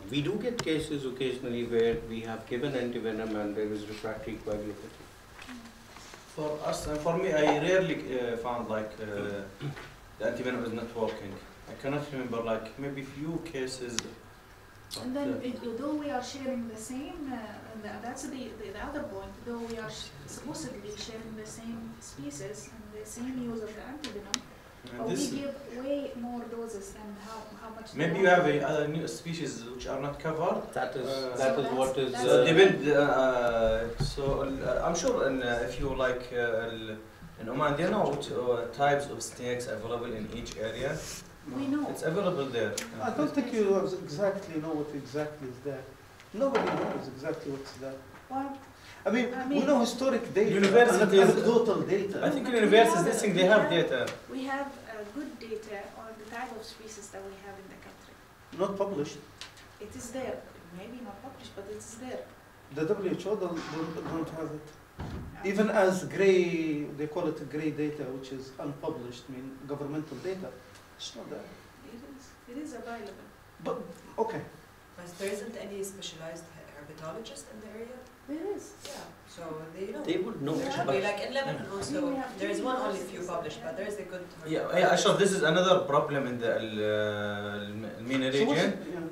We do get cases occasionally where we have given antivenom and there is refractory coagulopathy. For us, for me, I rarely found like the antivenom is not working. I cannot remember like maybe few cases. And then, though we are sharing the same, that's the other point, though we are supposedly sharing the same species and the same use of the antivenom, but we give way more doses than how much. Maybe you have other new species which are not covered. That is what is. So I'm sure if you like in Oman, do you know which types of snakes available in each area? We know. It's available there. I don't think you exactly know what exactly is there. Nobody knows exactly what's there. Well, I mean, we know historic data, anecdotal data. I think in universities, this thing, they have data. We have good data on the type of species that we have in the country. Not published. It is there. Maybe not published, but it is there. The WHO don't have it. Even as grey, they call it grey data, which is unpublished, I mean governmental data. It's not there. It is available. But, okay. But there isn't any specialized herpetologist in the area? There is. Yeah. So they know. They would know. There should be like in Lebanon also. There is one only few published, but there is a good. Yeah, Ashraf, this is another problem in the MENA region.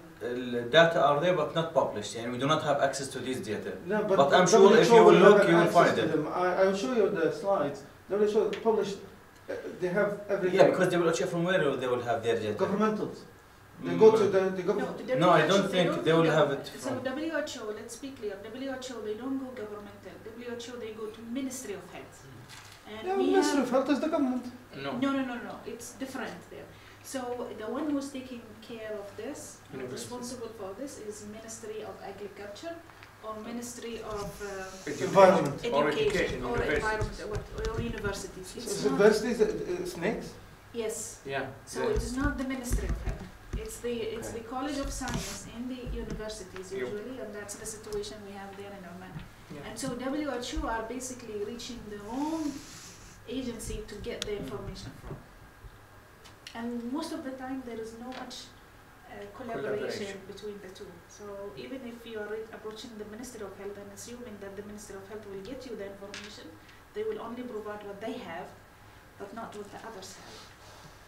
Data are there but not published, and we do not have access to these data. No, but I'm sure if you will look, you will find it. I will show you the slides. They will show published. They have everything. Yeah, because they will check from where they will have their data. Governmentals. They go to the government. No, I don't think they will have it. So WHO, let's be clear, WHO, they don't go governmental. WHO, they go to Ministry of Health. And yeah, Ministry of Health is the government. No, it's different there. So the one who's taking care of this, responsible for this, is Ministry of Agriculture or Ministry of Environment. Education or Environment or universities. It's universities, snakes? Yes. Yeah. So it is not the Ministry of Health. It's the College of Science in the universities usually, and that's the situation we have there in Oman. Yeah. And so WHO are basically reaching the wrong agency to get the information from. And most of the time there is no much collaboration between the two. So even if you are approaching the Ministry of Health and assuming that the Ministry of Health will get you the information, they will only provide what they have, but not what the others have.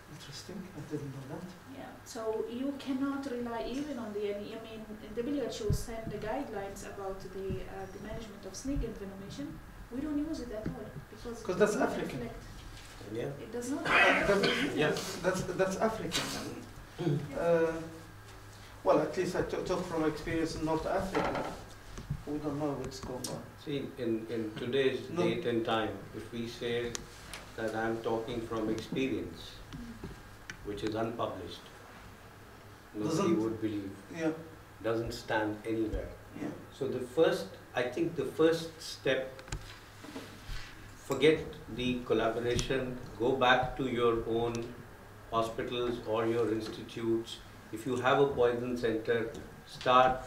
Interesting, I didn't know that. Yeah, so you cannot rely even on the, I mean, WHO sent the guidelines about the management of snake envenomation. We don't use it at all because that's African. Yeah. It does not. Yeah, that's African. Well, at least I talk from experience in North Africa. We don't know what's going on. See, in today's date and time, if we say that I'm talking from experience, which is unpublished, nobody would believe. Yeah. Doesn't stand anywhere. Yeah. So I think the first step, forget the collaboration, go back to your own hospitals or your institutes. If you have a poison center, start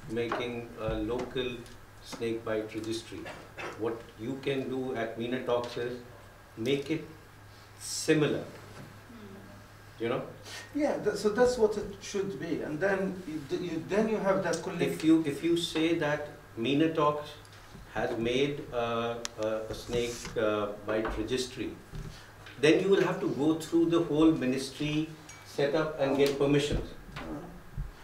making a local snake bite registry. What you can do at MENATOX is make it similar. You know? Yeah, so that's what it should be, and then you have that collective. If you say that MENATOX has made a snake bite registry, then you will have to go through the whole ministry setup and get permissions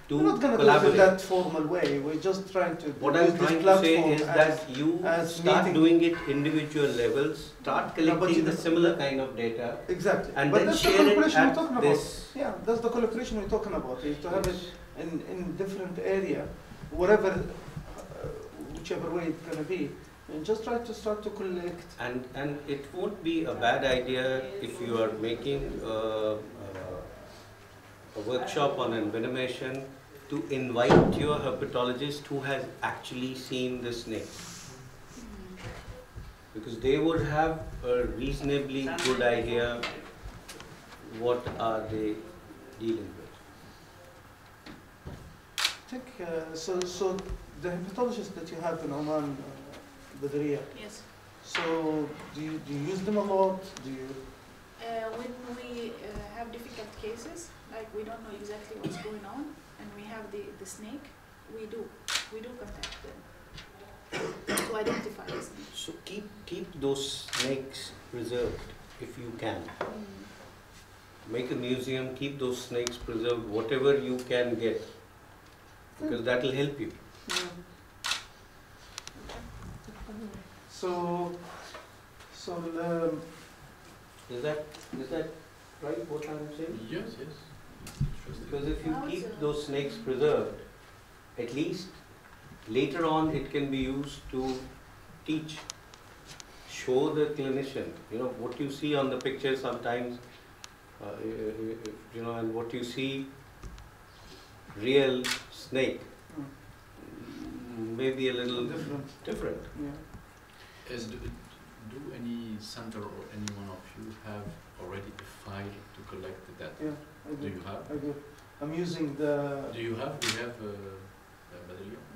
to We're not going to do it that formal way. We're just trying to. What I'm trying to say is that you start doing it individual levels, start collecting the similar kind of data. Exactly. And but then that's share the collaboration it we're talking this. about. Yeah, that's the collaboration we're talking about. Is to have it in different area, whatever, whichever way it's going to be. And just try to start to collect. And it won't be a bad idea if you are making a workshop on envenomation to invite your herpetologist who has actually seen the snake. Because they would have a reasonably good idea what are they dealing with. I think, so the herpetologists that you have in Oman, Badriya. Yes. So do you use them a lot? Do you? When we have difficult cases, like we don't know exactly what's going on, and we have the snake, we do contact them to identify the snake. So keep those snakes preserved if you can. Make a museum, keep those snakes preserved, whatever you can get, because that will help you. So Is that right what I'm saying? Yes, yes. Interesting. Because if you keep those snakes preserved, at least later on it can be used to teach, show the clinician, what you see on the picture sometimes, and what you see real snake may be a little different. Yeah. Do any center or any one of you have already a file to collect the data? Yeah, I Do you have? I do. I'm using the. Do you have? We have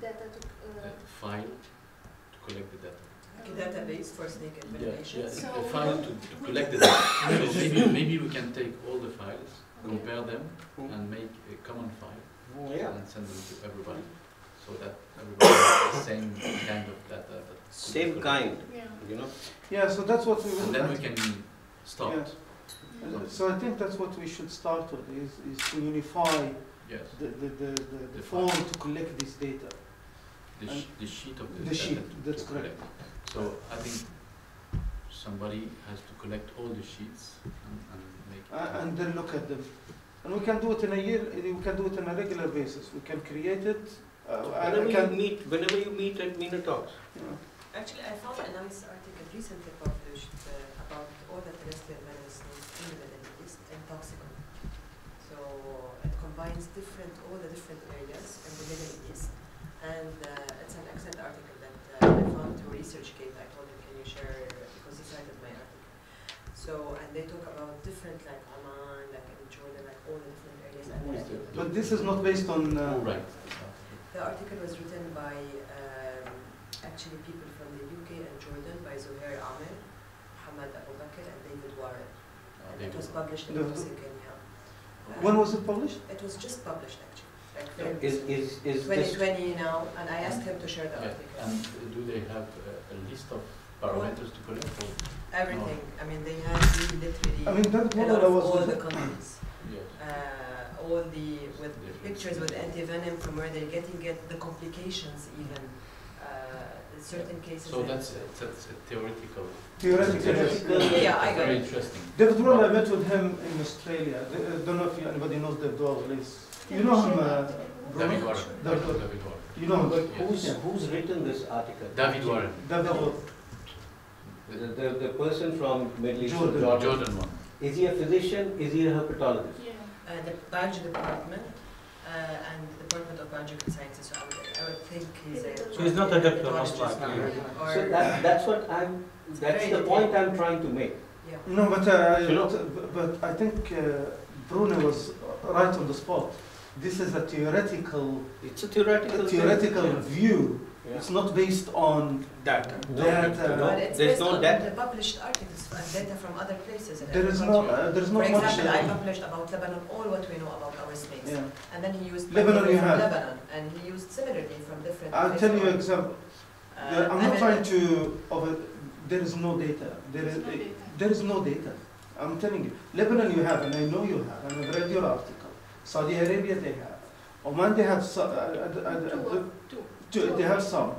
Data a file to collect the data. Like a database for snake information. Yeah, So a file to collect the data. So maybe we can take all the files, compare them, and make a common file and send them to everybody, so that everybody has the same kind of data. Same kind, Yeah. Yeah, so that's what we will. And then we can start. Yes. So I think that's what we should start with, is to unify Yes. the form to collect this data. The sheet of the The data sheet, to that's collect. correct. So I think somebody has to collect all the sheets and make. And then look at them. And we can do it in a year, we can do it on a regular basis. We can create it. Whenever you meet at MENATOX. Actually, I found a nice article recently published about all the terrestrial venomous snakes in the Middle East and Toxicity. So it combines all the different areas in the Middle East. And it's an excellent article that I found through ResearchGate. I told him, can you share, because he cited my article. So, and they talk about different, like Oman, like in Jordan, like all the different areas. But this is not based on. Right. The article was written by actually people from the UK and Jordan, by Zuhair Amir, Hamad Abu Bakr, and David Warren. And it was published in Kenya. When was it published? It was just published actually. Is this 2020 now, and I asked him to share the Yeah. article. And do they have a list of parameters to collect? Or? Everything. I mean, they have literally I mean, that's a what lot I of was. all the countries. Yes. All with pictures with antivenom from where they're getting it, the complications even. In certain cases. So that's a theoretical. Theoretical. Yeah, I got Very it. interesting. David Wall, I met with him in Australia. I don't know if anybody knows David Wall. You know him, David Warren. David Warren. David Warren. You know him, but who's written this article? David Warren. David Wall. The person from Middle East, Jordan one. Is he a physician? Is he a herpetologist? Yeah. The biology department and the Department of Biological Sciences. So I would think he's a. So he's not a doctor, most pathologist likely. or- So that's what that's the point I'm trying to make. Yeah. No, know- but I think Bruno was right on the spot. This is a theoretical It's a theoretical thing. view. Yeah. It's not based on Data. data. But it's There's based no on data. the published articles and data from other places. in There every is country. not For much. example, I published about Lebanon all what we know about our snakes. Yeah. And then he used Lebanon from you have. Lebanon, and he used similarly from different. I'll tell you example. I'm not and trying to. There is no data. There is no data. I'm telling you. Lebanon you have, and I know you have, and I've read your article. Saudi Arabia they have. Oman they have. They have some.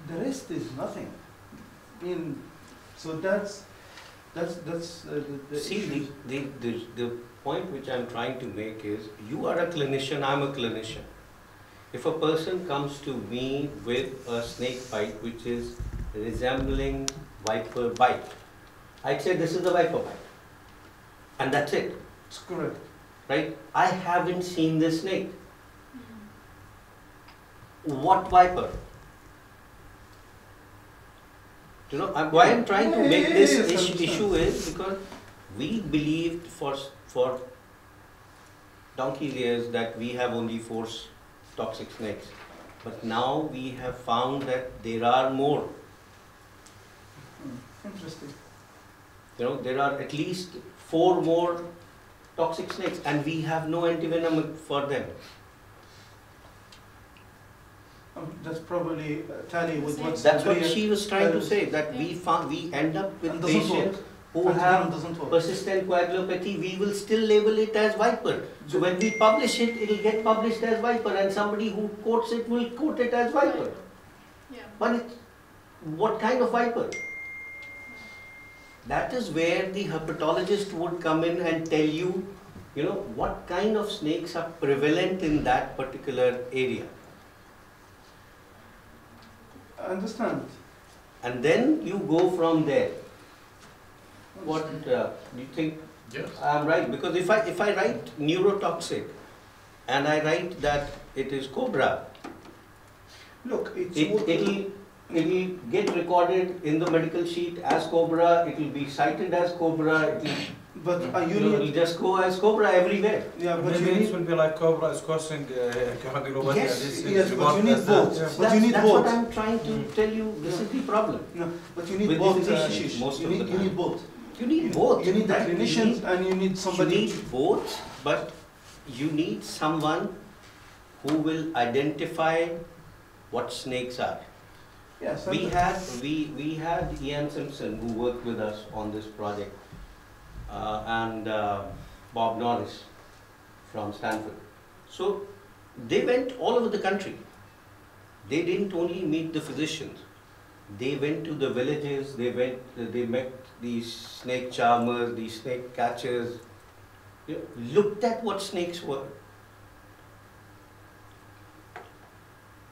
The rest is nothing. I mean, so that's the See, issue. the point which I'm trying to make is, you are a clinician, I'm a clinician. If a person comes to me with a snake bite which is resembling viper bite, I'd say this is a viper bite. And that's it, It's correct. right? I haven't seen this snake. What viper? You know, why I'm trying to make this issue is because we believed for donkey's years that we have only 4 toxic snakes, but now we have found that there are more. Interesting. You know, there are at least 4 more toxic snakes, and we have no antivenom for them. That's probably tally with what. That's what she was trying to say, that we end up with patients who have persistent coagulopathy. We will still label it as Viper. So when we publish it, it will get published as Viper, and somebody who quotes it will quote it as Viper. Yeah. But it's, what kind of Viper? That is where the herpetologist would come in and tell you, you know, what kind of snakes are prevalent in that particular area. I understand. And then you go from there. What do you think? Yes. I'm right, because if I write neurotoxic and I write that it is cobra, Look, it'll get recorded in the medical sheet as cobra, it will be cited as cobra, but it'll just go as cobra everywhere. Yeah, but Maybe you it need. will be like cobra is causing coagulopathy. Yes, but you need both. But you need That's both. what I'm trying to tell you, this is the problem. No, but you need With both. the physicians, Ashish. most You of the need, you time. need both. You need both. You need the That clinicians and you need somebody. You need both, but you need someone who will identify what snakes are. Yes. We had Ian Simpson who worked with us on this project, and Bob Norris from Stanford. So they went all over the country. They didn't only meet the physicians. They went to the villages. They met these snake charmers, these snake catchers. You know, looked at what snakes were.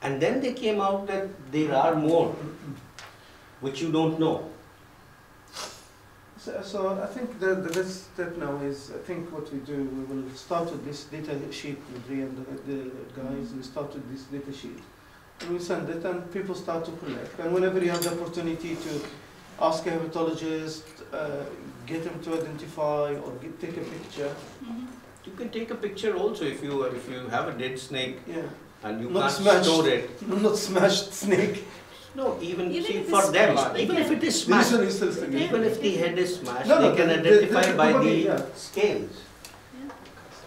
And then they came out that there are more, which you don't know. So I think the best step now is, I think what we do, we will start with this data sheet with Ria and the guys. We start with this data sheet. And we send it and people start to collect. And whenever you have the opportunity to ask a herpetologist, get him to identify or take a picture. You can take a picture also if you have a dead snake. Yeah. And you Not can't smashed. store it. Not smashed snake. No, even Even see, if for it's them, smashed, even they if can- it is smashed, Yeah. even if the head is smashed, No, no, they can the- identify the by body, the yeah. scales. Yeah.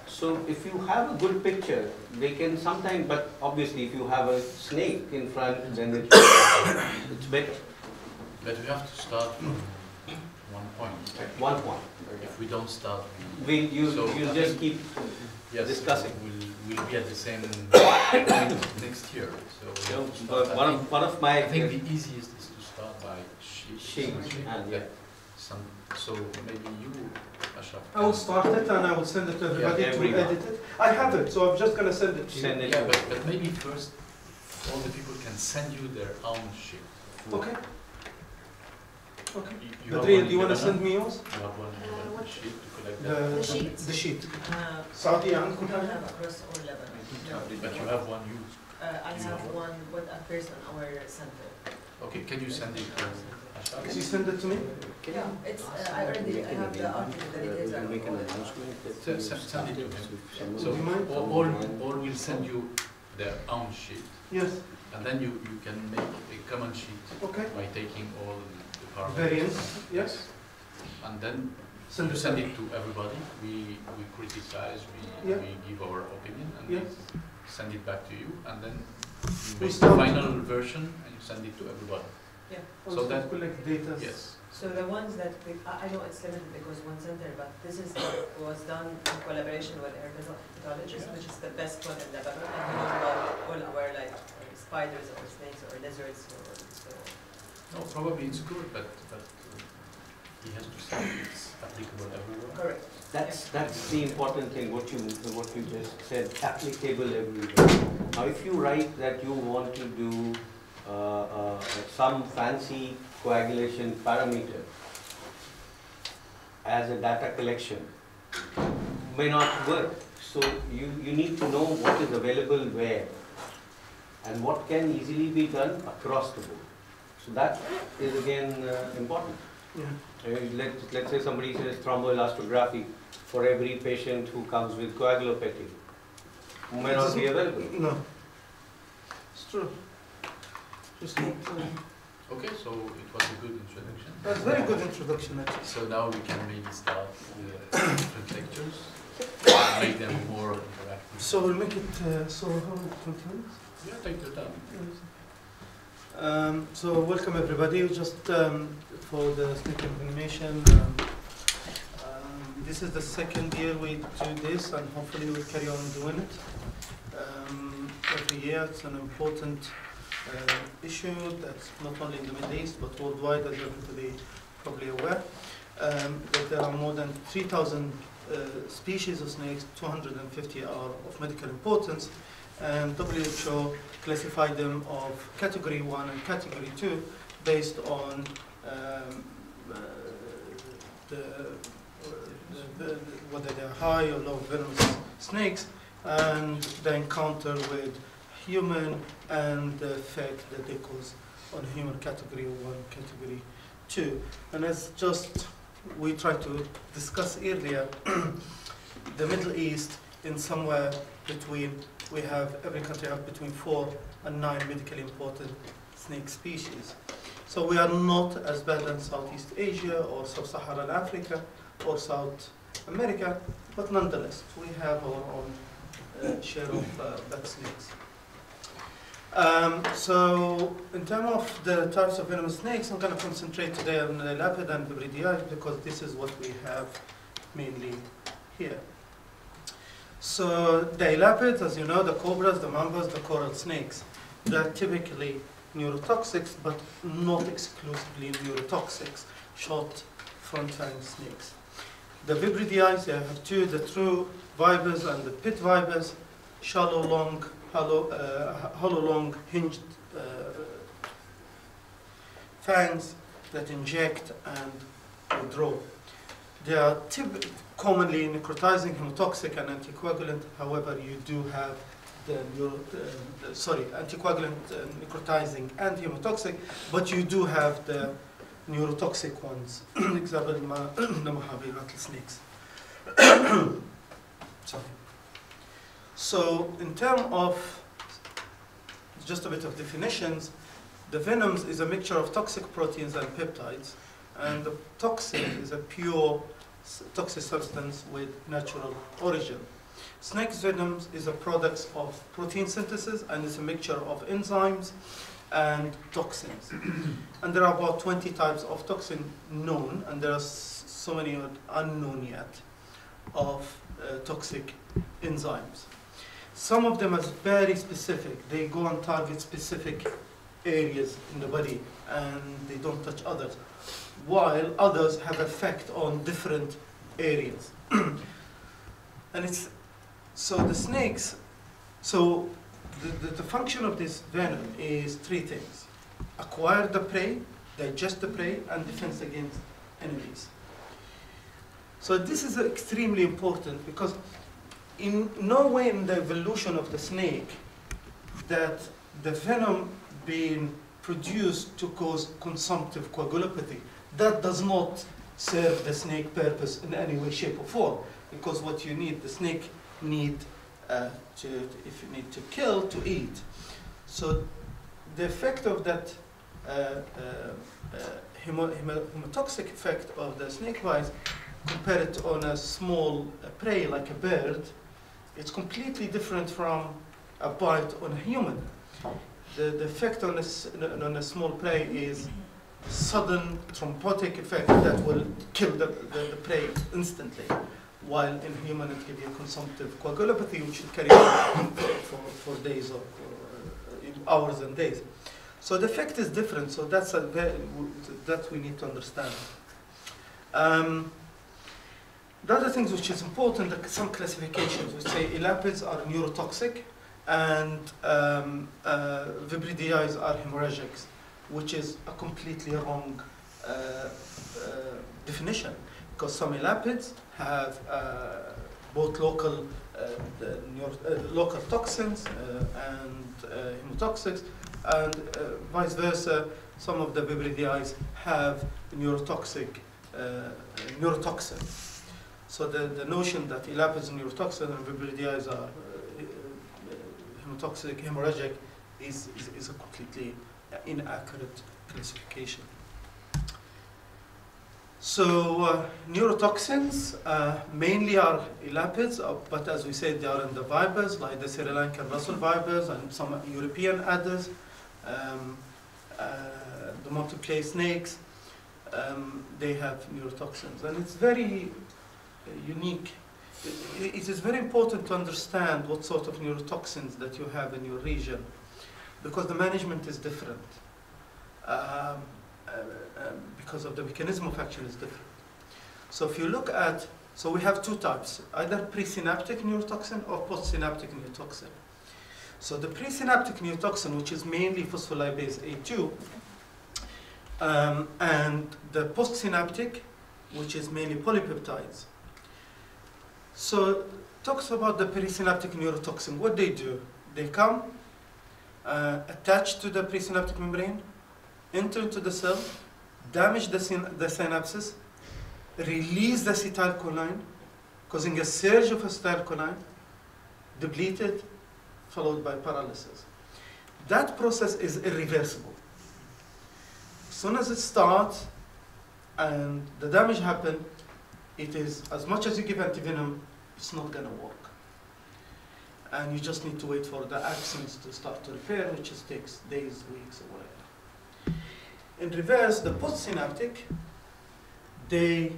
So if you have a good picture, they can sometimes, but obviously if you have a snake in front, then it's better. But we have to start from one point. At one point. If we don't start, You'll I just think- keep yes, discussing. We'll be at the same point next year. So we You know, have to start. one of my I think the easiest is to start by sheet. Sheet, and yeah. So maybe you, Ashraf. I will start it and I will send it to everybody to everyone. edit it. I have it, so I'm just going to send it to you. Send it. Yeah, but maybe first all the people can send you their own sheet. Okay. Okay. You But have Ria, one, do you want to Helena? send me yours? You have one what- sheet to collect that. The sheets? The sheet. Uh, Saudi and we don't have across all Lebanon. But you have one you. I have one what appears on our center. Okay, can you send it to Ashraf? Can you send it to me? Yeah, it's I already have the article. The details are Make an all announcement. Send it to him. So Do you mind? all will send you their own sheet, Yes. and then you can make a common sheet Okay. by taking all the parameters. Variants. Yes. And then Send you it. send it to everybody. We criticize, Yeah. we give our opinion, and Yeah. we send it back to you, and then you We make the start- final version and you send it to everybody. Yeah. So that- collect data. Yes. So the ones that I know it's limited because one center, but this is was done in collaboration with herpetologists, which is the best one in Lebanon, and we know about all our like spiders or snakes or lizards or so. No, probably it's good, but he has to say it's applicable everywhere. Correct. That's the important thing, what you just said, applicable everywhere. Now, if you write that you want to do some fancy coagulation parameter as a data collection, may not work. So you need to know what is available where and what can easily be done across the board. So that is again important. Yeah. Let's say somebody says thromboelastography for every patient who comes with coagulopathy. May not be available. No. It's true. Just not, Okay, so it was a good introduction. that's a very good introduction, actually. So now we can maybe start with different lectures. make them more interactive. So we'll make it, so how 20 minutes? Yeah, take your time. So welcome everybody, just for the snake information. This is the second year we do this, and hopefully we'll carry on doing it. Every year it's an important issue that's not only in the Middle East but worldwide, as you're going to be probably aware. That there are more than 3,000 species of snakes, 250 are of medical importance, and WHO classified them of category 1 and category 2 based on whether they're high or low venomous snakes and the encounter with human and the effect that they cause on human, category 1, category 2. And as just we tried to discuss earlier, the Middle East in somewhere between, every country have between 4 and 9 medically important snake species. So we are not as bad as Southeast Asia or Sub-Saharan Africa or South America, but nonetheless, we have our own share of bad snakes. So in terms of the types of venomous snakes, I'm going to concentrate today on the Lapid and Vibridii because this is what we have mainly here. So the Elapids, as you know, the cobras, the mambas, the coral snakes, they're typically neurotoxics, but not exclusively neurotoxics, short front-fang snakes. The Vibridii, they have two, the true vipers and the pit vipers, hollow long hinged fangs that inject and withdraw. They are commonly necrotizing, hemotoxic, and anticoagulant. However, you do have anticoagulant, necrotizing, and hemotoxic, but you do have the neurotoxic ones. Example, the Mojave rattlesnakes. Sorry. So, in terms of just a bit of definitions, the venoms is a mixture of toxic proteins and peptides, and the toxin is a pure toxic substance with natural origin. Snake's venoms is a product of protein synthesis, and it's a mixture of enzymes and toxins. And there are about 20 types of toxin known, and there are so many unknown yet of toxic enzymes. Some of them are very specific. They go and target specific areas in the body, and they don't touch others, while others have effect on different areas. And it's so the snakes. So the function of this venom is three things: acquire the prey, digest the prey, and defense against enemies. So this is extremely important because in no way in the evolution of the snake that the venom being produced to cause consumptive coagulopathy. That does not serve the snake purpose in any way, shape, or form, because what you need, the snake need if you need to kill, to eat. So the effect of that hemotoxic effect of the snake bites, compared to on a small prey like a bird, it's completely different from a bite on a human. The effect on a small prey is sudden thrombotic effect that will kill the prey instantly, while in human it can be a consumptive coagulopathy which will carry on for days or hours and days. So the effect is different, so that we need to understand. The other things which is important, like some classifications, we say elapids are neurotoxic and Vibridii are hemorrhagics, which is a completely wrong definition, because some elapids have both local toxins and hemotoxics, and vice versa. Some of the Vibridii have neurotoxins. So the notion that elapids are neurotoxin and Vibridii are hemotoxic, hemorrhagic is a completely inaccurate classification. So neurotoxins mainly are elapids, but as we said, they are in the vipers, like the Sri Lankan Russell vipers and some European adders, the multiplayer snakes. They have neurotoxins, and it's very unique. It is very important to understand what sort of neurotoxins that you have in your region, because the management is different. Because of the mechanism of action is different. So if you look at, so we have two types, either presynaptic neurotoxin or postsynaptic neurotoxin. So the presynaptic neurotoxin, which is mainly phospholipase A2, and the postsynaptic, which is mainly polypeptides. So talks about the presynaptic neurotoxin. What they do, they come attached to the presynaptic membrane, enter into the cell, damage the synapses, release the acetylcholine, causing a surge of acetylcholine, depleted, followed by paralysis. That process is irreversible. As soon as it starts and the damage happens, it is, as much as you give antivenom, it's not going to work. And you just need to wait for the axons to start to repair, which takes days, weeks, or whatever. In reverse, the postsynaptic, they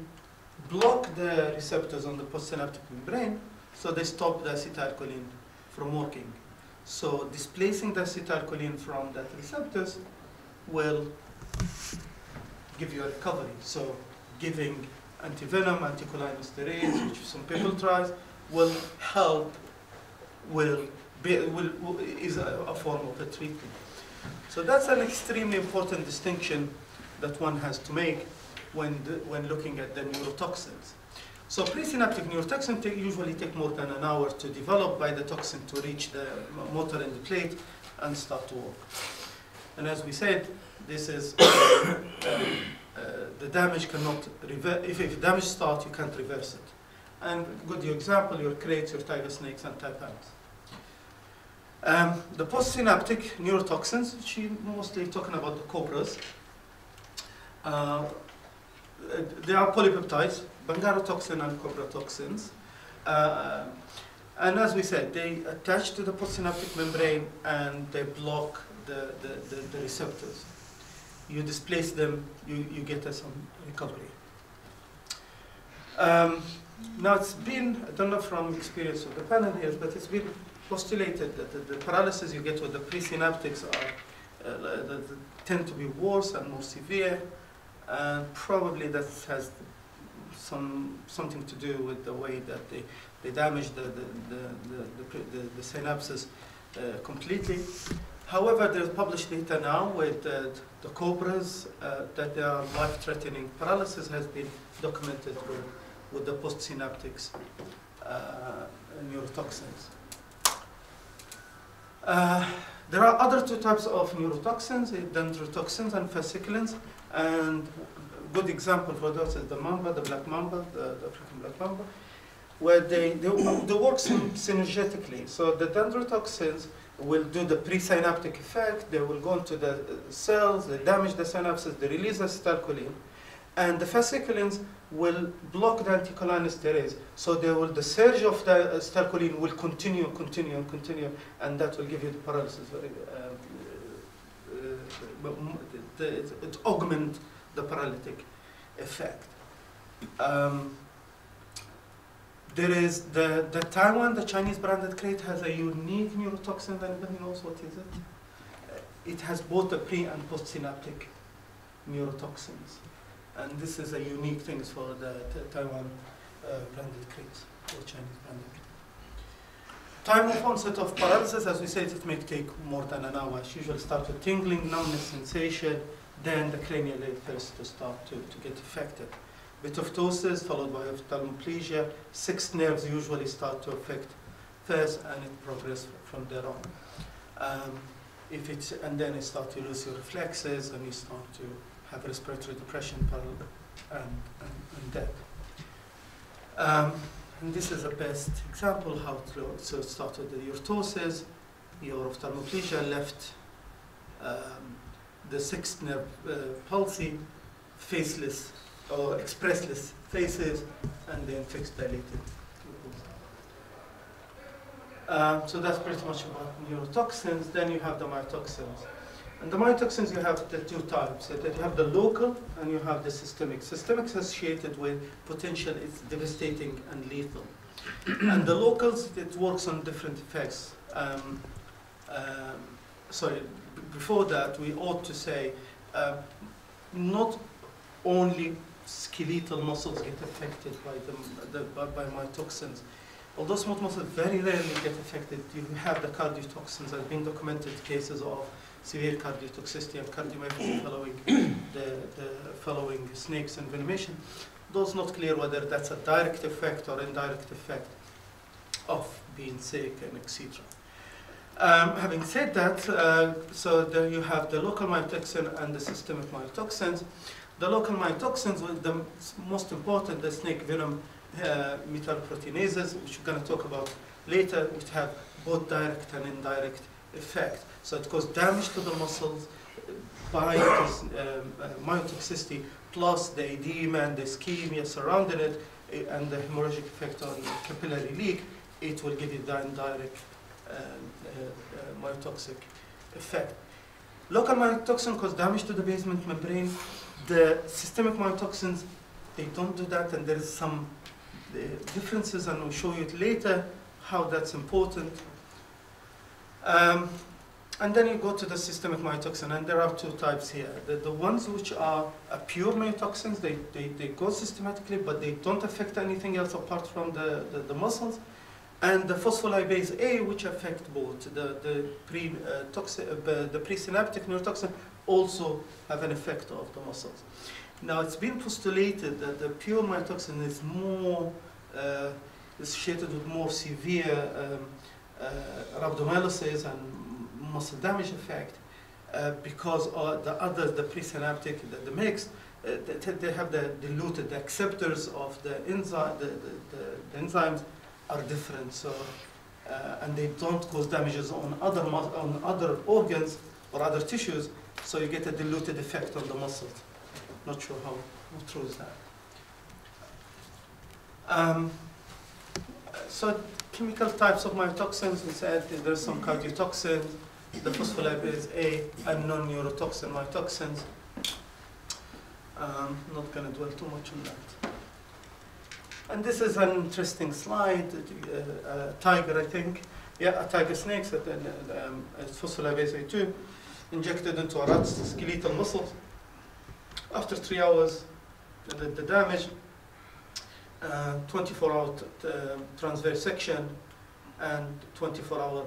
block the receptors on the postsynaptic membrane, so they stop the acetylcholine from working. So displacing the acetylcholine from that receptors will give you a recovery. So giving antivenom, anticholinesterase, which some people try, will help, is a form of a treatment. So that's an extremely important distinction that one has to make when looking at the neurotoxins. So presynaptic neurotoxin usually take more than an hour to develop by the toxin to reach the motor in the plate and start to work. And as we said, this is the damage cannot reverse. If damage starts, you can't reverse it. And good example, your crates, your tiger snakes, and taipans. The postsynaptic neurotoxins, she mostly talking about the cobras. They are polypeptides, bangarotoxin and cobra toxins. And as we said, they attach to the postsynaptic membrane and they block the receptors. You displace them, you get some recovery. Now it's been, I don't know from experience of the panel here, but it's been postulated that the paralysis you get with the presynaptics tend to be worse and more severe, and probably that has something to do with the way that they damage the synapses completely. However, there's published data now with the cobras that they are life-threatening. Paralysis has been documented with the postsynaptics neurotoxins. There are other two types of neurotoxins, dendrotoxins and fasciculins, and a good example for those is the mamba, the black mamba, the African black mamba, where they work synergetically. So the dendrotoxins will do the presynaptic effect, they will go into the cells, they damage the synapses, they release acetylcholine, and the fasciculins will block the anticholinesterase, so the surge of the acetylcholine will continue, and that will give you the paralysis. It augments the paralytic effect. There is the Taiwan, the Chinese branded crate has a unique neurotoxin that anybody knows what is it? It has both the pre and postsynaptic neurotoxins. And this is a unique thing for the Taiwan branded crates, or Chinese branded crates. Time of onset of paralysis, as we said, it may take more than an hour. It usually starts with tingling, numbness, sensation, then the cranial aid first to start to get affected. Bit of ptosis followed by ophthalmoplegia. 6 nerves usually start to affect first, and it progresses from there on. And then it starts to lose your reflexes, and you start to have respiratory depression, and death. And this is the best example how so it started your ptosis, your ophthalmoplegia left the 6th nerve palsy, faceless or expressless faces, and then fixed dilated pupils. So that's pretty much about neurotoxins. Then you have the myotoxins. And the myotoxins, you have the two types. So that you have the local and you have the systemic. Systemic is associated with potential, it's devastating and lethal. And the locals, it works on different effects. Before that, we ought to say, not only skeletal muscles get affected by myotoxins. Although smooth muscles very rarely get affected, you have the cardiotoxins. There have been documented cases of severe cardiotoxicity and cardiomyopathy following snakes and venomation. Though it's not clear whether that's a direct effect or indirect effect of being sick and etc. Having said that, so there you have the local myotoxin and the systemic myotoxins. The local myotoxins, the most important, the snake venom metalloproteinases, which we're going to talk about later, which have both direct and indirect effect. So it causes damage to the muscles by this myotoxicity, plus the edema and the ischemia surrounding it, and the hemorrhagic effect on capillary leak. It will give you the indirect myotoxic effect. Local myotoxin cause damage to the basement membrane. The systemic myotoxins, they don't do that, and there is some differences, and we'll show you it later how that's important. And then you go to the systemic myotoxin, and there are two types here. The ones which are pure myotoxins, they go systematically, but they don't affect anything else apart from the muscles. And the phospholipase A, which affect both. The presynaptic neurotoxin also have an effect of the muscles. Now, it's been postulated that the pure myotoxin is more associated with more severe rhabdomyolysis and muscle damage effect because the presynaptic, the mixed, they have the diluted, the acceptors of the enzyme, the enzymes are different, so and they don't cause damages on other organs or other tissues, so you get a diluted effect on the muscles. Not sure how true is that. So chemical types of myotoxins, we said there's some cardiotoxin, the phospholipase A, and non-neurotoxin myotoxins. Not going to dwell too much on that. And this is an interesting slide. Tiger, I think. Yeah, a tiger snake, phospholipase A2, injected into a rat's skeletal muscles. After 3 hours, the damage, 24-hour transverse section, and 24-hour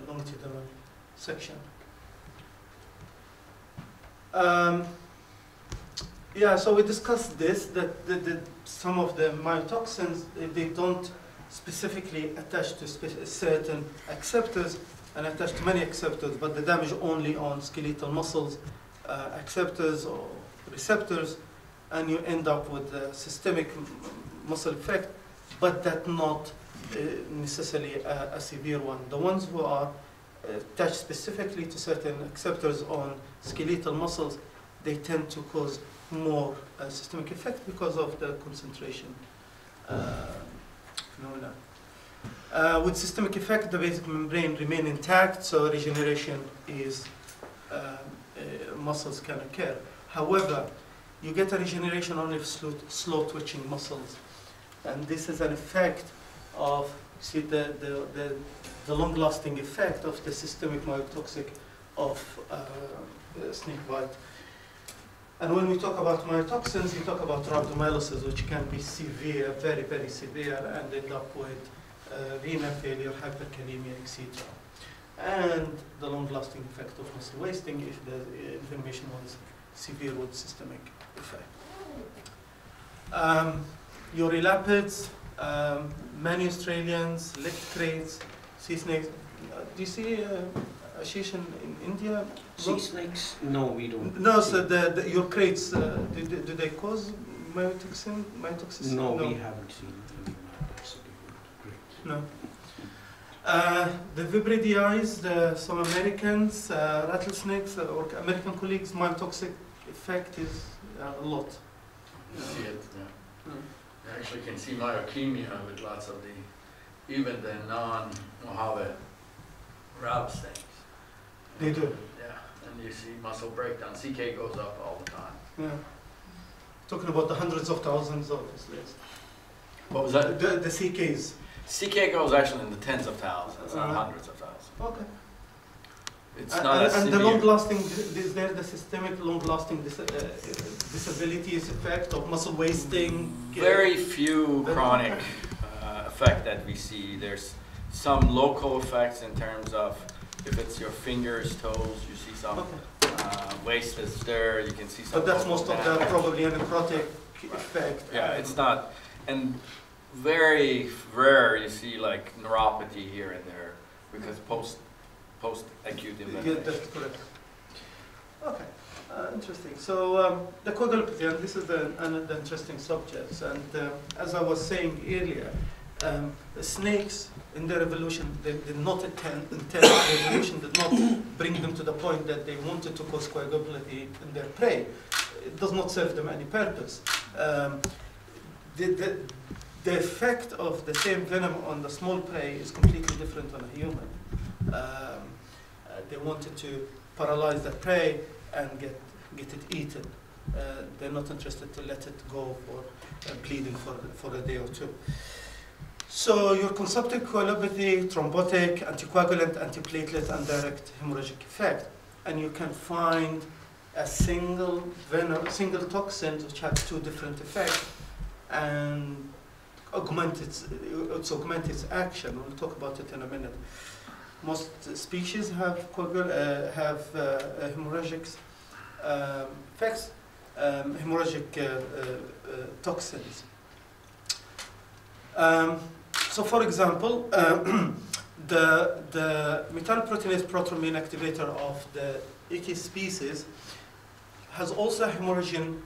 longitudinal section. Yeah, so we discussed this, that some of the myotoxins, they don't specifically attach to certain acceptors and attach to many acceptors, but the damage only on skeletal muscles, acceptors or receptors, and you end up with a systemic muscle effect, but that not necessarily a severe one. The ones who are attached specifically to certain acceptors on skeletal muscles, they tend to cause more systemic effect because of the concentration phenomena. With systemic effect, the basic membrane remain intact, so regeneration is muscles can occur. However, you get a regeneration only of slow twitching muscles, and this is an effect of the long-lasting effect of the systemic myotoxic of snake bite. And when we talk about myotoxins, we talk about rhabdomyolysis, which can be severe, very, very severe, and end up with renal failure, hyperkalemia, etc. And the long-lasting effect of muscle wasting if the inflammation was severe with systemic effect. Urolipids, many Australians, lictrates, sea snakes. Do you see Ashish in India? Sea snakes? No, we don't. No, so your crates, do they cause myotoxicity? No, we haven't seen any myotoxicity. Great. No. The vibridii, some Americans, rattlesnakes, or American colleagues, myotoxic effect is a lot. You see it, yeah. You actually can see myokemia with lots of even the non-Mojave route stains. They do. Yeah, and you see muscle breakdown. CK goes up all the time. Yeah. Talking about the hundreds of thousands of this. What was that? The CKs. CK goes actually in the tens of thousands, not hundreds of thousands. Okay. It's not as and the severe. long-lasting, is there the systemic long-lasting disabilities effect of muscle wasting? Very few chronic effect that we see. There's some local effects in terms of if it's your fingers, toes, you see some waist is there, you can see some. But that's local most of damage. the probably a necrotic effect. Yeah, it's not, and very rare you see like neuropathy here and there because post-acute Yeah, inflammation. that's correct. Okay, interesting. So the coagulopathy, and this is another interesting subject. And as I was saying earlier, the snakes in their evolution, they did not intend the evolution did not bring them to the point that they wanted to cause coagulopathy in their prey. It does not serve them any purpose. The effect of the same venom on the small prey is completely different on a human. They wanted to paralyze the prey and get it eaten. They're not interested to let it go for bleeding for a day or two. So your consumptive coagulopathy, thrombotic, anticoagulant, antiplatelet, and direct hemorrhagic effect. And you can find a single toxin which has two different effects and augment its action. We'll talk about it in a minute. Most species have hemorrhagic effects, hemorrhagic toxins. So, for example, the metalloproteinase prothrombin activator of the Ichthys species has also a hemorrhagic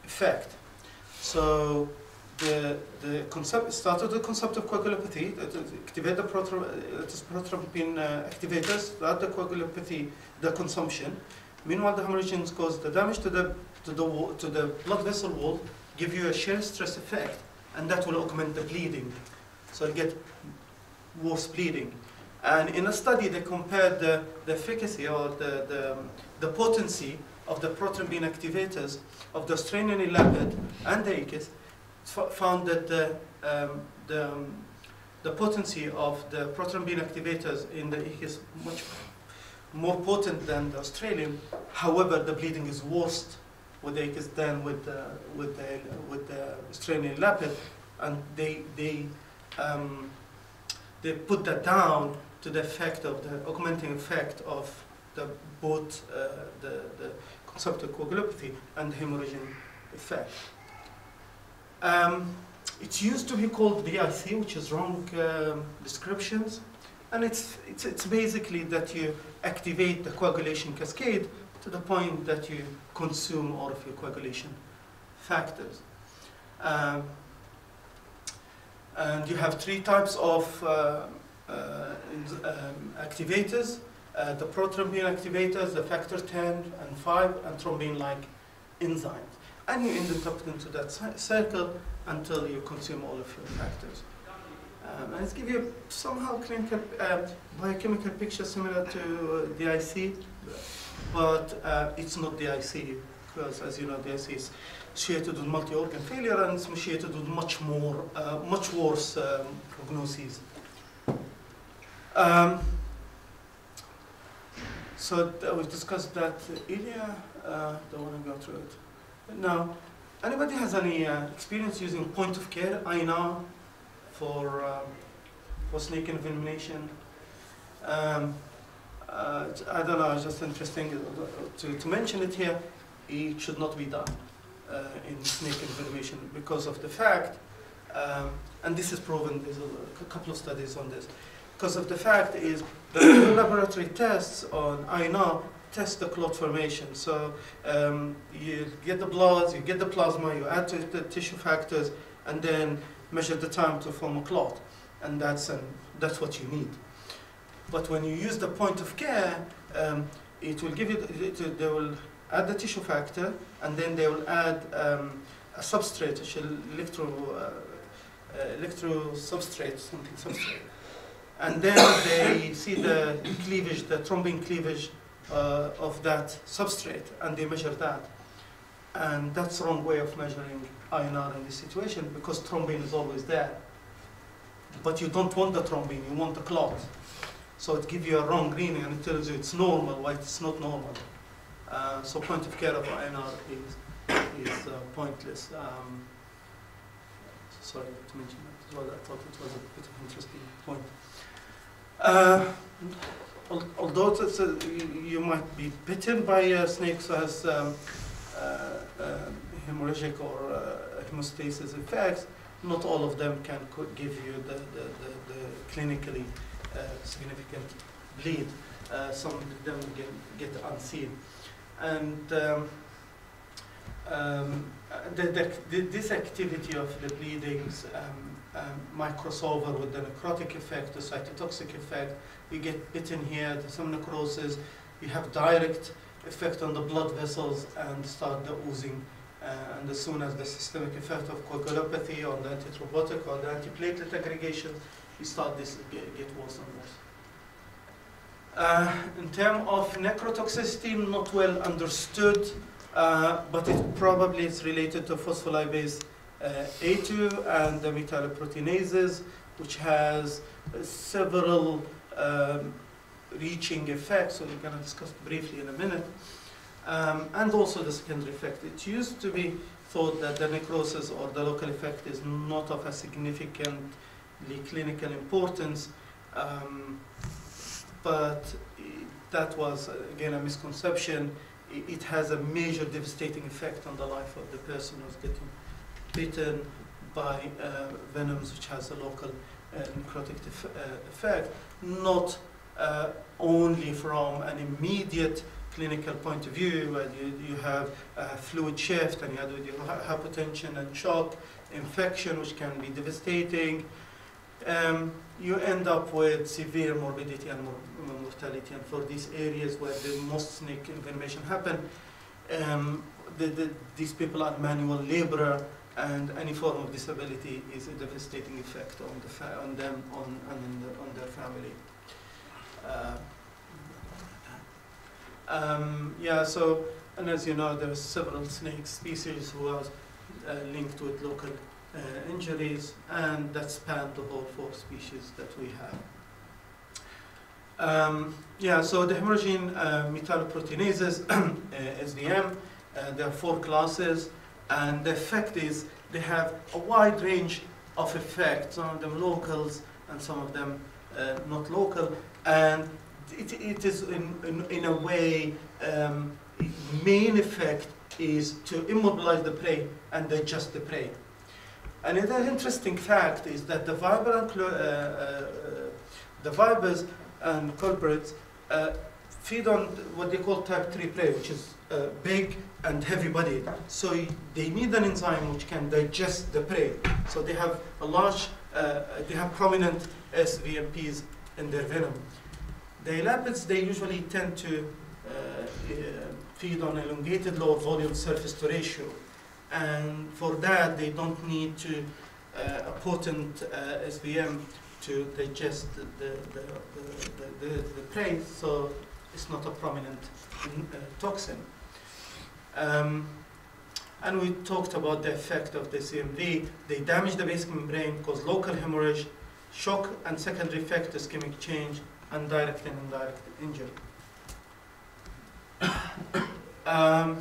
effect. So the concept started the concept of coagulopathy, activate the prothrombin activators, that the coagulopathy, the consumption. Meanwhile, the hemorrhagic cause the damage to the blood vessel wall, give you a shear stress effect, and that will augment the bleeding. So you get worse bleeding. And in a study, they compared the efficacy or the potency of the prothrombin activators of the Australian elapid and the Ichthys, found that the potency of the prothrombin activators in the Ichthys much more potent than the Australian. However, the bleeding is worse with the Ichthys than with the Australian elapid, and they put that down to the effect of the augmenting effect of both the consumptive coagulopathy and the hemorrhagic effect. It used to be called DIC, which is wrong descriptions, and it's basically that you activate the coagulation cascade to the point that you consume all of your coagulation factors. And you have three types of activators, the prothrombin activators, the factor 10 and 5, and thrombin-like enzymes. And you end up into that circle until you consume all of your factors. And it's give you somehow clinical, biochemical picture similar to DIC, but it's not DIC, because as you know, DIC is associated with multi-organ failure and it's associated with much worse prognoses. So we discussed that earlier. Don't want to go through it. Now, anybody has any experience using point of care INR for snake envenomation? I don't know. It's just interesting to mention it here. It should not be done in snake envenomation because of the fact, and this is proven. There's a couple of studies on this. Because of the fact is the laboratory tests on INR test the clot formation. So you get the blood, you get the plasma, you add to the tissue factors, and then measure the time to form a clot, and that's what you need. But when you use the point of care, it will give you they will add the tissue factor, and then they will add a substrate, which is electro-substrate, something substrate. And then they see the cleavage, the thrombin cleavage of that substrate, and they measure that. And that's the wrong way of measuring INR in this situation, because thrombin is always there. But you don't want the thrombin, you want the clot. So it gives you a wrong reading, and it tells you it's normal, while it's not normal. So point of care of INR is pointless. Sorry to mention that as well. I thought it was a bit of an interesting point. Although you might be bitten by snakes who has hemorrhagic or hemostasis effects, not all of them can give you the clinically significant bleed. Some of them get unseen. And this activity of the bleedings might cross over with the necrotic effect, the cytotoxic effect. You get bitten here, there's some necrosis, you have direct effect on the blood vessels and start the oozing. And as soon as the systemic effect of coagulopathy or the antithrombotic or the antiplatelet aggregation, you start this get worse and worse. In terms of necrotoxicity, not well understood, but it probably is related to phospholipase A2 and the metalloproteinases, which has several reaching effects, so we're going to discuss briefly in a minute. And also the secondary effect. It used to be thought that the necrosis or the local effect is not of a significantly clinical importance, but that was, again, a misconception. It has a major devastating effect on the life of the person who's getting bitten by venoms, which has a local necrotic effect, not only from an immediate clinical point of view, where you have fluid shift and you have hypotension and shock, infection, which can be devastating. You end up with severe morbidity and mortality. And for these areas where the most snake inflammation happen, these people are manual laborer, and any form of disability is a devastating effect on them on their family. So, and as you know, there are several snake species who are linked with local injuries, and that span the whole 4 species that we have. So the hemorrhagine metalloproteinases, SDM, there are 4 classes, and the effect is they have a wide range of effects, some of them locals and some of them not local, and it is in a way, main effect is to immobilize the prey and digest the prey. And another interesting fact is that the vipers and culprits feed on what they call type 3 prey, which is big and heavy-bodied. So they need an enzyme which can digest the prey. So they have a large, they have prominent SVMPs in their venom. The elapids, they usually tend to feed on elongated low volume surface to ratio. And for that, they don't need to a potent SVM to digest the prey, so it's not a prominent toxin. And we talked about the effect of the CMV. They damage the basic membrane, cause local hemorrhage, shock and secondary effect, ischemic change, and direct and indirect injury. I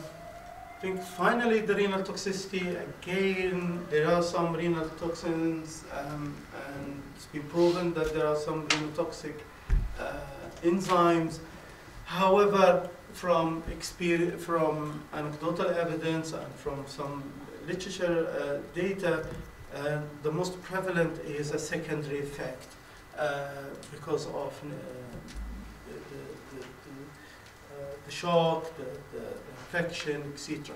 think finally the renal toxicity, again, there are some renal toxins, and it's been proven that there are some renal toxic enzymes. However, from experience, from anecdotal evidence and from some literature data, the most prevalent is a secondary effect because of the shock, the infection, etc.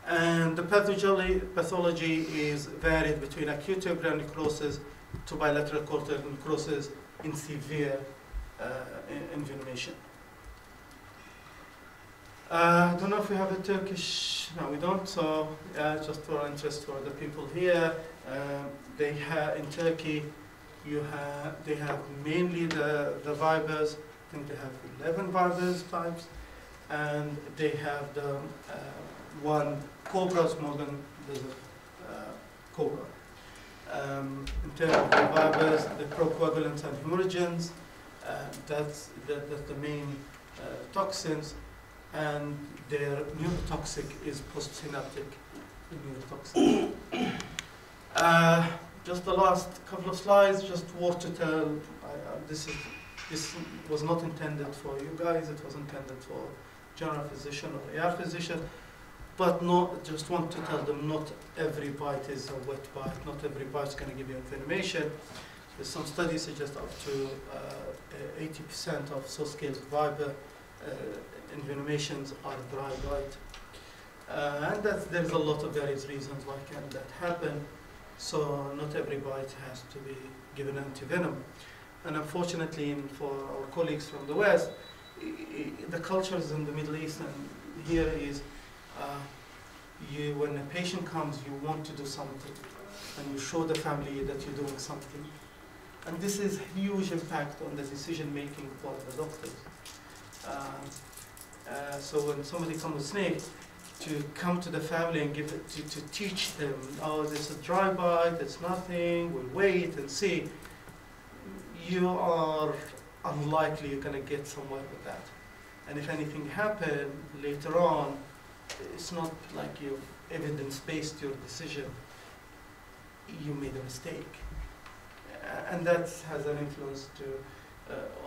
And the pathology is varied between acute tubular necrosis to bilateral cortical necrosis in severe inflammation. I don't know if we have a Turkish. No, we don't. So just for interest for the people here, they have in Turkey. They have mainly the vibers. I think they have 11 vibers types, and they have the one cobras more than the cobra. In terms of the vibers, the procoagulants and hemorrhagens, that's the main toxins, and their neurotoxic is postsynaptic neurotoxic. Just the last couple of slides, just what to tell. This was not intended for you guys. It was intended for general physician or AR physician. But just want to tell them not every bite is a wet bite. Not every bite is going to give you inflammation. There's some studies suggest up to 80% of soft-scale viber inflammations are dry bite. And there's a lot of various reasons why can that happen. So not every bite has to be given antivenom. And unfortunately, for our colleagues from the West, the cultures in the Middle East and here is when a patient comes, you want to do something, and you show the family that you're doing something. And this is huge impact on the decision making for the doctors. So when somebody comes with snake, to come to the family and give it to teach them, oh, this is a dry bite, it's nothing, we'll wait and see. You are unlikely you're going to get somewhere with that. And if anything happened later on, it's not like you've evidence-based your decision. You made a mistake. And that has an influence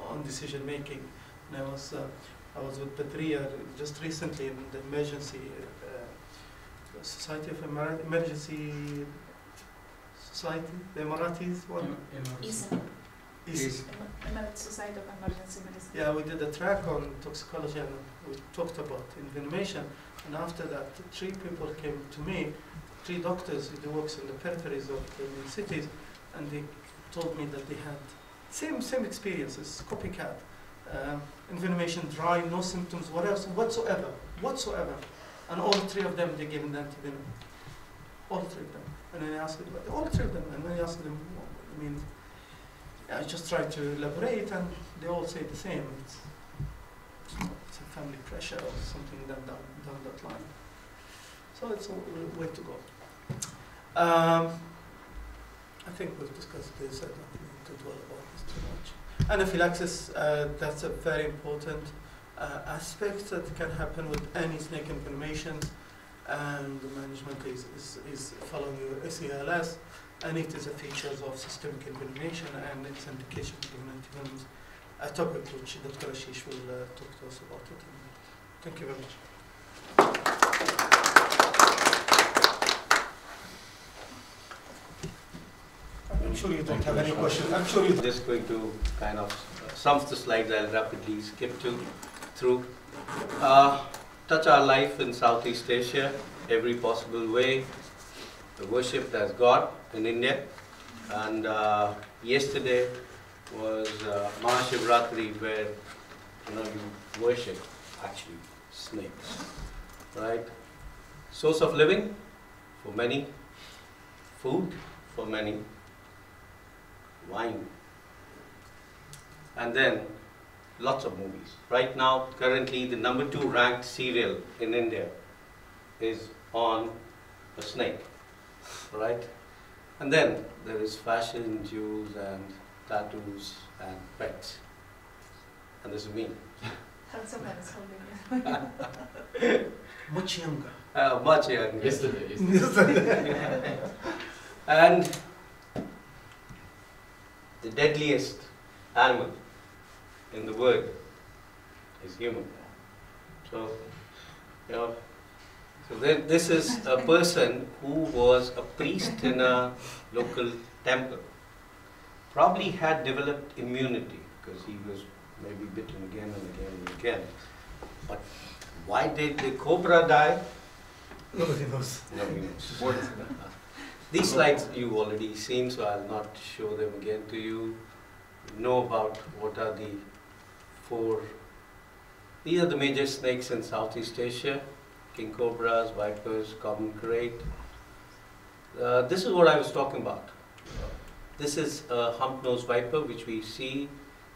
on decision making. And I was with Patria just recently in the emergency Society of Emergency Society, the Emiratis one. Emirates Society of Emergency Medicine. Yeah, we did a track on toxicology and we talked about inflammation. And after that, 3 people came to me, 3 doctors who works in the peripheries of the main cities, and they told me that they had same experiences, copycat. Inflammation, dry, no symptoms, whatsoever. And all 3 of them, they gave an antivenom. All 3 of them. And then I asked them, all 3 of them. And then I asked them, I mean, I just tried to elaborate, and they all say the same. It's a family pressure or something down that line. So it's a way to go. I think we've discussed this. I don't need to dwell about this too much. Anaphylaxis, that's a very important aspect that can happen with any snake inflammation, and the management is following your SELS, and it is a feature of systemic inflammation and its indication of antivenom, a topic which Dr. Ashish will talk to us about it. Thank you very much. I'm sure you don't have any questions. I'm sure you. Just going to kind of some of the slides I'll rapidly skip through. Touch our life in Southeast Asia, every possible way. Worshipped as God in India, and yesterday was Mahashivratri, where you worship actually snakes, right? Source of living for many, food for many, wine, and then lots of movies. Right now, currently, the #2 ranked serial in India is on a snake, right? And then there is fashion, jewels, and tattoos, and pets. And this is me. Handsome man is holding it. Much younger. Much younger. Yesterday. And the deadliest animal in the world is human. So, so this is a person who was a priest in a local temple. Probably had developed immunity because he was maybe bitten again and again and again. But why did the cobra die? Nobody knows. Nobody knows. These slides you've already seen, so I'll not show them again to you. Know about what are the 4 These are the major snakes in Southeast Asia: king cobras, vipers, common krait. This is what I was talking about. This is a hump-nosed viper, which we see.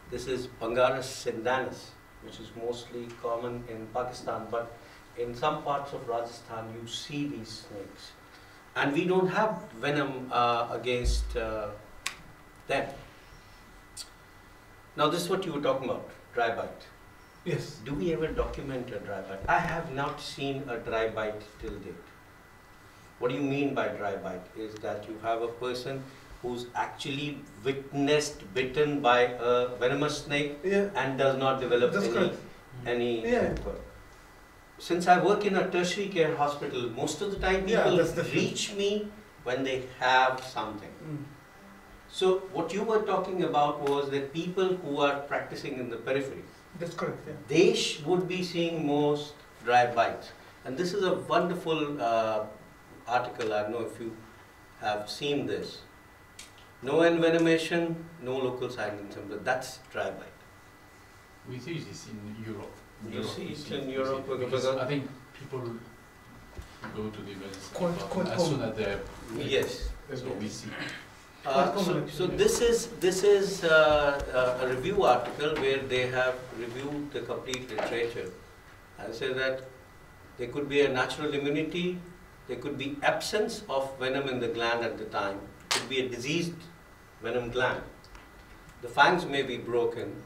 This is Pangarus sindanus, which is mostly common in Pakistan, but in some parts of Rajasthan you see these snakes. And we don't have venom against them. Now this is what you were talking about, dry bite. Yes. Do we ever document a dry bite? I have not seen a dry bite till date. What do you mean by dry bite? Is that you have a person who's actually witnessed bitten by a venomous snake and does not develop any. Since I work in a tertiary care hospital, most of the time people reach me when they have something. So what you were talking about was that people who are practicing in the periphery, that's correct. Yeah. they would be seeing most dry bites. And this is a wonderful article. I don't know if you have seen this. No envenomation, no local silent symptom. That's dry bite. We see this in Europe. You see it in Europe because I think people go to the emergency department as soon as they're yes. That's what we see. So this is a review article where they have reviewed the complete literature and say that there could be a natural immunity, there could be absence of venom in the gland at the time, it could be a diseased venom gland. The fangs may be broken,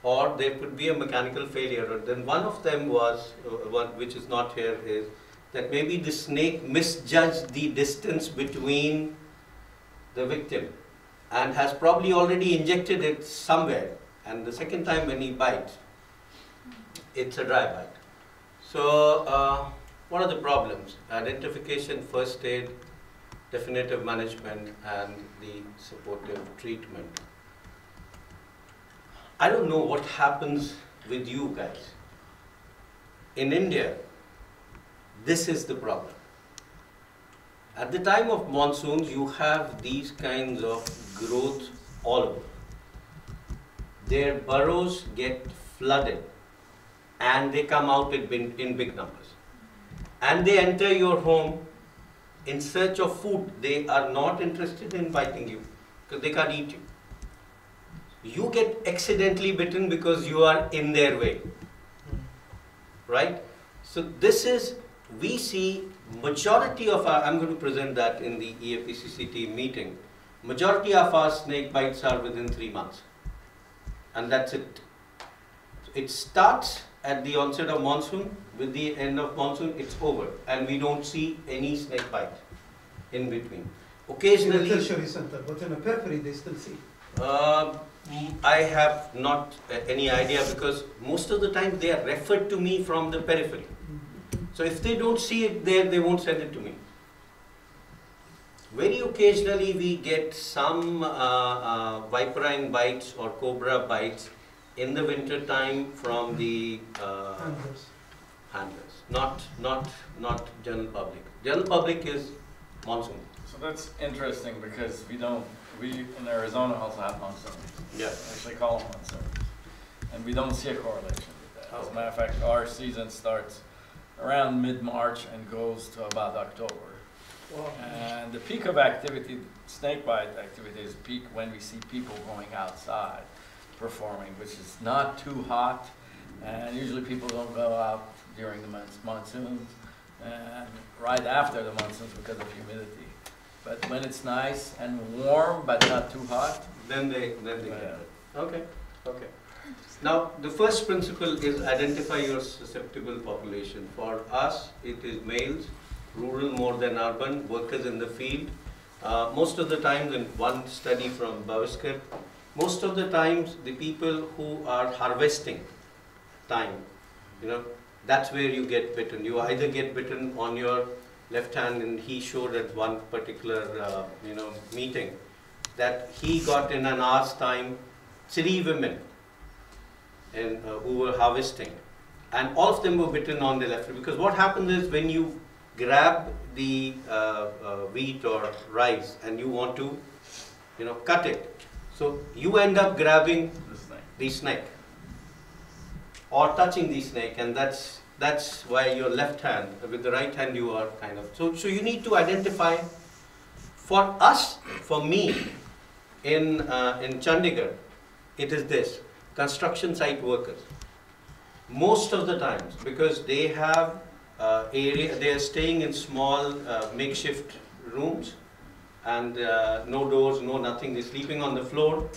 or there could be a mechanical failure. Or then one of them was, one which is not here, is that maybe the snake misjudged the distance between the victim and has probably already injected it somewhere, and the second time when he bites, it's a dry bite. So what are the problems? Identification, first aid, definitive management, and the supportive treatment. I don't know what happens with you guys. In India, this is the problem. At the time of monsoons, you have these kinds of growth all over. Their burrows get flooded and they come out in big numbers. And they enter your home in search of food. They are not interested in biting you because they can't eat you. You get accidentally bitten because you are in their way, right? So this is, we see majority of our, I'm going to present that in the EAPCCT meeting, majority of our snake bites are within 3 months, and that's it. It starts at the onset of monsoon, with the end of monsoon it's over, and we don't see any snake bite in between. Occasionally, in a tertiary center, but in a periphery they still see. I have not any idea, because most of the time they are referred to me from the periphery. So if they don't see it there, they won't send it to me. Very occasionally we get some viperine bites or cobra bites in the winter time from the handlers, not general public. General public is monsoon. So that's interesting because we in Arizona also have monsoon. Yeah. Actually call them monsoon. And we don't see a correlation with that. As a matter of fact, our season starts around mid-March and goes to about October. Wow. And the peak of activity, snakebite activity, is peak when we see people going outside performing, which is not too hot. And usually people don't go out during the monsoons and right after the monsoons because of humidity. But when it's nice and warm but not too hot, then they get it. Okay. Now the first principle is identify your susceptible population. For us, it is males, rural more than urban, workers in the field. Most of the times, in one study from Bhaviskar, most of the times the people who are harvesting time, that's where you get bitten. You either get bitten on your left hand, and he showed at one particular meeting that he got in an hour's time 3 women who were harvesting, and all of them were bitten on the left. Because what happens is when you grab the wheat or rice and you want to cut it, so you end up grabbing the snake. or touching the snake, and that's why your left hand, with the right hand you are kind of, so you need to identify. For us, for me, in Chandigarh, it is this, construction site workers. Most of the times, because they have they are staying in small makeshift rooms, and no doors, no nothing, they're sleeping on the floor,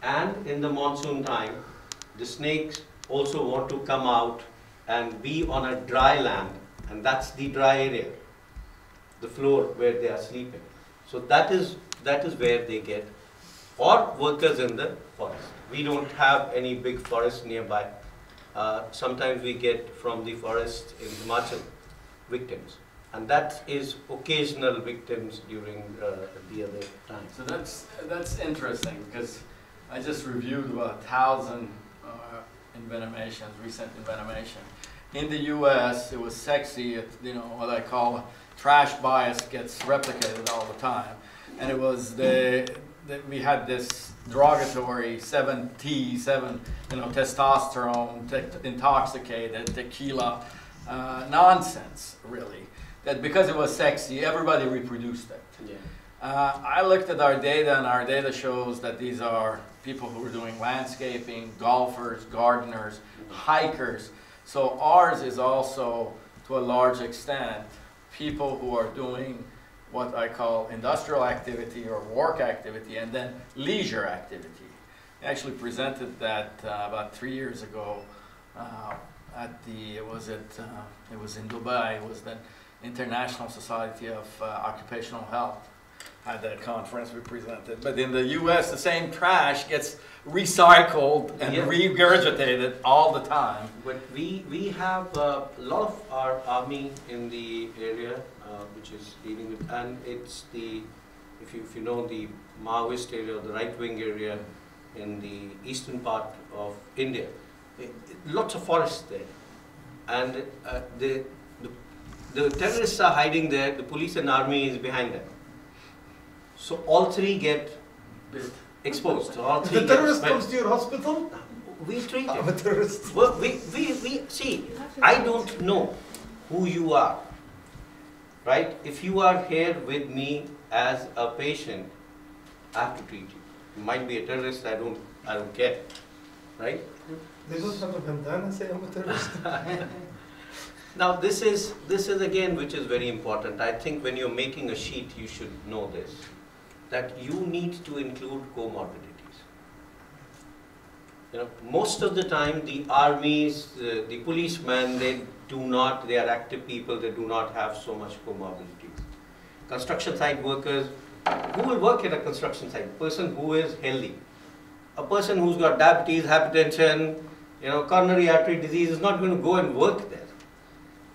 and in the monsoon time, the snakes also want to come out and be on a dry land, and that's the dry area, the floor where they are sleeping. So that is where they get, or workers in the forest. We don't have any big forest nearby. Sometimes we get from the forest in Himachal victims, and that is occasional victims during the other times. So that's interesting, because I just reviewed about 1,000 envenomations, recent envenomation. In the U.S., it was sexy. What I call trash bias gets replicated all the time, and it was we had this derogatory 7T, testosterone, intoxicated, tequila, nonsense, really. That because it was sexy, everybody reproduced it. Yeah. I looked at our data, and our data shows that these are people who are doing landscaping, golfers, gardeners, hikers. So ours is also, to a large extent, people who are doing what I call industrial activity or work activity, and then leisure activity. I actually presented that about 3 years ago it was in Dubai. It was the International Society of Occupational Health. At that conference we presented. But in the US, the same trash gets recycled and regurgitated all the time. But we have a lot of our army in the area, which is dealing with, and it's if you know the Maoist area, the right-wing area in the eastern part of India, lots of forests there, and the terrorists are hiding there. The police and army is behind them. So all three get exposed. So all three the terrorist comes to your hospital? We treat I'm a it. terrorist. Well, we see, I don't know who you are, right? If you are here with me as a patient, I have to treat you. You might be a terrorist, I don't care, right? They don't have a bandana, say I'm a terrorist. Now this is again, which is very important. I think when you're making a sheet, you should know this, that you need to include comorbidities. Most of the time, the armies, the policemen, they are active people, they do not have so much comorbidities. Construction site workers, who will work at a construction site? A person who is healthy. A person who's got diabetes, hypertension, coronary artery disease is not going to go and work there.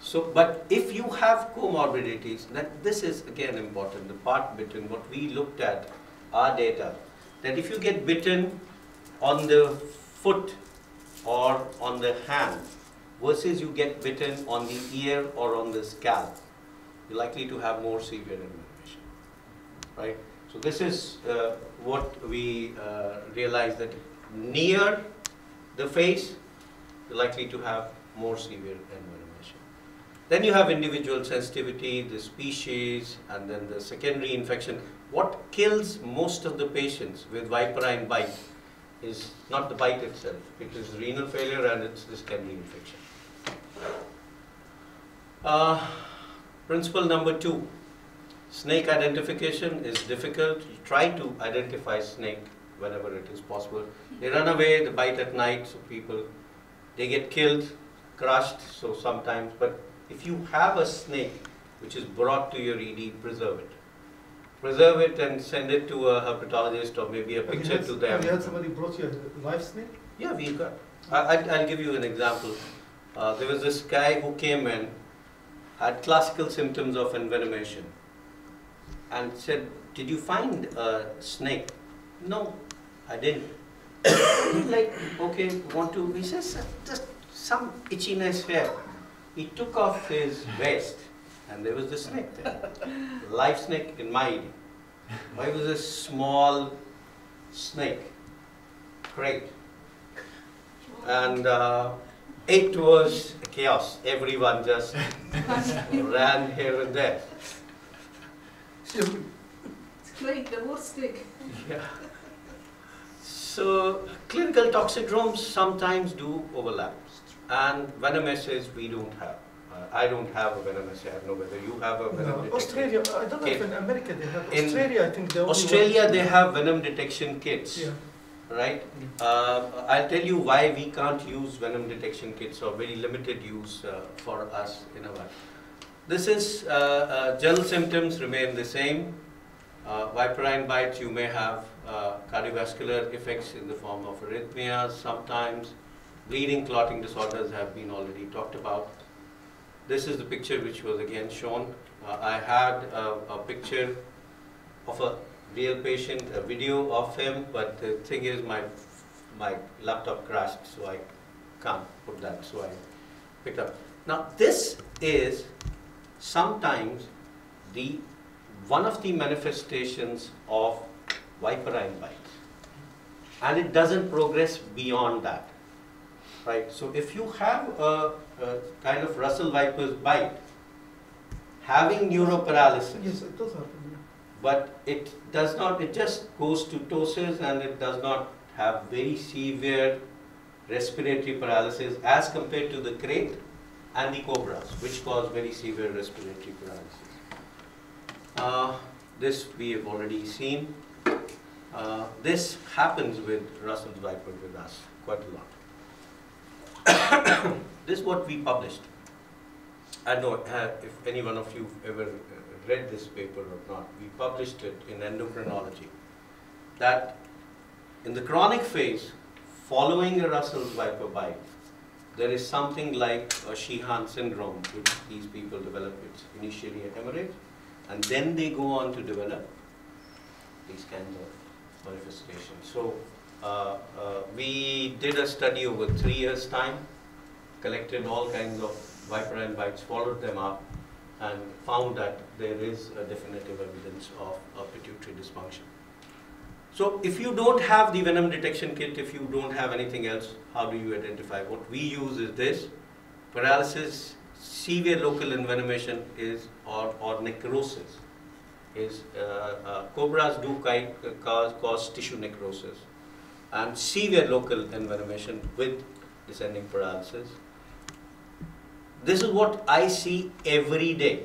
So, but if you have comorbidities, this is again important, the part between what we looked at, our data, that if you get bitten on the foot or on the hand versus you get bitten on the ear or on the scalp, you're likely to have more severe inflammation, right? So this is what we realized, that near the face, you're likely to have more severe inflammation. Then you have individual sensitivity, the species, and then the secondary infection. What kills most of the patients with viperine bite is not the bite itself. It is renal failure and it's the secondary infection. Principle number 2, snake identification is difficult. You try to identify snake whenever it is possible. They run away, they bite at night, so they get killed, crushed, so sometimes, but if you have a snake which is brought to your ED, preserve it. Preserve it and send it to a herpetologist or maybe a picture to them. Have you had somebody brought you a live snake? Yeah, we've got. I'll give you an example. There was this guy who came in, had classical symptoms of envenomation, and said, "Did you find a snake?" "No, I didn't." Like, okay, want to? He says, "Just some itchiness here." He took off his vest, and there was the snake there, live snake in my ED. It was a small snake, crate. And It was chaos. Everyone just ran here and there. It's great, the worst thing. Yeah. So clinical toxidromes sometimes do overlap, and venom assays we don't have. I don't have a venom assay. I don't know whether you have a venom detection. Australia, I don't know if in America they have. In Australia, I think they only Australia, they have venom detection kits. Yeah. Right? I'll tell you why we can't use venom detection kits, or very limited use for us in our. This is general symptoms remain the same. Viperine bites, you may have cardiovascular effects in the form of arrhythmias sometimes. Bleeding, clotting disorders have been already talked about. This is the picture which was again shown. I had a picture of a real patient, a video of him, but the thing is my laptop crashed, so I can't put that, so I picked up. Now this is sometimes one of the manifestations of viperine bites, and it doesn't progress beyond that, right? So if you have a kind of Russell viper's bite, having neuroparalysis, Yes, it does happen. Yeah. but it does not, it just goes to ptosis, and it does not have very severe respiratory paralysis as compared to the crate and the cobras, which cause very severe respiratory paralysis. This we have already seen. This happens with Russell's viper with us quite a lot. This is what we published. I don't know if any one of you ever read this paper or not. We published it in Endocrinology, that in the chronic phase, following a Russell's viper bite, there is something like a Sheehan syndrome, which these people develop. It's initially a hemorrhage, and then they go on to develop these kinds of manifestations. So we did a study over 3 years' time, collected all kinds of viperine bites, followed them up, and found that there is a definitive evidence of pituitary dysfunction. So if you don't have the venom detection kit, if you don't have anything else, how do you identify? What we use is this: paralysis, severe local envenomation is, or necrosis is, cobras do cause tissue necrosis, and severe local envenomation with descending paralysis. This is what I see every day,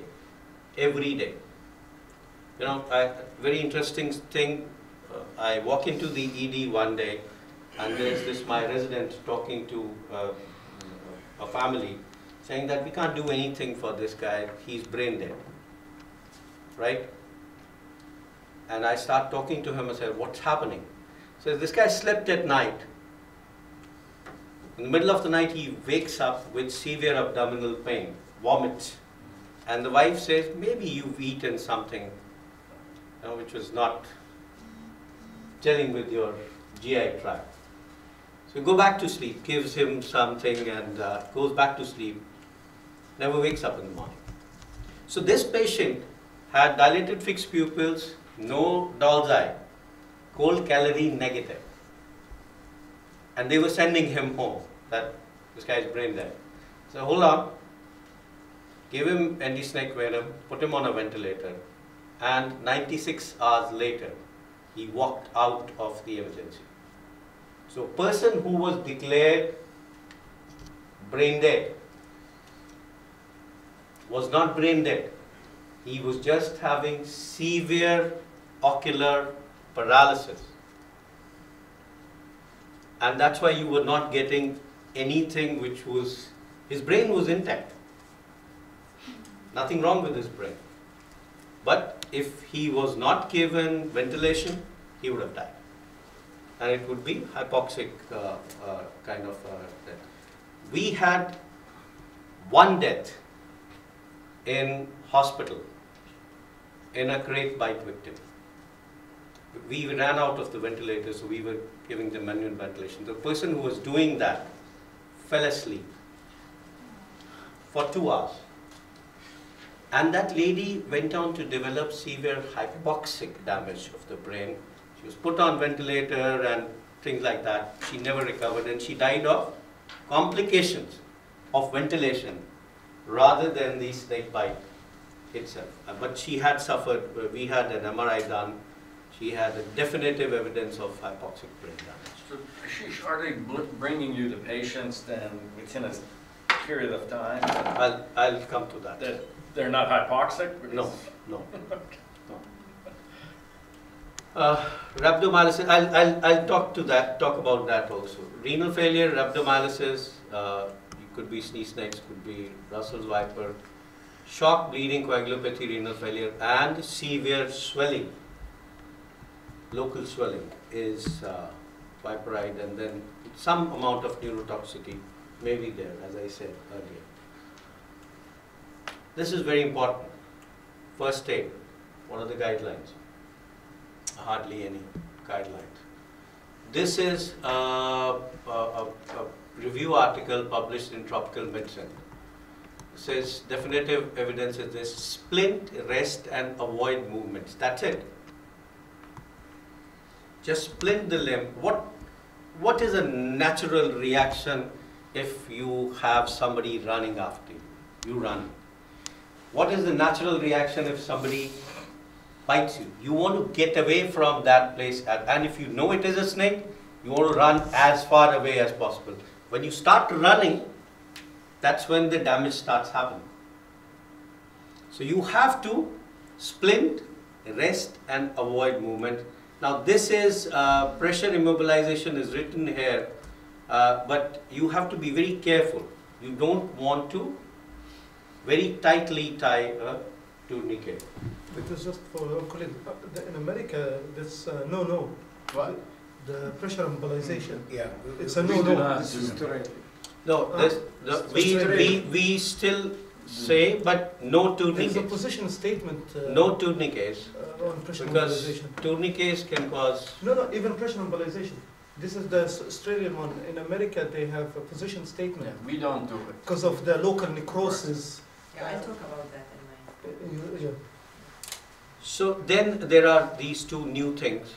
every day. You know, very interesting thing, I walk into the ED one day, and there's this, my resident talking to a family, saying that we can't do anything for this guy, he's brain dead, right? And I start talking to him and say, what's happening? He says, this guy slept at night. In the middle of the night, he wakes up with severe abdominal pain, vomits. And the wife says, maybe you've eaten something, you know, which was not gelling with your GI tract. So you go back to sleep, gives him something, and goes back to sleep, never wakes up in the morning. So this patient had dilated fixed pupils, no doll's eye, cold calorie negative. And they were sending him home, that this guy's brain dead. So hold on, give him anti-snake venom, put him on a ventilator, and 96 hours later, he walked out of the emergency. So a person who was declared brain dead was not brain dead. He was just having severe ocular paralysis. And that's why you were not getting anything which was, his brain was intact. Nothing wrong with his brain. But if he was not given ventilation, he would have died. And it would be hypoxic kind of death. We had one death in hospital in a crate bite victim. We ran out of the ventilator, so we were giving them manual ventilation. The person who was doing that fell asleep for 2 hours. And that lady went on to develop severe hypoxic damage of the brain. She was put on ventilator and things like that. She never recovered, and she died of complications of ventilation rather than the snake bite itself. But she had suffered, we had an MRI done, she had a definitive evidence of hypoxic brain damage. So, Ashish, are they bringing you the patients then within a period of time? I'll come to that. That they're not hypoxic? No, no. Rhabdomyolysis, I'll talk about that also. Renal failure, rhabdomyolysis, it could be sneeze snakes, could be Russell's viper, shock, bleeding, coagulopathy, renal failure, and severe swelling, local swelling is viperide, and then some amount of neurotoxicity may be there, as I said earlier. This is very important. First aid, what are the guidelines? Hardly any guidelines. This is a review article published in Tropical Medicine. It says definitive evidence is this: splint, rest and avoid movements. That's it. Just splint the limb. What is a natural reaction if you have somebody running after you? You run. What is the natural reaction if somebody bites you? You want to get away from that place, and if you know it is a snake, you want to run as far away as possible. When you start running, that's when the damage starts happening. So you have to splint, rest and avoid movement. Now this is pressure immobilization is written here, but you have to be very careful. You don't want to very tightly tie a tourniquet. Because just for your colleague, in America, this no. What? The pressure embolization. Yeah. It's a We do no. not This do is that. correct. No, we still say, but no There is a tourniquets. position statement. No tourniquets, On pressure because embolization. tourniquets can cause. No, even pressure embolization. This is the Australian one. In America, they have a position statement Yeah, we don't do it. because of the local necrosis. Yeah, I'll talk about that in my. Yeah. So then there are these two new things: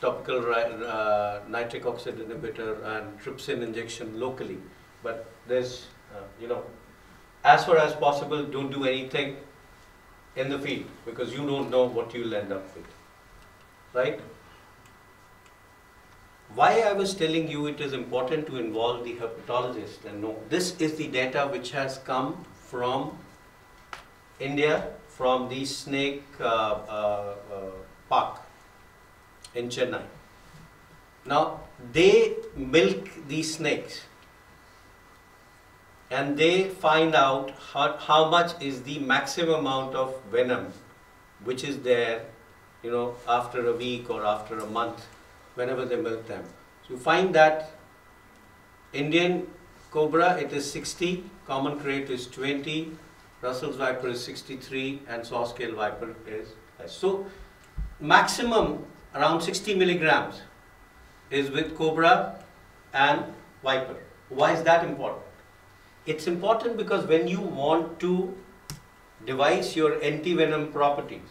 topical nitric oxide inhibitor and trypsin injection locally. But there's, as far as possible, don't do anything in the field because you don't know what you'll end up with, right? Why I was telling you it is important to involve the herpetologist and know this is the data which has come from India, from the snake park in Chennai. Now they milk these snakes and they find out how much is the maximum amount of venom which is there, after a week or after a month, whenever they milk them. So you find that Indian cobra, it is 60, common krait is 20, Russell's viper is 63, and saw scale viper is less. So maximum around 60 milligrams is with cobra and viper. Why is that important? It's important because when you want to devise your anti-venom properties,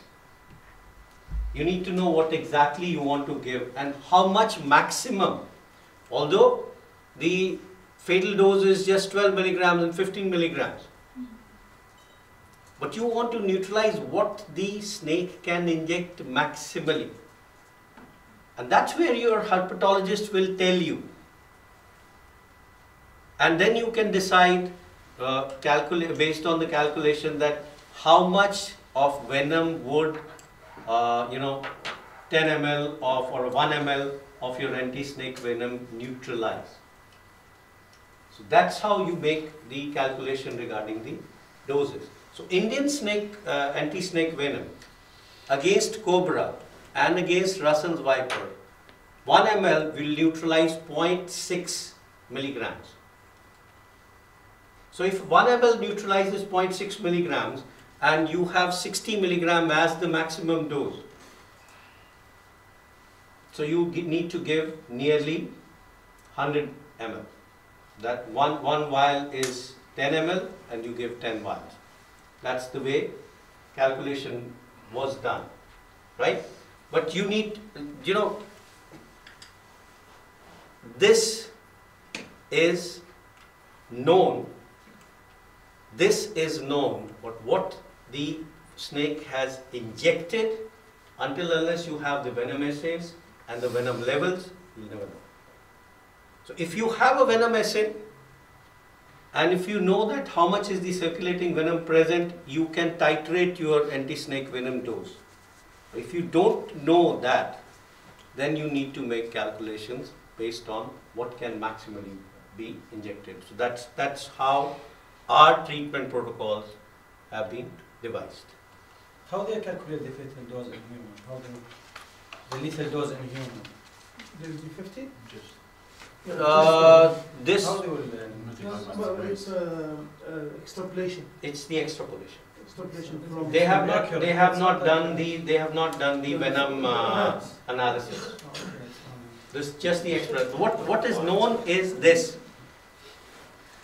you need to know what exactly you want to give and how much maximum. Although the fatal dose is just 12 milligrams and 15 milligrams. But you want to neutralize what the snake can inject maximally. And that's where your herpetologist will tell you. And then you can decide, based on the calculation, that how much of venom would 10 ml or 1 ml of your anti-snake venom neutralize. So that's how you make the calculation regarding the doses. So Indian snake anti-snake venom against cobra and against Russell's viper, 1 ml will neutralize 0.6 milligrams. So if 1 ml neutralizes 0.6 milligrams and you have 60 milligram as the maximum dose, so you need to give nearly 100 ml. That one vial is 10 ml and you give 10 vials. That's the way calculation was done, right? But you need, this is known this is known, what the snake has injected. Until unless you have the venom assays and the venom levels, you'll never know. So if you have a venom assay, and if you know that how much is the circulating venom present, you can titrate your anti-snake venom dose. If you don't know that, then you need to make calculations based on what can maximally be injected. So that's how our treatment protocols have been devised. How do you calculate the fatal dose in human? How do the lethal dose in human? There will be 50? This How they will Well, it's extrapolation. it's the extrapolation. Extrapolation from. They have not done the venom analysis. This is just the extra. What is known is this,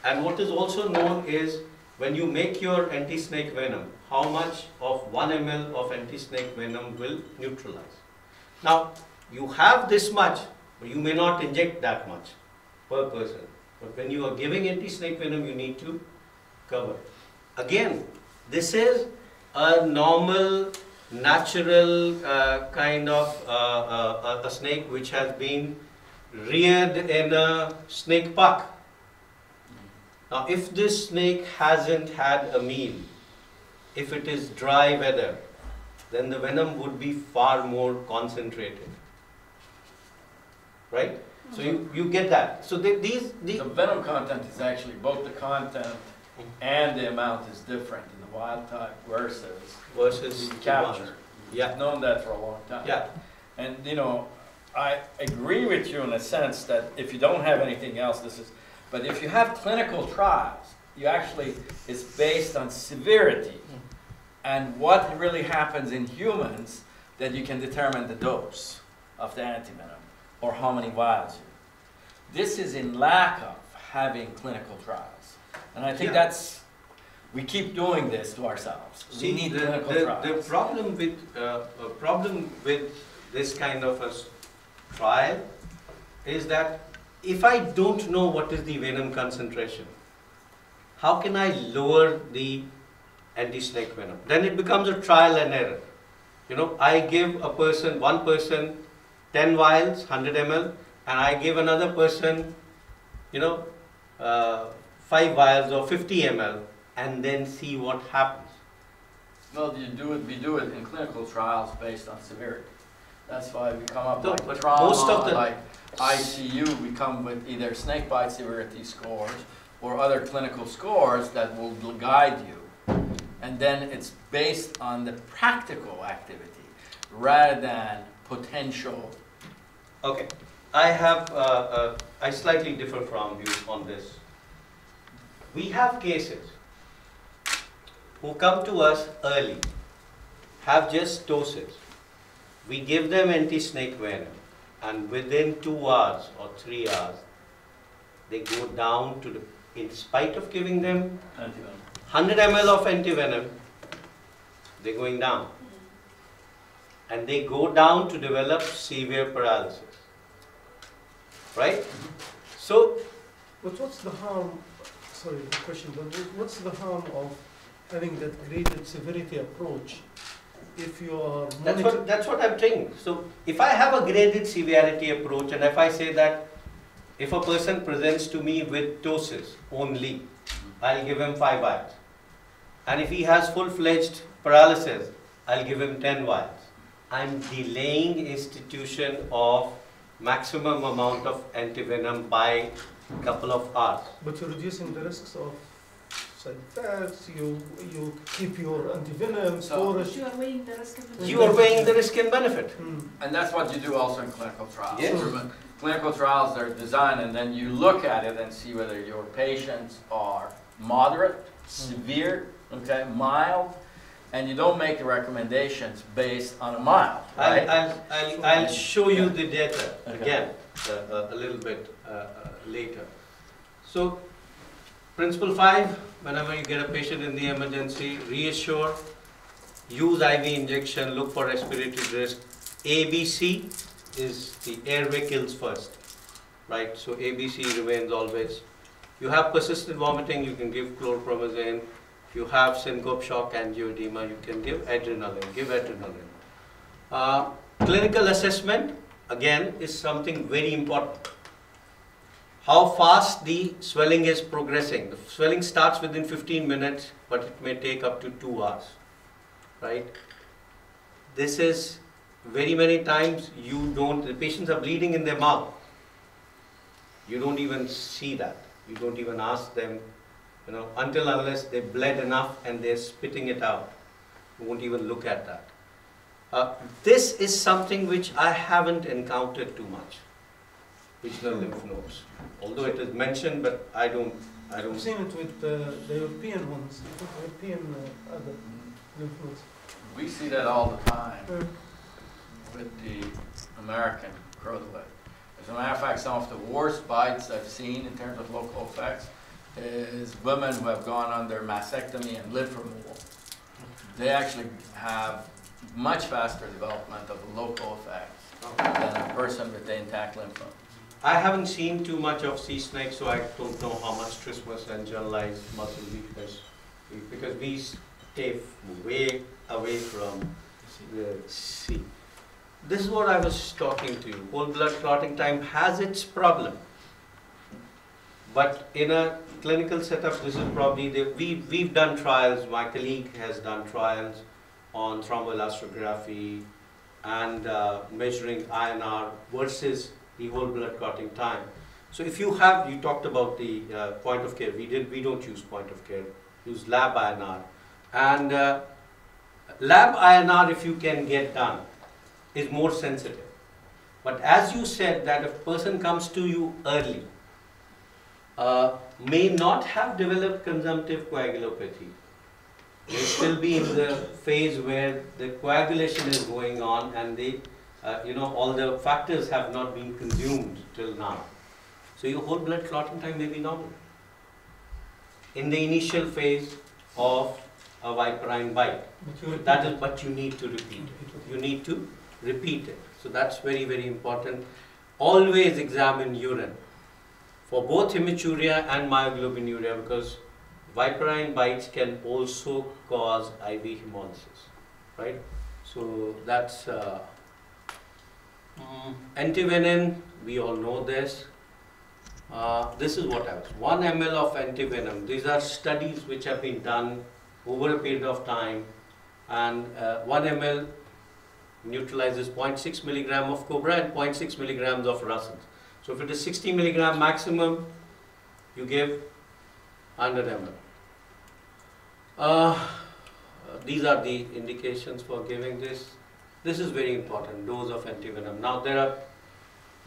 and what is also known is when you make your anti-snake venom, how much of 1 ml of anti-snake venom will neutralize. Now you have this much, but you may not inject that much per person. But when you are giving anti-snake venom, you need to cover. Again, this is a normal, natural kind of a snake which has been reared in a snake park. Now, if this snake hasn't had a meal, if it is dry weather, then the venom would be far more concentrated. Right? So you get that. So the venom content is actually both the content and the amount is different in the wild type versus capture. Yeah. I've known that for a long time. Yeah. And you know, I agree with you in a sense that if you don't have anything else, but if you have clinical trials, you actually, it's based on severity and what really happens in humans that you can determine the dose of the antivenom or how many vials you. This is in lack of having clinical trials. And I think we keep doing this to ourselves. We need clinical trials. The problem with this kind of a trial is that if I don't know what is the venom concentration, how can I lower the anti-snake venom? Then it becomes a trial and error. You know, I give one person 10 vials, 100 ml, and I give another person, 5 vials or 50 ml, and then see what happens. Well, we do it in clinical trials based on severity. That's why we come up But like trauma, most of the like ICU, we come with either snake bite severity scores or other clinical scores that will guide you. And then it's based on the practical activity rather than potential. Okay, I slightly differ from you on this. We have cases who come to us early, have just doses. We give them anti-snake venom, and within 2 hours or 3 hours, they go down to in spite of giving them 100 ml of antivenom, they're going down. And they go down to develop severe paralysis. Right? So, but what's the harm, sorry, the question, but what's the harm of having that graded severity approach if you are that's what I'm saying. So, if I have a graded severity approach, and if I say that if a person presents to me with ptosis only, I'll give him 5 vials. And if he has full-fledged paralysis, I'll give him 10 vials. I'm delaying institution of maximum amount of antivenom by a couple of hours. But you're reducing the risks of side effects, you keep your antivenom storage. You are weighing the risk and benefit. You are weighing the risk and benefit. And that's what you do also in clinical trials. Yes. Clinical trials are designed and then you look at it and see whether your patients are moderate, severe, okay, mild, and you don't make the recommendations based on a mild. Right? I'll show you the data again a little bit later. So, principle 5, whenever you get a patient in the emergency, reassure, use IV injection, look for respiratory risk. ABC is the airway kills first, right? So ABC remains always. You have persistent vomiting, you can give chlorpromazine. If you have syncope, shock, angioedema, you can give adrenaline. Give adrenaline. Clinical assessment, again, is something very important. How fast the swelling is progressing. The swelling starts within 15 minutes, but it may take up to 2 hours, right? This is very many times the patients are bleeding in their mouth. You don't even see that. You don't even ask them, until unless they bled enough and they're spitting it out. You won't even look at that. This is something which I haven't encountered too much. Regional lymph nodes. Although it is mentioned, but I don't. I've seen it with the European ones, European other lymph nodes. We see that all the time with the American crowdlet. As a matter of fact, some of the worst bites I've seen in terms of local effects is women who have gone under mastectomy and lymph removal. They actually have much faster development of local effects than a person with the intact lymph node. I haven't seen too much of sea snakes, so I don't know how much trismus and generalized muscle weakness, because we stay way away from the sea. This is what I was talking to you. Whole blood clotting time has its problem. But in a clinical setup, this is probably, we've done trials, my colleague has done trials on thromboelastography and measuring INR versus the whole blood clotting time. So if you have, you talked about the point of care, we don't use point of care, use lab INR. And lab INR, if you can get done, is more sensitive. But as you said, that if a person comes to you early, may not have developed consumptive coagulopathy. May still be in the phase where the coagulation is going on and they, all the factors have not been consumed till now. So your whole blood clotting time may be normal. In the initial phase of a viperine bite. But you need to repeat it. You need to repeat it. So that's very, very important. Always examine urine for both hematuria and myoglobinuria, because viperine bites can also cause IV hemolysis, right? So that's antivenin, we all know this. This is what I was, 1 ml of antivenom. These are studies which have been done over a period of time, and 1 ml neutralizes 0.6 milligram of cobra and 0.6 milligrams of Russell's. So if it is 60 milligram maximum, you give 100 ml. These are the indications for giving this. This is very important, dose of antivenom. Now there are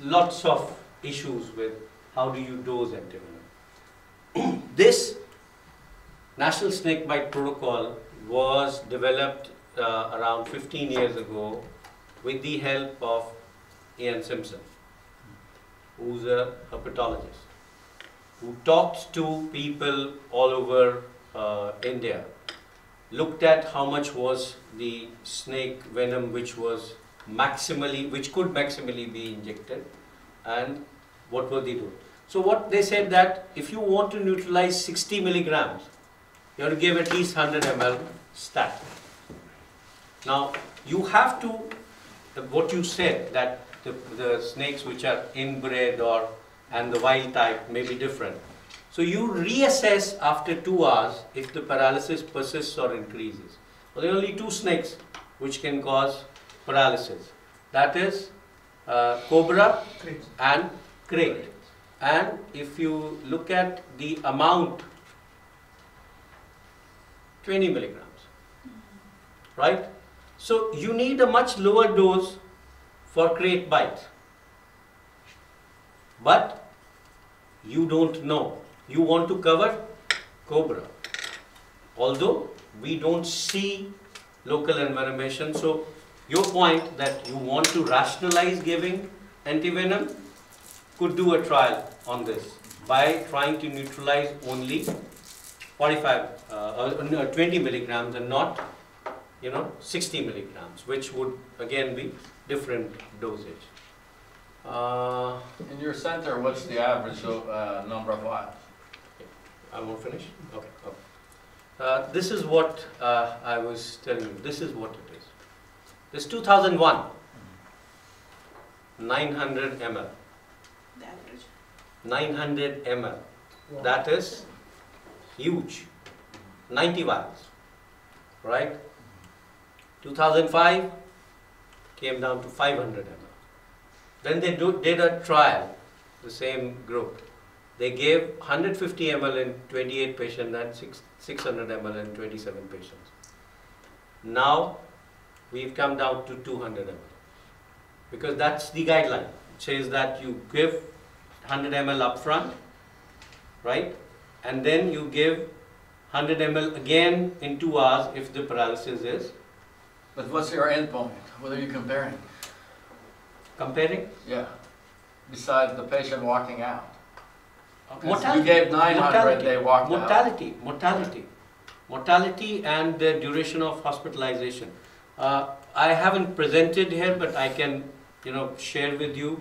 lots of issues with how do you dose antivenom. This National Snakebite Protocol was developed around 15 years ago with the help of Ian Simpson, who's a herpetologist, who talked to people all over India, looked at how much was the snake venom which could maximally be injected, and what were they doing. So what they said that if you want to neutralize 60 milligrams, you have to give at least 100 ml stat. Now you have to, what you said, that the snakes which are inbred and the wild type may be different. So you reassess after 2 hours if the paralysis persists or increases. Well, there are only 2 snakes which can cause paralysis. That is cobra and crate. And if you look at the amount, 20 milligrams, right? So you need a much lower dose for crate bite. But you don't know. You want to cover cobra. Although we don't see local envenomation. So your point that you want to rationalize giving antivenom, could do a trial on this by trying to neutralize only 20 milligrams and not 60 milligrams, which would again be different dosage. In your center, what's the average number of vials? I won't finish? Okay. This is what I was telling you. This is what it is. This 2001, 900 ml. The average. 900 ml. That is huge. 90 vials. Right? 2005 came down to 500 ml. Then they did a trial, the same group. They gave 150 ml in 28 patients and 600 ml in 27 patients. Now we've come down to 200 ml. Because that's the guideline. It says that you give 100 ml up front, right? And then you give 100 ml again in 2 hours if the paralysis is. But what's your endpoint? What are you comparing? Comparing? Yeah. Besides the patient walking out. Mortality. You gave 900, they walked mortality, out. Mortality. Mortality and the duration of hospitalization. I haven't presented here, but I can, share with you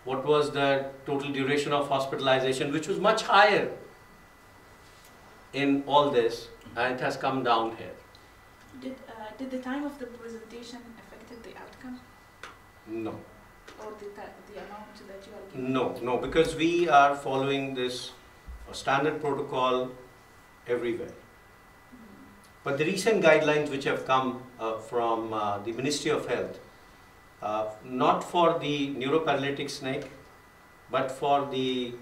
what was the total duration of hospitalization, which was much higher in all this, and it has come down here. Did the time of the presentation affected the outcome? No. Or the amount that you are giving? No, because we are following this standard protocol everywhere. But the recent guidelines which have come from the Ministry of Health, not for the neuroparalytic snake, but for the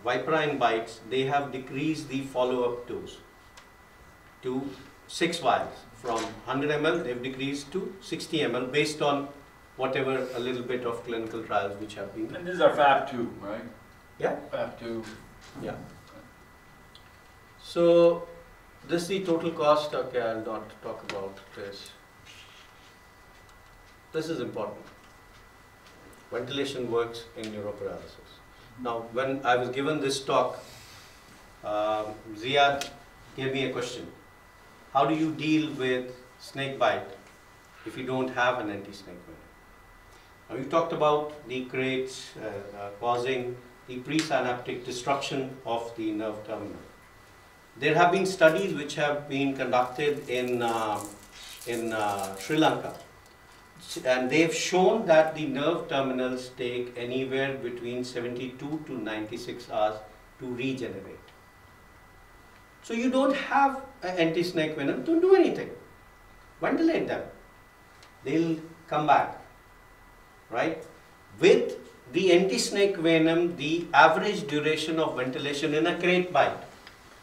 viperine bites, they have decreased the follow-up dose to 6 vials. From 100 ml, they've decreased to 60 ml based on whatever a little bit of clinical trials which have been. And these are FAB2, right? Yeah. FAB2. Yeah. So this is the total cost. Okay, I'll not talk about this. This is important. Ventilation works in neuroparalysis. Now, when I was given this talk, Ziad gave me a question. How do you deal with snake bite if you don't have an anti-snake venom? Now, you talked about the crates causing the presynaptic destruction of the nerve terminal. There have been studies which have been conducted in Sri Lanka, and they've shown that the nerve terminals take anywhere between 72 to 96 hours to regenerate. So you don't have an anti-snake venom, don't do anything. Ventilate them. They'll come back, right? With the anti-snake venom, the average duration of ventilation in a crate bite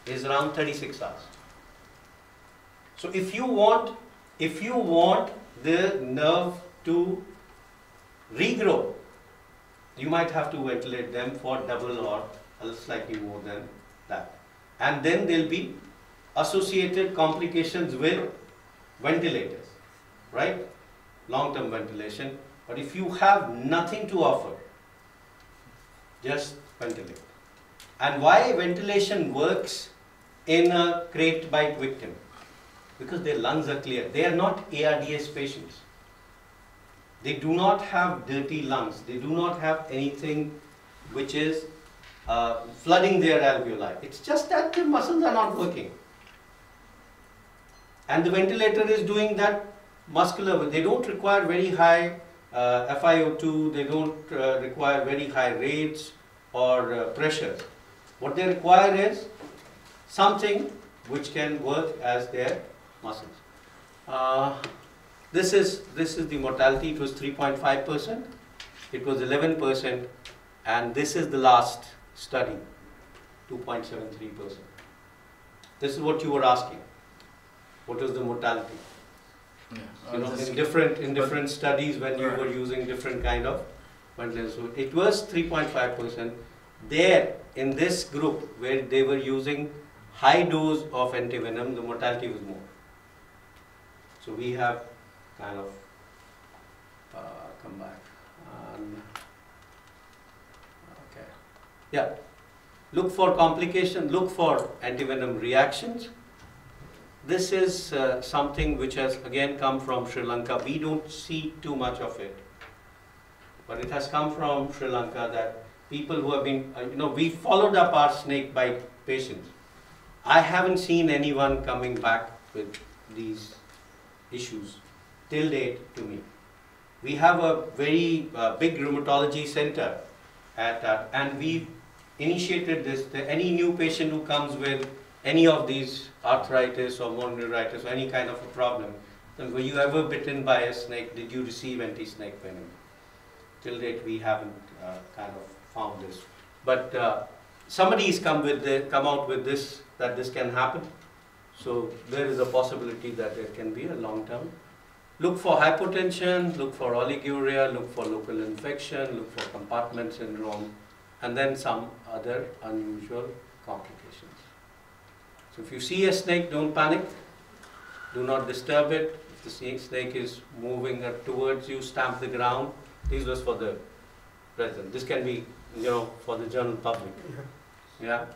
is around 36 hours. So if you want the nerve to regrow, you might have to ventilate them for double or slightly more than that. And then there'll be associated complications with ventilators, right? Long-term ventilation. But if you have nothing to offer, just ventilate. And why ventilation works in a crate bite victim? Because their lungs are clear. They are not ARDS patients. They do not have dirty lungs. They do not have anything which is flooding their alveoli. It's just that the muscles are not working. And the ventilator is doing that muscular. They don't require very high FiO2. They don't require very high rates or pressures. What they require is something which can work as their muscles. This is the mortality. It was 3.5%. It was 11%, and this is the last study, 2.73%. This is what you were asking. What was the mortality? Yeah. In different studies when you were using different kind of ventilators. So it was 3.5%. There in this group where they were using high dose of antivenom, the mortality was more. So we have kind of come back. Okay. Yeah. Look for complication. Look for antivenom reactions. This is something which has again come from Sri Lanka. We don't see too much of it, but it has come from Sri Lanka that people who have been, we followed up our snake bite patients I haven't seen anyone coming back with these issues till date to me. We have a very big rheumatology center and we initiated this. Any new patient who comes with any of these arthritis or mononeuritis or any kind of a problem, then were you ever bitten by a snake? Did you receive anti-snake venom? Till date, we haven't kind of found this. But somebody's come out with this, that this can happen. So there is a possibility that there can be a long-term. Look for hypotension, look for oliguria, look for local infection, look for compartment syndrome, and then some other unusual complications. So if you see a snake, don't panic. Do not disturb it. If the snake is moving towards you, stamp the ground. This was for the present. This can be, for the general public. Yeah.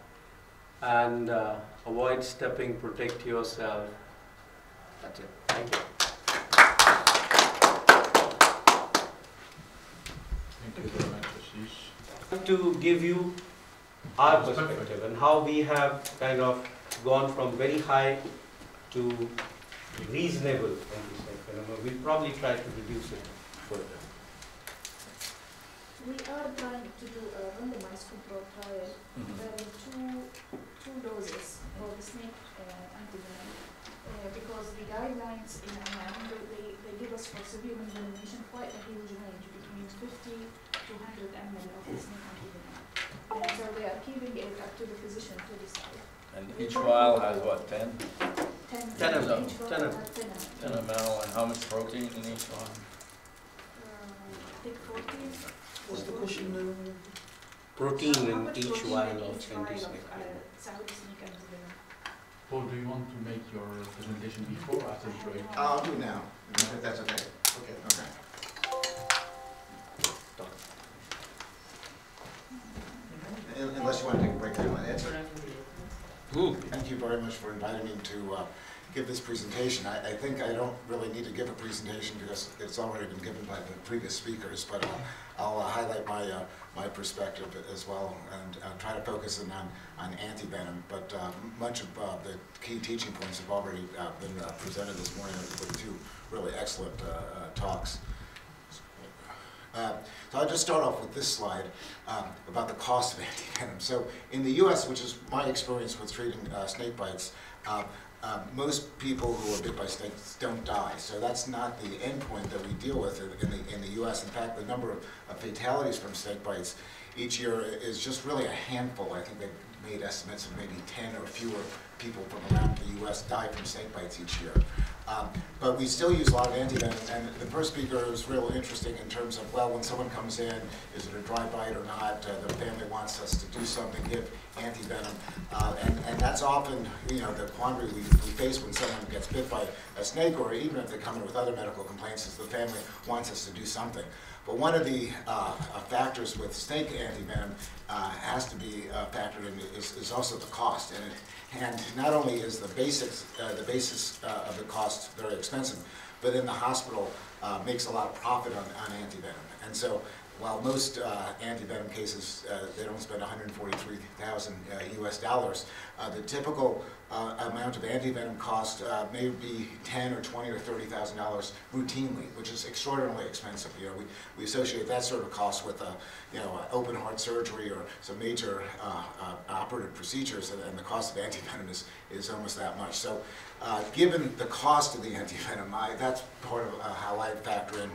And avoid stepping, protect yourself. That's it. Thank you. Thank you very much, Ashish. To give you our perspective and how we have kind of gone from very high to reasonable anti-snake venom. We'll probably try to reduce it further. We are trying to do a randomized control trial varying two doses for the snake antivenom because the guidelines in Oman, they give us for severe envenomation quite a huge range between 50 to 100 ml of the snake antivenom. And so they are keeping it up to the physician to decide. And each vial has what, 10? 10 ml. Each 10 vial ml. has 10 ml. 10 ml, and how much protein in each one? Take 14. What's the question now? Protein How in much each protein vial in of each vial anti-snake venom. Saudi snake antivenom? Paul, do you want to make your presentation before or after the break? I'll do it now, if that's okay. Okay. Okay. Unless you want to take a break, I want to answer. Thank you very much for inviting me to give this presentation. I think I don't really need to give a presentation because it's already been given by the previous speakers, but I'll highlight my perspective as well and try to focus in on anti-venom. But much of the key teaching points have already been presented this morning with two really excellent talks. So I'll just start off with this slide about the cost of anti-venom. So in the U.S., which is my experience with treating snake bites, most people who are bit by snakes don't die. So that's not the endpoint that we deal with in the U.S. In fact, the number of fatalities from snake bites each year is just really a handful. I think they've made estimates of maybe 10 or fewer people from around the U.S. die from snake bites each year. But we still use a lot of antivenom, and the first speaker was real interesting in terms of, well, when someone comes in, is it a dry bite or not? The family wants us to do something, give antivenom, and that's often, the quandary we face when someone gets bit by a snake, or even if they come in with other medical complaints, is the family wants us to do something. But one of the factors with snake antivenom has to be factored in is also the cost. And not only is the basis of the cost very expensive, but in the hospital makes a lot of profit on antivenom. And so while most antivenom cases, they don't spend $143,000 US dollars, the typical amount of antivenom cost may be $10,000 or $20,000 or $30,000 routinely, which is extraordinarily expensive. We associate that sort of cost with open heart surgery or some major operative procedures, and the cost of antivenom is almost that much. So, given the cost of the antivenom, that's part of how I factor in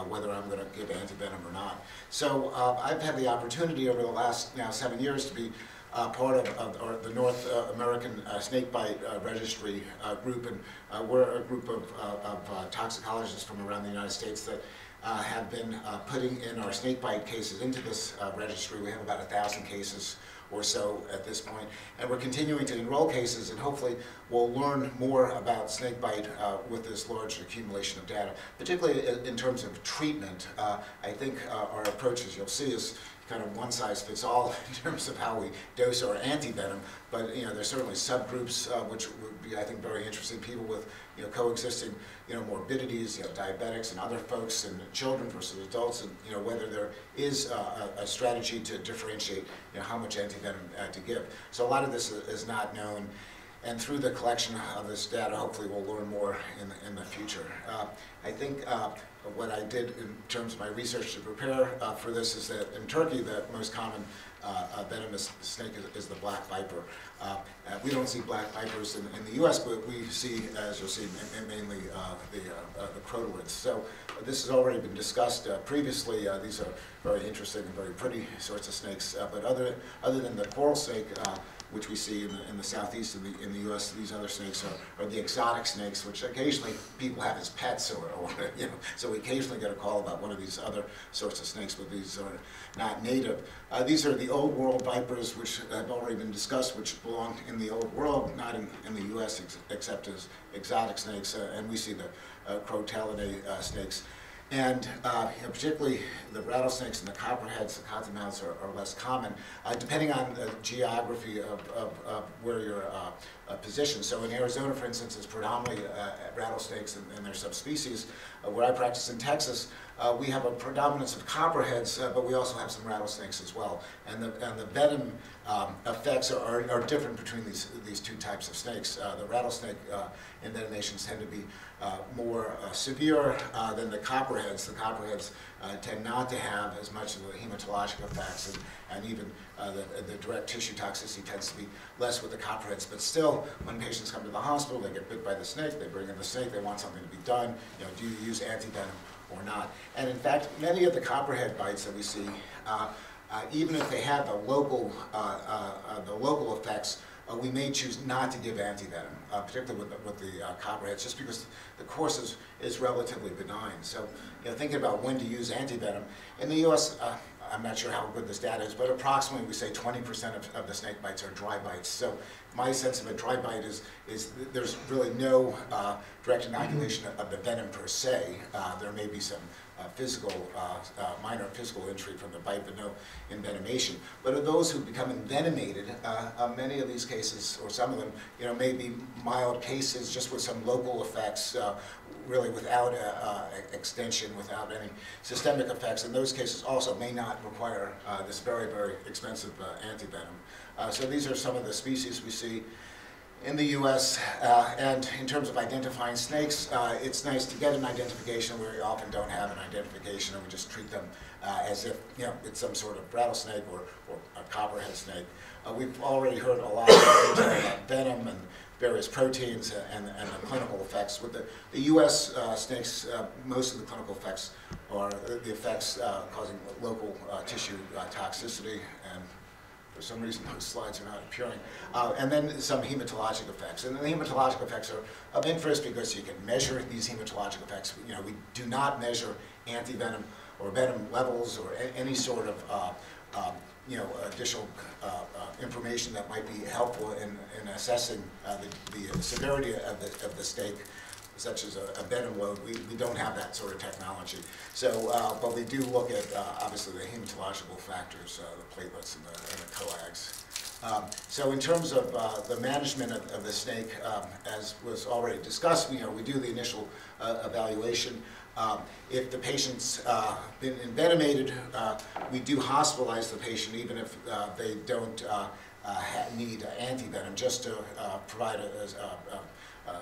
whether I'm going to give antivenom or not. So I've had the opportunity over the last 7 years to be part of the North American Snakebite Registry group, and we're a group of toxicologists from around the United States that have been putting in our snakebite cases into this registry. We have about 1,000 cases or so at this point, and we're continuing to enroll cases, and hopefully we'll learn more about snakebite with this large accumulation of data, particularly in terms of treatment. I think our approach, as you'll see, is kind of one size fits all in terms of how we dose our antivenom, but there's certainly subgroups which would be, I think, very interesting. People with coexisting morbidities, diabetics and other folks, and children versus adults, and whether there is a strategy to differentiate how much antivenom to give. So a lot of this is not known. and through the collection of this data, hopefully we'll learn more in the future. I think what I did in terms of my research to prepare for this is that in Turkey, the most common venomous snake is the black viper. We don't see black vipers in the U.S., but we see, as you'll see, mainly the crotalids. So this has already been discussed previously. These are very interesting and very pretty sorts of snakes. But other than the coral snake, which we see in the southeast in the U.S., these other snakes are the exotic snakes, which occasionally people have as pets, or you know, so we occasionally get a call about one of these other sorts of snakes, but these are not native. These are the old world vipers, which have already been discussed, which belong in the old world, not in the U.S. Except as exotic snakes, and we see the crotalidae snakes. And you know, particularly the rattlesnakes and the copperheads, the cottonmouths are less common, depending on the geography of where you're positioned. So in Arizona, for instance, it's predominantly rattlesnakes and their subspecies. Where I practice in Texas, we have a predominance of copperheads, but we also have some rattlesnakes as well. And the venom effects are different between these two types of snakes. The rattlesnake envenomations tend to be more severe than the copperheads. The copperheads tend not to have as much of the hematologic effects, and even the direct tissue toxicity tends to be less with the copperheads. But still, when patients come to the hospital, they get bit by the snake, they bring in the snake, they want something to be done. You know, do you use antivenom or not? And in fact, many of the copperhead bites that we see, even if they have the local effects, we may choose not to give antivenom, particularly with the copperheads, just because the course is relatively benign. So, you know, thinking about when to use antivenom, in the U.S., I'm not sure how good this data is, but approximately we say 20% of the snake bites are dry bites. So my sense of a dry bite is there's really no direct inoculation of the venom per se. There may be some minor physical injury from the bite, but no envenomation. But of those who become envenomated, many of these cases, or some of them, you know, may be mild cases just with some local effects, really without extension, without any systemic effects. In those cases also may not require this very, very expensive antivenom. So these are some of the species we see in the U.S. And in terms of identifying snakes, it's nice to get an identification. We often don't have an identification, and we just treat them as if, you know, it's some sort of rattlesnake or a copperhead snake. We've already heard a lot about venom and various proteins and the clinical effects. With the U.S. snakes, most of the clinical effects are the effects causing local tissue toxicity, and for some reason those slides are not appearing. And then some hematologic effects. And the hematologic effects are of interest because you can measure these hematologic effects. You know, we do not measure antivenom or venom levels or any sort of you know, additional information that might be helpful in assessing the severity of the snake, such as a venom load. We don't have that sort of technology. So, but we do look at, obviously, the hematological factors, the platelets and the coags. So in terms of the management of the snake, as was already discussed, you know, we do the initial evaluation. If the patient's been envenomated, we do hospitalize the patient even if they don't need antivenom, just to provide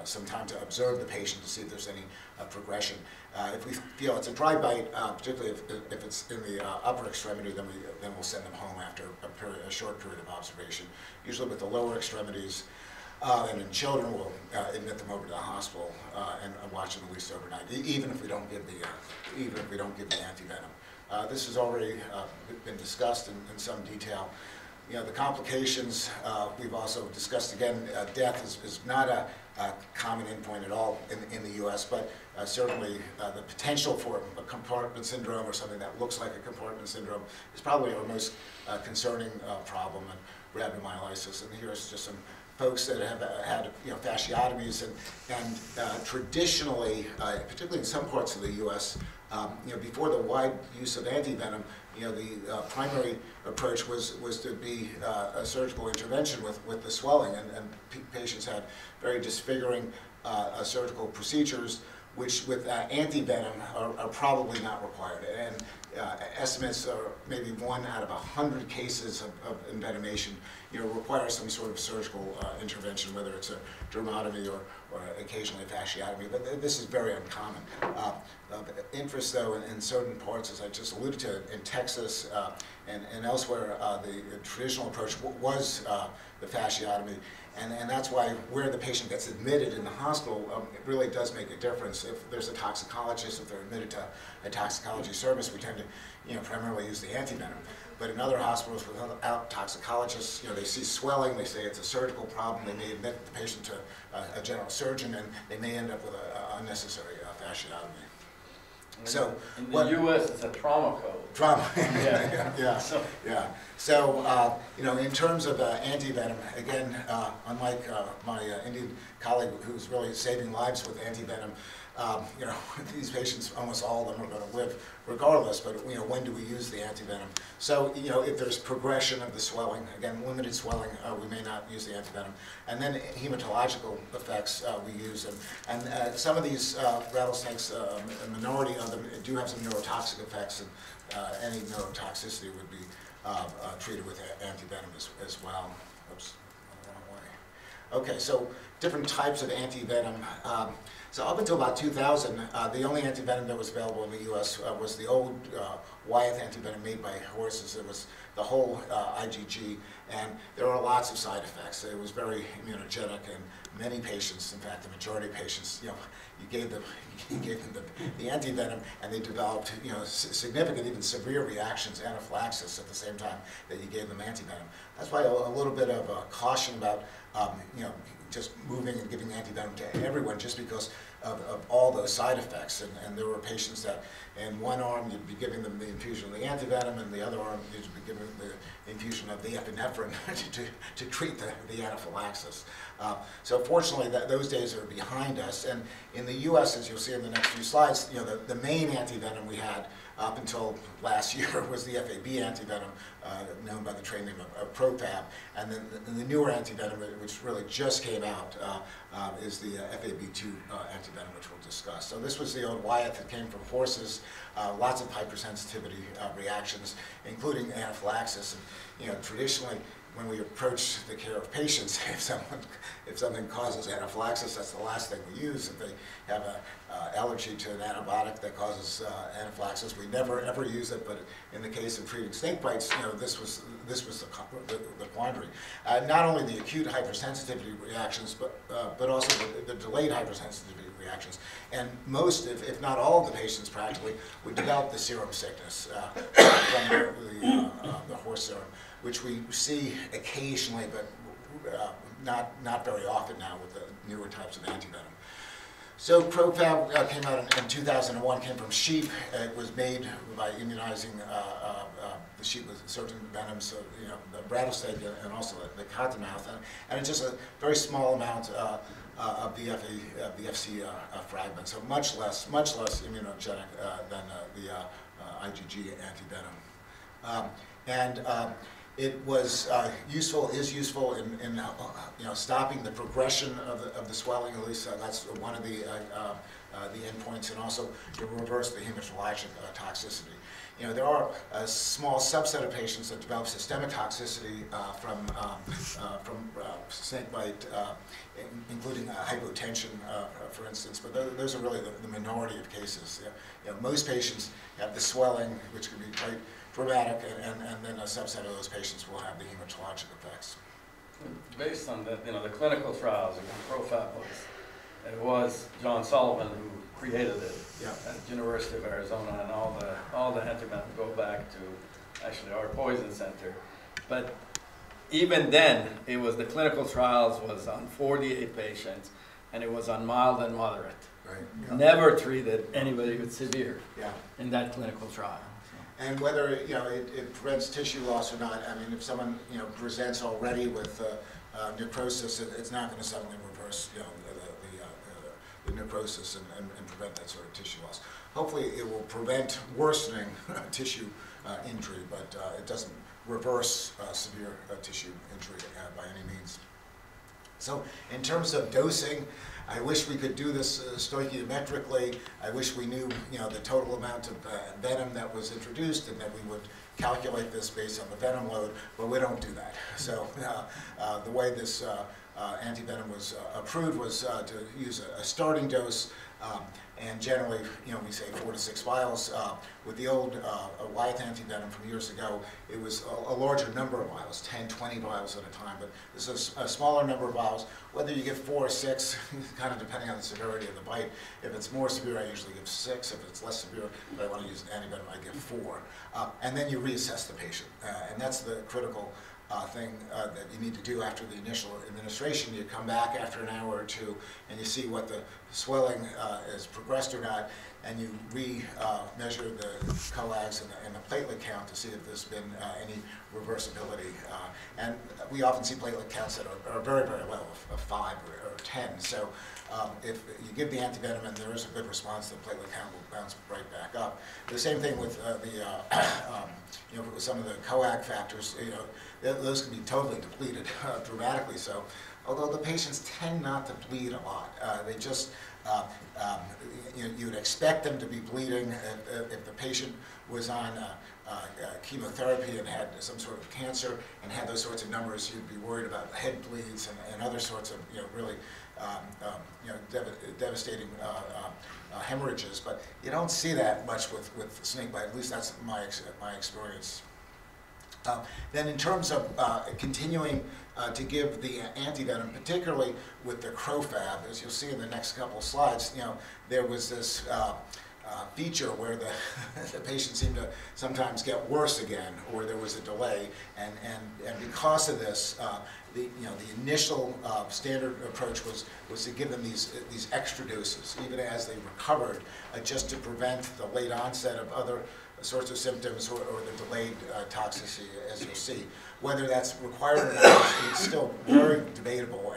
some time to observe the patient to see if there's any progression. If we feel it's a dry bite, particularly if it's in the upper extremity, then we'll send them home after a short period of observation. Usually with the lower extremities, and in children, we'll admit them over to the hospital and watch them at least overnight, even if we don't give the antivenom. This has already been discussed in some detail. You know, the complications we've also discussed. Again, death is not a common endpoint at all in the U.S., but certainly the potential for a compartment syndrome or something that looks like a compartment syndrome is probably our most concerning problem in rhabdomyolysis. And here's just some folks that have had, you know, fasciotomies, and traditionally, particularly in some parts of the U.S., you know, before the wide use of antivenom, you know, the primary approach was to be a surgical intervention with the swelling, and patients had very disfiguring surgical procedures, which with antivenom are probably not required. And estimates are maybe 1 out of 100 cases of envenomation, requires some sort of surgical intervention, whether it's a dermatomy or occasionally a fasciotomy, but this is very uncommon. Interest, though, in certain parts, as I just alluded to, in Texas and elsewhere, the traditional approach was the fasciotomy, and that's why where the patient gets admitted in the hospital, it really does make a difference. If there's a toxicologist, if they're admitted to a toxicology service, we tend to primarily use the antivenom. But in other hospitals without toxicologists, they see swelling, they say it's a surgical problem, they may admit the patient to a general surgeon, and they may end up with an unnecessary fasciotomy. So in the U.S., it's a trauma code. Trauma. Yeah. Yeah. So in terms of antivenom, again, unlike my Indian colleague who's really saving lives with antivenom, these patients, almost all of them, are going to live regardless. But when do we use the antivenom? So if there's progression of the swelling, again, limited swelling, we may not use the antivenom. And then hematological effects we use, and some of these rattlesnakes, a minority of them, do have some neurotoxic effects, and any neurotoxicity would be treated with antivenom as well. Oops, went the wrong way. Okay, so different types of antivenom. So up until about 2000, the only antivenom that was available in the U.S. Was the old Wyeth antivenom made by horses. It was the whole IgG, and there were lots of side effects. It was very immunogenic, and many patients, in fact, the majority of patients, you gave them the antivenom, and they developed significant, even severe reactions, anaphylaxis, at the same time that you gave them antivenom. That's why a little bit of caution about just moving and giving antivenom to everyone, just because of all those side effects. And there were patients that in one arm you'd be giving them the infusion of the antivenom, and the other arm you'd be giving them the infusion of the epinephrine to treat the anaphylaxis. So fortunately, those days are behind us. And in the U.S., as you'll see in the next few slides, the main antivenom we had up until last year was the FAB antivenom, known by the trade name of Profab. And then the newer antivenom, which really just came out, is the FAB2 antivenom, which we'll discuss. So this was the old Wyeth that came from horses, lots of hypersensitivity reactions, including anaphylaxis. And traditionally, when we approach the care of patients, if something causes anaphylaxis, that's the last thing we use. If they have an allergy to an antibiotic that causes anaphylaxis, we never ever use it. But in the case of treating snake bites, this was the quandary. Not only the acute hypersensitivity reactions, but also the delayed hypersensitivity reactions. And most, if not all, of the patients practically would develop the serum sickness from the horse serum, which we see occasionally, but not very often now with the newer types of antivenom. So Profab came out in 2001, came from sheep. It was made by immunizing the sheep with certain venoms, so, the rattlesnake and also the cottonmouth, and it's just a very small amount of the FC fragment, so much less immunogenic than the IgG antivenom. It was is useful in stopping the progression of the swelling. At least that's one of the endpoints, and also to reverse the hematologic toxicity. There are a small subset of patients that develop systemic toxicity from snakebite, including hypotension, for instance. But those are really the minority of cases. Most patients have the swelling, which can be quite dramatic, and then a subset of those patients will have the hematologic effects. Based on the clinical trials, it was John Sullivan who created it at the University of Arizona, and all the antivenom go back to actually our poison center. But even then, it was the clinical trials was on 48 patients, and it was on mild and moderate. Right. Yeah. Never treated anybody with severe in that clinical trial. And whether it prevents tissue loss or not, I mean, if someone presents already with necrosis, it's not going to suddenly reverse the necrosis and prevent that sort of tissue loss. Hopefully, it will prevent worsening tissue injury, but it doesn't reverse severe tissue injury by any means. So, in terms of dosing, I wish we could do this stoichiometrically. I wish we knew, the total amount of venom that was introduced, and that we would calculate this based on the venom load, but we don't do that. So the way this antivenom was approved was to use a starting dose, and generally, we say 4 to 6 vials. With the old Wyeth antivenom from years ago, it was a larger number of vials, 10, 20 vials at a time, but this is a smaller number of vials. Whether you give 4 or 6, kind of depending on the severity of the bite. If it's more severe, I usually give 6. If it's less severe, but I want to use an antivenom, I give 4. And then you reassess the patient, and that's the critical thing that you need to do after the initial administration. You come back after an hour or two, and you see what the swelling is progressed or not, and you measure the coags and the platelet count to see if there's been any reversibility. And we often see platelet counts that are very, very low, of 5 or 10. So if you give the antivenom and there is a good response, the platelet count will bounce right back up. The same thing with some of the coag factors. Those can be totally depleted, dramatically so. Although the patients tend not to bleed a lot. They just, you'd expect them to be bleeding if the patient was on chemotherapy and had some sort of cancer and had those sorts of numbers. You'd be worried about head bleeds and other sorts of, really, devastating hemorrhages. But you don't see that much with snakebite. At least that's my experience. Then in terms of continuing to give the antivenom, particularly with the Crofab, as you'll see in the next couple of slides, there was this feature where the patient seemed to sometimes get worse again, or there was a delay, and because of this, the initial standard approach was to give them these extra doses, even as they recovered, just to prevent the late onset of other sorts of symptoms or the delayed toxicity, as you'll see. Whether that's required or not is still very debatable,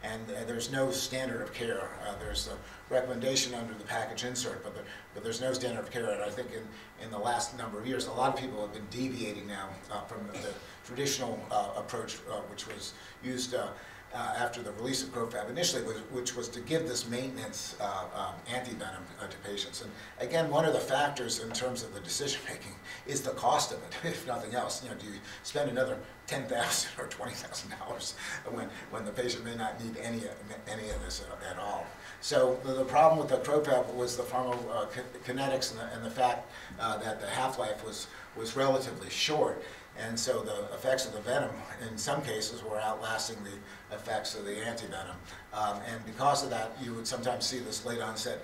and there's no standard of care. There's a recommendation under the package insert, but there's no standard of care. And I think in the last number of years, a lot of people have been deviating now from the traditional approach, which was used after the release of Crofab initially, which was to give this maintenance antivenom to patients. And again, one of the factors in terms of the decision making is the cost of it, if nothing else. Do you spend another $10,000 or $20,000 when the patient may not need any of this at all? So the problem with the Crofab was the pharmacokinetics and the fact that the half-life was relatively short. And so the effects of the venom, in some cases, were outlasting the effects of the antivenom. And because of that, you would sometimes see this late onset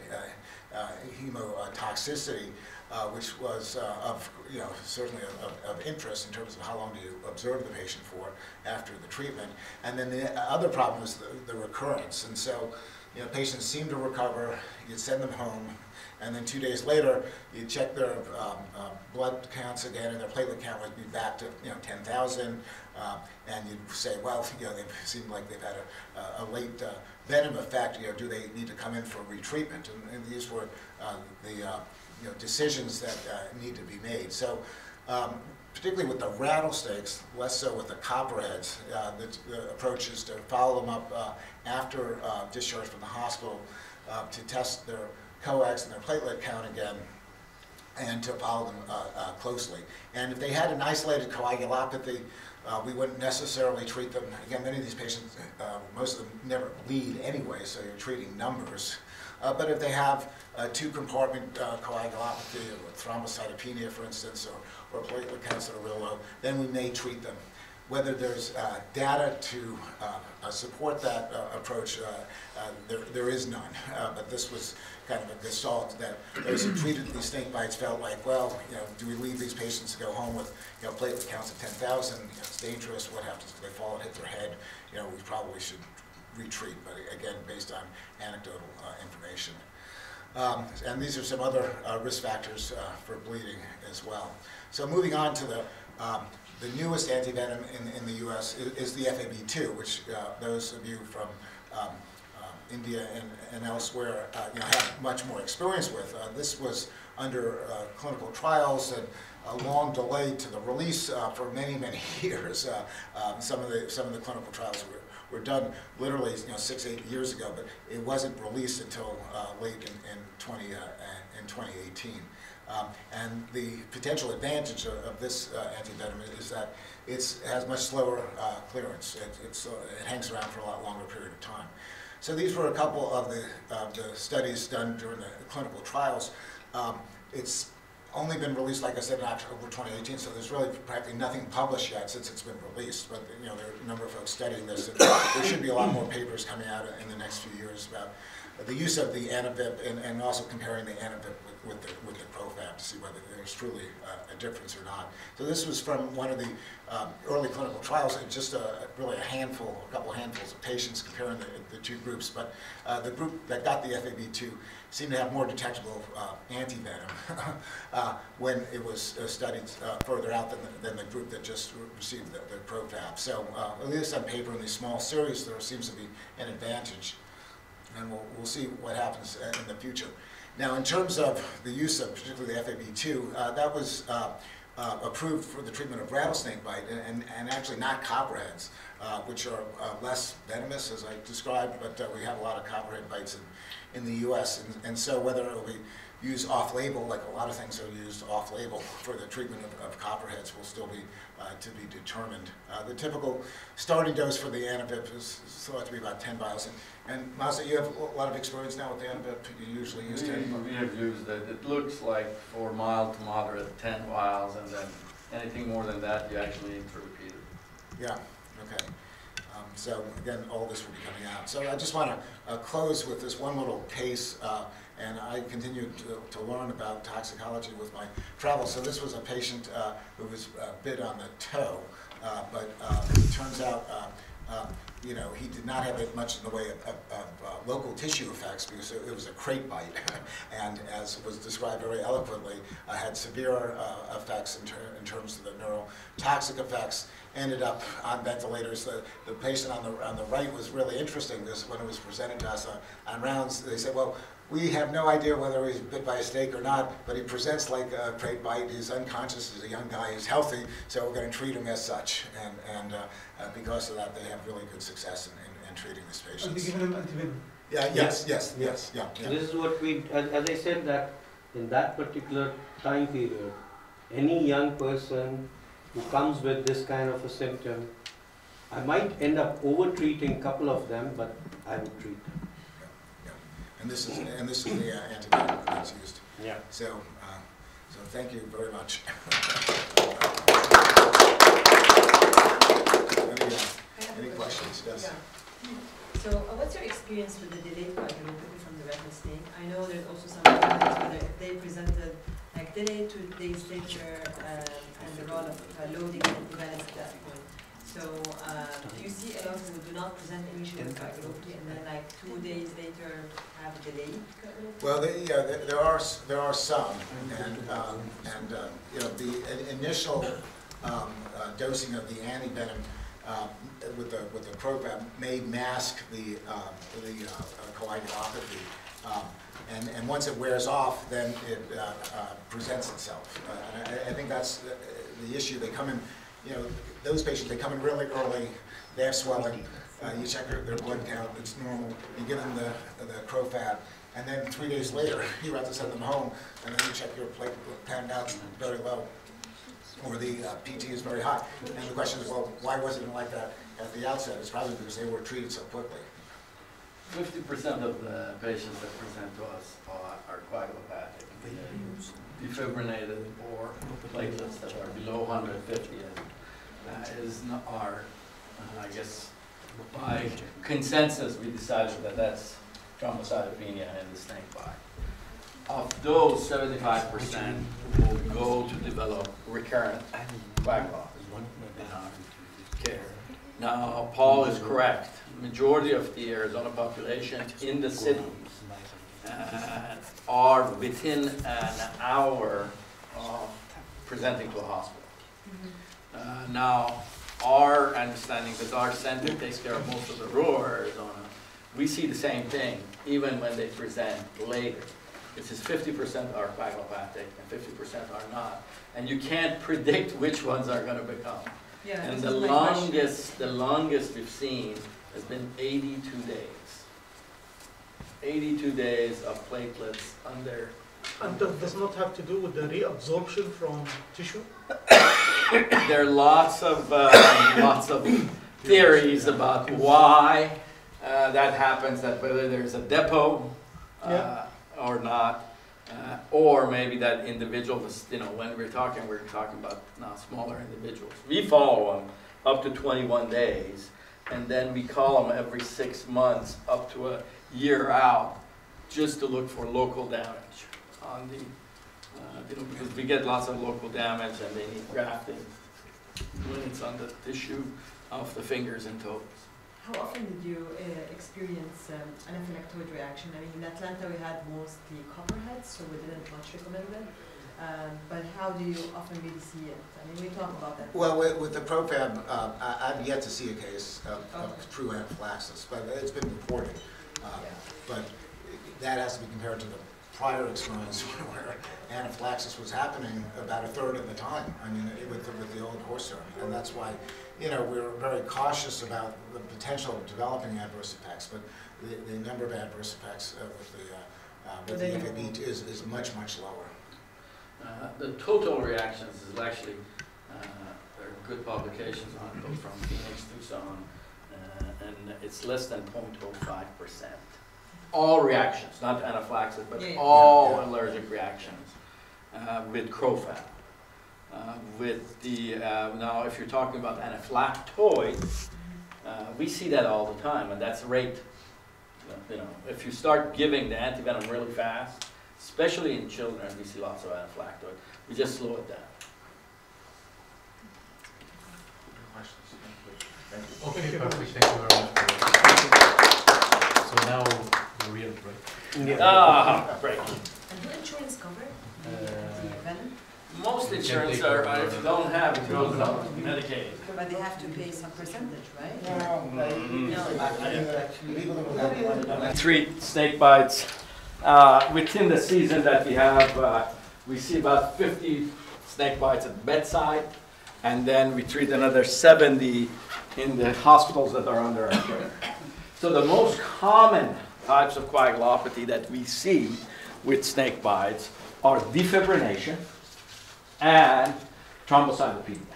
hemotoxicity, which was certainly of interest in terms of how long do you observe the patient for after the treatment. And then the other problem was the recurrence. And so patients seem to recover, you'd send them home, and then 2 days later, you check their blood counts again, and their platelet count would be back to 10,000, and you'd say, well, they seem like they've had a late venom effect. Do they need to come in for retreatment? And these were the decisions that need to be made. So, particularly with the rattlesnakes, less so with the copperheads, the approach is to follow them up after discharge from the hospital to test their coags and their platelet count again, and to follow them closely. And if they had an isolated coagulopathy, we wouldn't necessarily treat them. Again, many of these patients, most of them never bleed anyway, so you're treating numbers. But if they have two-compartment coagulopathy, or thrombocytopenia, for instance, or platelet counts that are real low, then we may treat them. Whether there's data to support that approach, there is none. But this was kind of a gestalt that those who treated these snake bites felt like, well, do we leave these patients to go home with platelet counts of 10,000? It's dangerous. What happens if they fall and hit their head? We probably should retreat. But again, based on anecdotal information. And these are some other risk factors for bleeding as well. So moving on to the newest antivenom in the U.S. is the FAB2, which those of you from India and elsewhere have much more experience with. This was under clinical trials and a long delay to the release for many, many years. Some of the clinical trials were done literally 6-8 years ago, but it wasn't released until late in 2018. And the potential advantage of this antivenom is that it has much slower clearance. It hangs around for a lot longer period of time. So these were a couple of the studies done during the clinical trials. It's only been released, like I said, in October 2018, so there's really practically nothing published yet since it's been released. But there are a number of folks studying this, and there should be a lot more papers coming out in the next few years about the use of the antivib and also comparing the antivib with the Profab to see whether there's truly a difference or not. So this was from one of the early clinical trials, and just really a couple handfuls of patients comparing the two groups. But the group that got the FAB2 seemed to have more detectable antivenom when it was studied further out than the group that just received the Profab. So at least on paper in these small series, there seems to be an advantage. And we'll see what happens in the future. Now, in terms of the use of particularly the FAB2, that was approved for the treatment of rattlesnake bite, and actually not copperheads, which are less venomous, as I described, but we have a lot of copperhead bites in the U.S. And so whether it will be used off-label, like a lot of things are used off-label for the treatment of copperheads, will still be to be determined. The typical starting dose for the antivib is thought to be about 10 vials. And Masa, you have a lot of experience now with the antivib. You usually use 10 vials. We have used it. It looks like for mild to moderate 10 vials, and then anything more than that, you actually need to repeat it. Yeah, okay. So again, all this will be coming out. So I just want to close with this one little case, and I continued to learn about toxicology with my travels. So this was a patient who was bit on the toe, but it turns out he did not have much in the way of local tissue effects, because it was a crate bite, and as was described very eloquently, had severe effects in terms of the neurotoxic effects. Ended up on ventilators. The patient on the right was really interesting, because when it was presented to us on rounds, they said, well, we have no idea whether he's bit by a snake or not, but he presents like a crate bite. He's unconscious, he's a young guy, he's healthy, so we're going to treat him as such. And because of that, they have really good success in treating this patient. And they give him antivenom? Yeah, yes. This is what as I said, that in that particular time period, any young person who comes with this kind of a symptom, I might end up over-treating a couple of them, but I would treat them. And this is the antivenom that's used. Yeah. So thank you very much. Any questions? Yes. Yeah. So what's your experience with the delayed coagulopathy from the rattlesnake? I know there's also some evidence whether they presented like delayed 2 days later, and the role of loading antivirals at that point. So do you see a lot who do not present initially with coagulopathy and then like 2 days later have a delayed coagulopathy? Well, there are some, and the initial dosing of the antivenom with the Profab may mask the coagulopathy, and once it wears off, then it presents itself. And I think that's the issue. They come in, those patients, they come in really early. They have swelling. You check their blood count; it's normal. You give them the Profab, and then 3 days later, you have to send them home, and then you check your platelet count out very low, or the PT is very high. And the question is, well, why wasn't it like that at the outset? It's probably because they were treated so quickly. 50% of the patients that present to us are coagulopathic, defibrinated, or platelets that are below 150, I guess, by consensus, we decided that that's thrombocytopenia in the snake bite. Of those, 75% will go to develop recurrent coagulopathy in our care. Now, Paul is correct. The majority of the Arizona population in the cities are within an hour of presenting to a hospital. Now, our understanding, because our center takes care of most of the rural Arizona, we see the same thing, even when they present later. It says 50% are coagulopathic and 50% are not. And you can't predict which ones are going to become. Yeah, and the longest we've seen has been 82 days. 82 days of platelets under. And that does not have to do with the reabsorption from tissue? There are lots of theories about why that happens, that whether there's a depot or not, or maybe that individual is, you know, when we're talking about now smaller individuals. We follow them up to 21 days, and then we call them every 6 months up to a year out, just to look for local damage on the, you know, because we get lots of local damage and they need grafting when it's on the tissue of the fingers and toes. How often did you experience anaphylactoid reaction? I mean, in Atlanta we had mostly copperheads, so we didn't much recommend them. But how do you often really see it? I mean, we talk about that. Well, with the Profab, I've yet to see a case of true anaphylaxis, but it's been reported. But that has to be compared to the prior experience where anaphylaxis was happening about a third of the time. I mean, with the old horse serum, and that's why, you know, we're very cautious about the potential of developing adverse effects. But the number of adverse effects with the FAB is much lower. The total reactions is actually, there are good publications on it, both from Phoenix, Tucson, and it's less than 0.05%. All reactions, not anaphylaxis, but all allergic reactions with Crofab. With the, now if you're talking about anaphylactoids, we see that all the time, and that's rate. You know, if you start giving the antivenom really fast, especially in children, we see lots of anaphylactoid. We just slow it down. Okay, perfect. Thank you very much. So now the real break. Break. And do insurance cover antivenom? Most insurance are, if you don't have it, goes on Medicaid. But they have to pay some percentage, right? Treat snake bites. Within the season that we have, we see about 50 snake bites at the bedside, and then we treat another 70 in the hospitals that are under our care. So the most common types of coagulopathy that we see with snake bites are defibrillation and thrombocytopenia.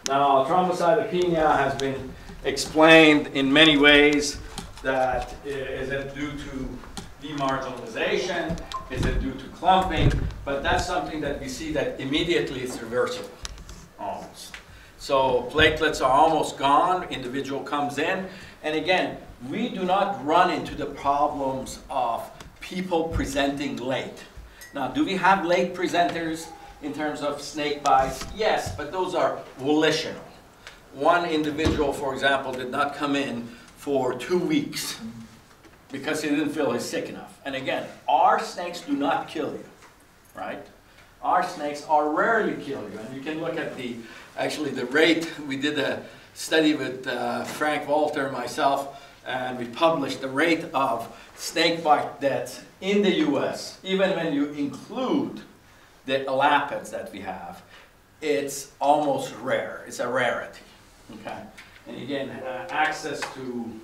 Now, thrombocytopenia has been explained in many ways. That is it due to demarginalization? Is it due to clumping? But that's something that we see that immediately is reversible, almost. So platelets are almost gone, individual comes in, and again, we do not run into the problems of people presenting late. Now, do we have late presenters in terms of snake bites? Yes, but those are volitional. One individual, for example, did not come in for 2 weeks because he didn't feel he's sick enough. And again, our snakes do not kill you, right? Our snakes are rarely kill you. And you can look at the, actually the rate. We did a study with Frank Walter, myself, and we published the rate of snake bite deaths in the US, even when you include the elapids that we have, it's almost rare. It's a rarity, okay? And again, access to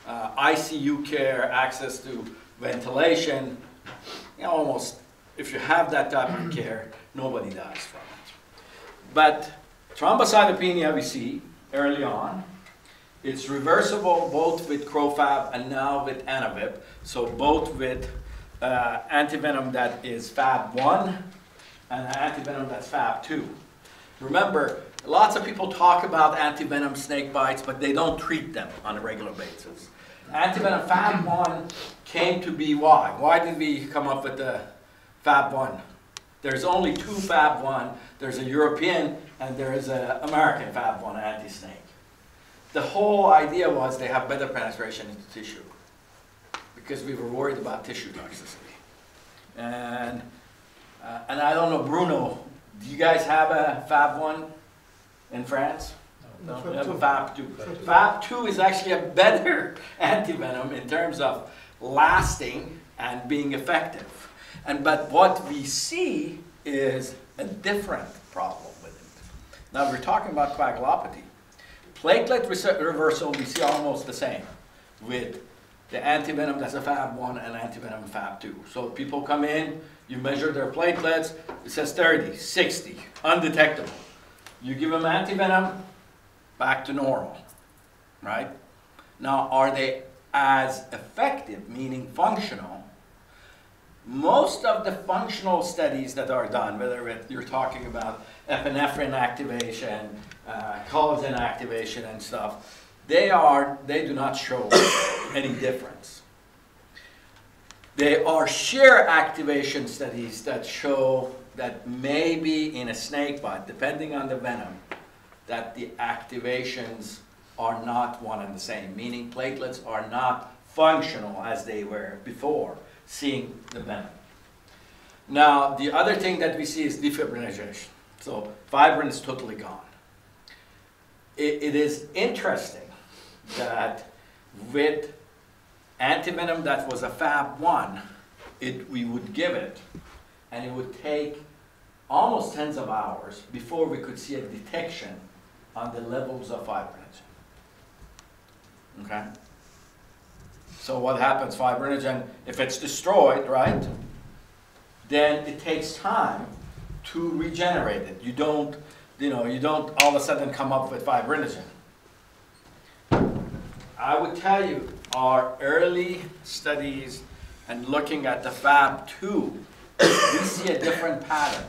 ICU care, access to ventilation, you know, almost, if you have that type of care, nobody dies from it. But thrombocytopenia we see early on. It's reversible both with Crofab and now with Anavib. So both with antivenom that is Fab1 and antivenom that's Fab2. Remember, lots of people talk about antivenom snake bites, but they don't treat them on a regular basis. Antivenom Fab1 came to be why? Why did we come up with the Fab1? There's only 2 Fab1. There's a European and there is an American Fab1 anti-snake. The whole idea was they have better penetration into tissue because we were worried about tissue toxicity. And I don't know, Bruno, do you guys have a Fab1 in France? No, we have a Fab2. Fab2 is actually a better antivenom in terms of lasting and being effective. But what we see is a different problem with it. Now we're talking about coagulopathy. Platelet reversal, we see almost the same with the antivenom that's a Fab1 and antivenom Fab2. So people come in, you measure their platelets, it says 30, 60, undetectable. You give them antivenom, back to normal, right? Now, are they as effective, meaning functional? Most of the functional studies that are done, whether you're talking about epinephrine activation, collagen activation and stuff, they do not show any difference. There are shear activation studies that show that maybe in a snake bite, depending on the venom, that the activations are not one and the same, meaning platelets are not functional as they were before seeing the venom. Now, the other thing that we see is defibrillation. So fibrin is totally gone. It is interesting that with antivenom that was a Fab1, we would give it, and it would take almost tens of hours before we could see a detection on the levels of fibrinogen. Okay? So what happens? Fibrinogen, if it's destroyed, right, then it takes time to regenerate it. You don't all of a sudden come up with fibrinogen. I would tell you, our early studies and looking at the Fab2, we see a different pattern.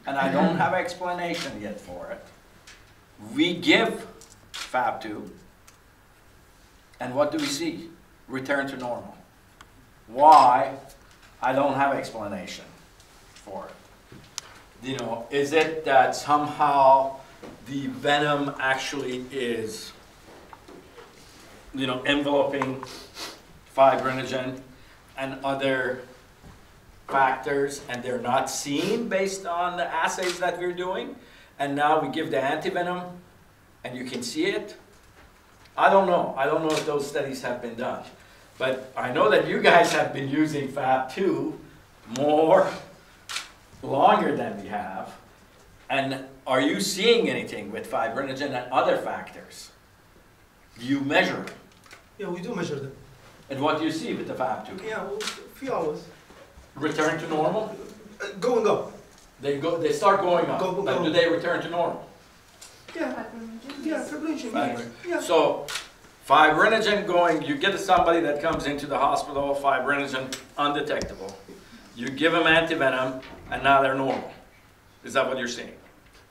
And I don't have an explanation yet for it. We give Fab2, and what do we see? Return to normal. Why? I don't have an explanation for it. Is it that somehow the venom actually is, enveloping fibrinogen and other factors, and they're not seen based on the assays that we're doing, and now we give the antivenom and you can see it? I don't know. I don't know if those studies have been done. But I know that you guys have been using Fab2 longer than we have. And are you seeing anything with fibrinogen and other factors? Do you measure them? Yeah, we do measure them. And what do you see with the Fab2? Yeah, well, a few hours. Return to normal? Going up. They start going up. But do they return to normal? Yeah. Yeah, fibrinogen. Yeah. So fibrinogen going, you get somebody that comes into the hospital, fibrinogen undetectable. You give them antivenom, and now they're normal. Is that what you're seeing?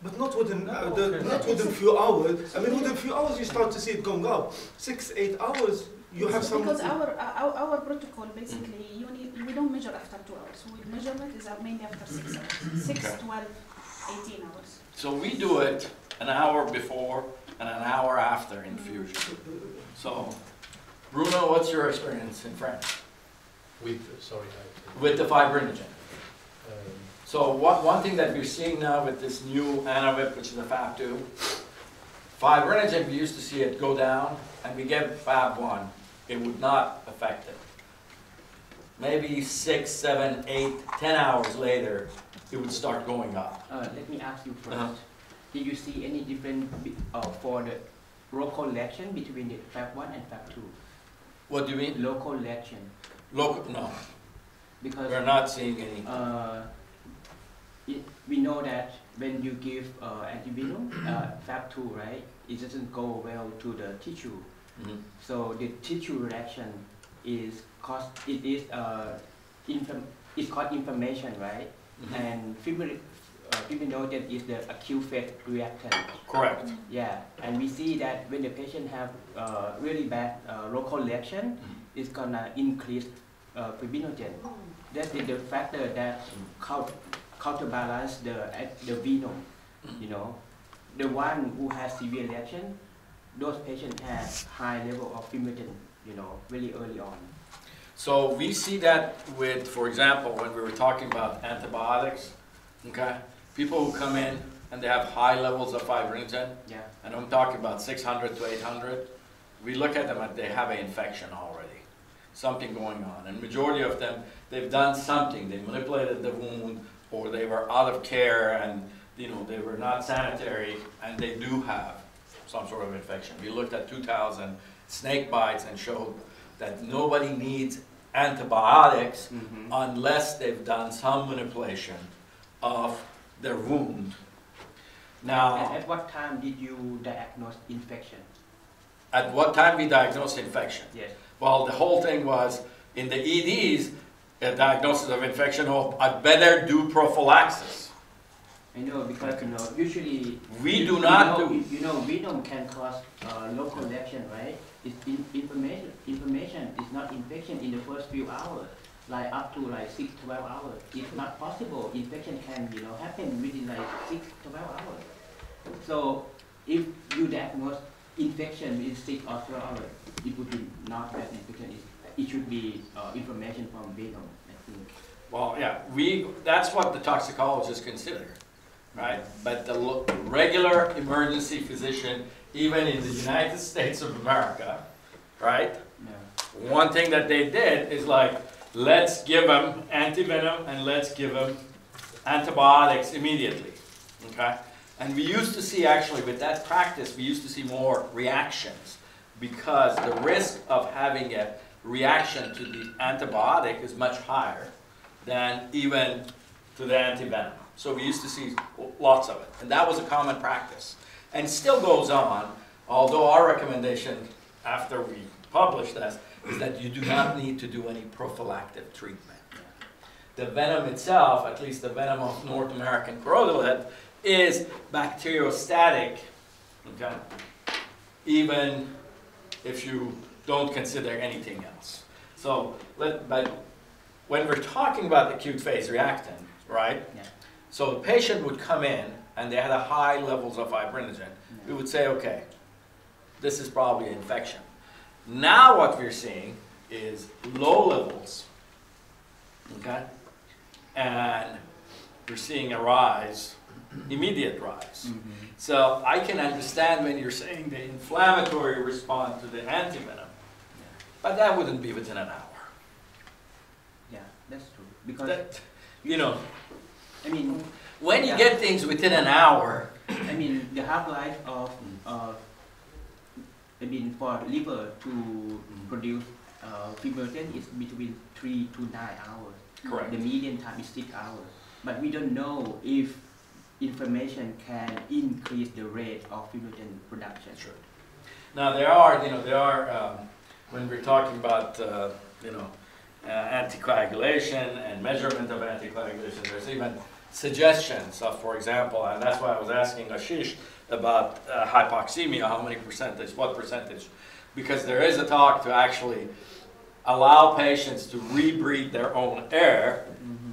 But not within a few hours. I mean, within a few hours you start to see it going up. 6-8 hours, you have some. Because our protocol basically, we don't measure after 2 hours. Measurement is mainly after 6 hours. 6, Okay. 12, 18 hours. So we do it an hour before and an hour after infusion. So, Bruno, what's your experience in France? With the fibrinogen. So one thing that we're seeing now with this new Anavip, which is a Fab2, fibrinogen, we used to see it go down, and we get Fab1, it would not affect it. Maybe 6, 7, 8, 10 hours later, it would start going up. Let me ask you first. Did you see any difference for the local reaction between the Fab1 and Fab2? What do you mean? Local reaction. No. Because we're not seeing any. We know that when you give antivenom, Fab2, right, it doesn't go well to the tissue. Mm-hmm. So the tissue reaction is called inflammation, right? Mm-hmm. And fibrinogen is the acute phase reactant. Correct. Yeah, and we see that when the patient have really bad local reaction, it's gonna increase fibrinogen. That is the factor that counterbalance the venom. The one who has severe reaction, those patients have high level of fibrinogen, really early on. So we see that with, for example, when we were talking about antibiotics, okay? People who come in and they have high levels of fibrinogen, yeah. And I'm talking about 600 to 800, we look at them and they have an infection already, something going on. And majority of them, they've done something. They manipulated the wound, or they were out of care, and they were not sanitary, and they do have some sort of infection. We looked at 2,000 snake bites and showed that nobody needs antibiotics unless they've done some manipulation of their wound. Now, at what time did you diagnose infection? At what time we diagnosed infection? Yes. Well, the whole thing was in the EDs, a diagnosis of infection, I better do prophylaxis. I know, because usually we do not do. Venom can cause local reaction, right? It's inflammation is not infection in the first few hours, like up to like 6 to 12 hours. It's not possible. Infection can happen within like 6 to 12 hours. So if you diagnose infection within 6 or 12 hours, it would be not that infection. It should be inflammation from venom, I think. Well, yeah, that's what the toxicologist consider, right? But the regular emergency physician, even in the United States of America, right? Yeah. One thing that they did is like, let's give them antivenom and let's give them antibiotics immediately, okay? And we used to see, actually, with that practice, we used to see more reactions because the risk of having a reaction to the antibiotic is much higher than even to the antivenom. So we used to see lots of it, and that was a common practice. And still goes on, although our recommendation after we published this is that you do not need to do any prophylactic treatment. The venom itself, at least the venom of North American corrodal head, is bacteriostatic, okay? Even if you don't consider anything else. So, but when we're talking about acute phase reactant, right? Yeah. So the patient would come in and they had a high levels of fibrinogen. We would say, okay, this is probably an infection. Now what we're seeing is low levels, okay? And we're seeing a rise, immediate rise. So I can understand when you're saying the inflammatory response to the antivenom, but that wouldn't be within an hour. Yeah, that's true. Because That, I mean, when you get things within an hour, I mean, the half-life of, for liver to produce fibrinogen is between 3 to 9 hours. correct. The median time is 6 hours. But we don't know if inflammation can increase the rate of fibrinogen production. Sure. Now there are, when we're talking about, anticoagulation and measurement of anticoagulation, there's even suggestions of, for example, and that's why I was asking Ashish about hypoxemia, how many percentage, what percentage, because there is a talk to actually allow patients to rebreathe their own air,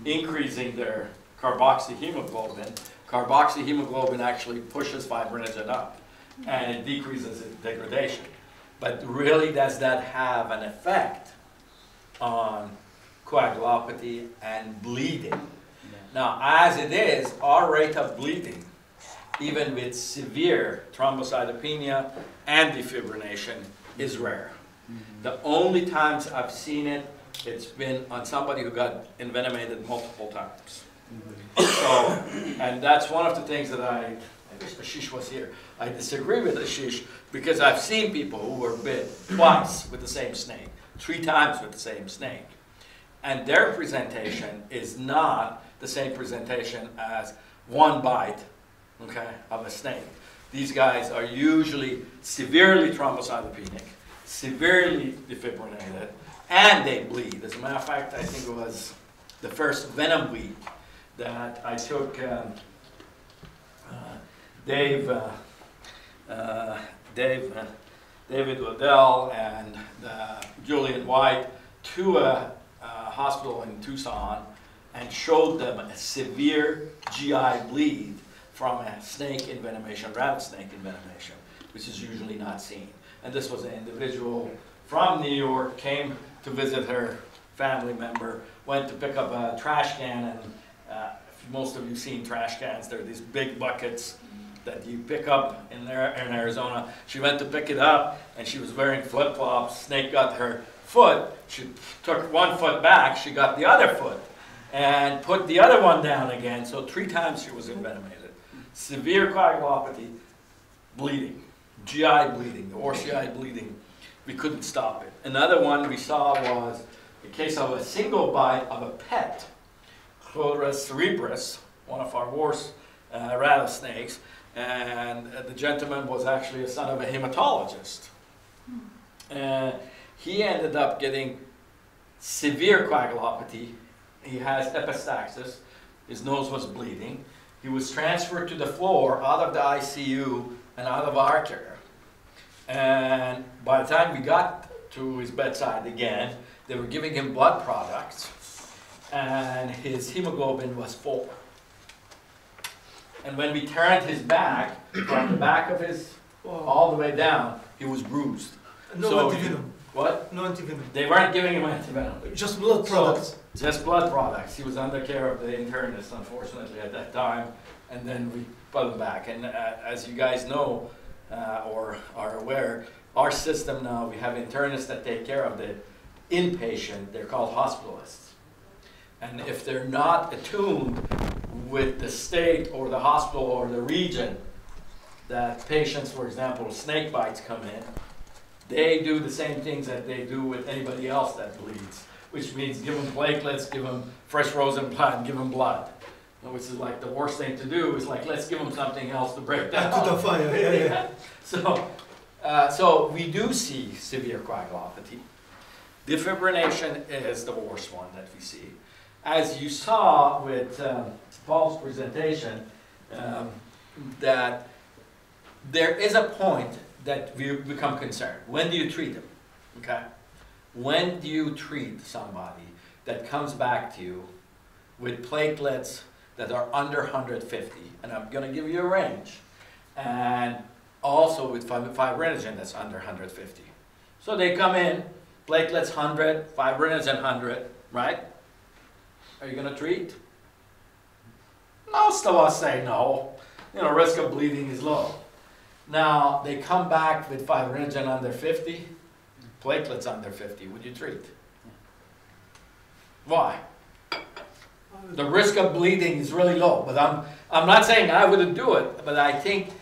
increasing their carboxyhemoglobin. Carboxyhemoglobin actually pushes fibrinogen up, and it decreases its degradation. But really, does that have an effect on coagulopathy and bleeding? Now, as it is, our rate of bleeding, even with severe thrombocytopenia and defibrillation, is rare. The only times I've seen it, it's been on somebody who got envenomated multiple times. So, and that's one of the things that I wish Ashish was here. I disagree with Ashish because I've seen people who were bit twice with the same snake, 3 times with the same snake. And their presentation is not the same presentation as one bite, okay, of a snake. These guys are usually severely thrombocytopenic, severely defibrinated, and they bleed. As a matter of fact, I think it was the first venom week that I took David Waddell and Julian White to a hospital in Tucson and showed them a severe GI bleed from a snake envenomation, rattlesnake envenomation, which is usually not seen. And this was an individual from New York, came to visit her family member, went to pick up a trash can, and most of you have seen trash cans. They're these big buckets that you pick up in Arizona. She went to pick it up, and she was wearing flip-flops. Snake got her foot. She took one foot back. She got the other foot and put the other one down again. So 3 times she was envenomated. Severe coagulopathy, bleeding. GI bleeding, or GI bleeding, we couldn't stop it. Another one we saw was a case of a single bite of a pet, Chlorus cerebrus, one of our worst rattlesnakes, and the gentleman was actually a son of a hematologist. He ended up getting severe coagulopathy. He has epistaxis. His nose was bleeding. He was transferred to the floor out of the ICU and out of our care. And by the time we got to his bedside again, they were giving him blood products, and his hemoglobin was 4. And when we turned his back, from the back of his, all the way down, he was bruised. No antivenom. What? No antivenom. They weren't giving him antivenom. Just blood products. Just blood products. He was under care of the internist, unfortunately, at that time, and then we put him back. And as you guys know, or are aware, our system now, we have internists that take care of the inpatient. They're called hospitalists. And if they're not attuned with the state or the hospital or the region that patients, for example, snake bites come in, they do the same things that they do with anybody else that bleeds, which means give them platelets, give them fresh frozen blood, and give them blood. Which is like the worst thing to do, is like, let's give them something else to break down. To the fire, yeah. So we do see severe coagulopathy. Defibrillation is the worst one that we see. As you saw with Paul's presentation, that there is a point that we become concerned. When do you treat them? Okay? When do you treat somebody that comes back to you with platelets that are under 150? And I'm going to give you a range. And also with fibrinogen that's under 150. So they come in, platelets 100, fibrinogen 100, right? Are you going to treat? Most of us say no. You know, risk of bleeding is low. Now, they come back with fibrinogen under 50, platelets under 50. Would you treat? Why? The risk of bleeding is really low. But I'm not saying I wouldn't do it, but I think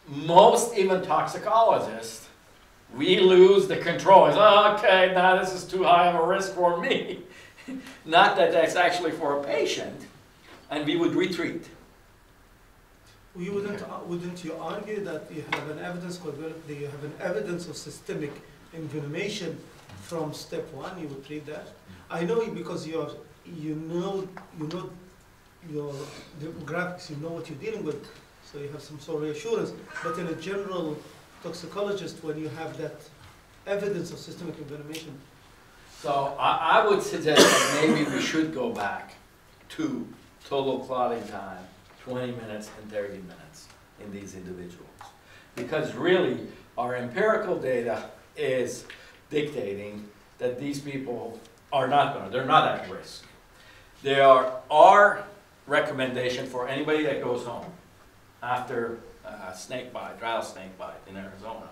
most, even toxicologists, we lose the control. It's, oh, okay, now this is too high of a risk for me. Not that that's actually for a patient, and we would retreat. Wouldn't you argue that you have an evidence of systemic envenomation from step 1? You would treat that. I know because you know your demographics, you know what you're dealing with, so you have some sort of reassurance. But in a general toxicologist, when you have that evidence of systemic envenomation. So I would suggest that maybe we should go back to total clotting time, 20 minutes and 30 minutes in these individuals. Because really, our empirical data is dictating that these people are they're not at risk. There are our recommendation for anybody that goes home after snake bite, rattlesnake bite in Arizona,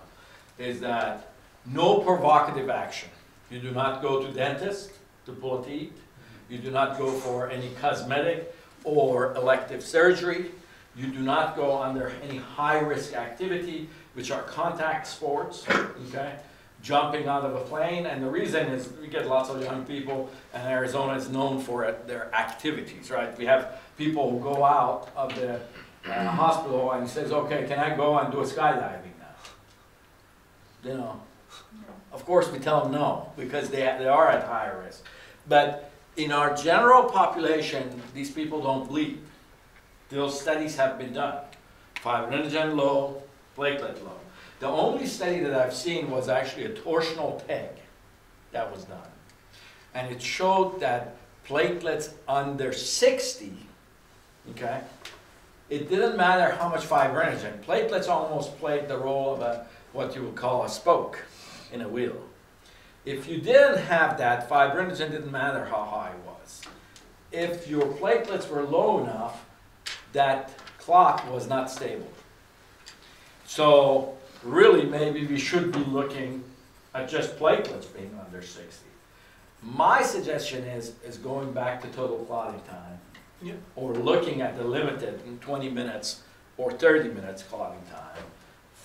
is that no provocative action. You do not go to dentist to pull a teeth. You do not go for any cosmetic or elective surgery. You do not go under any high-risk activity, which are contact sports, okay? Jumping out of a plane, and the reason is we get lots of young people, and Arizona is known for their activities, right? We have people who go out of the hospital and says, okay, can I go and do a skydiving now? You know, of course we tell them no, because they are at higher risk. But in our general population, these people don't bleed. Those studies have been done. Fibrinogen low, platelet low. The only study that I've seen was actually a torsional peg that was done. And it showed that platelets under 60, okay, it didn't matter how much fibrinogen. Platelets almost played the role of what you would call a spoke in a wheel. If you didn't have that, fibrinogen didn't matter how high it was. If your platelets were low enough, that clot was not stable. So really, maybe we should be looking at just platelets being under 60. My suggestion is going back to total clotting time, yeah, or looking at the limited in 20 minutes or 30 minutes clotting time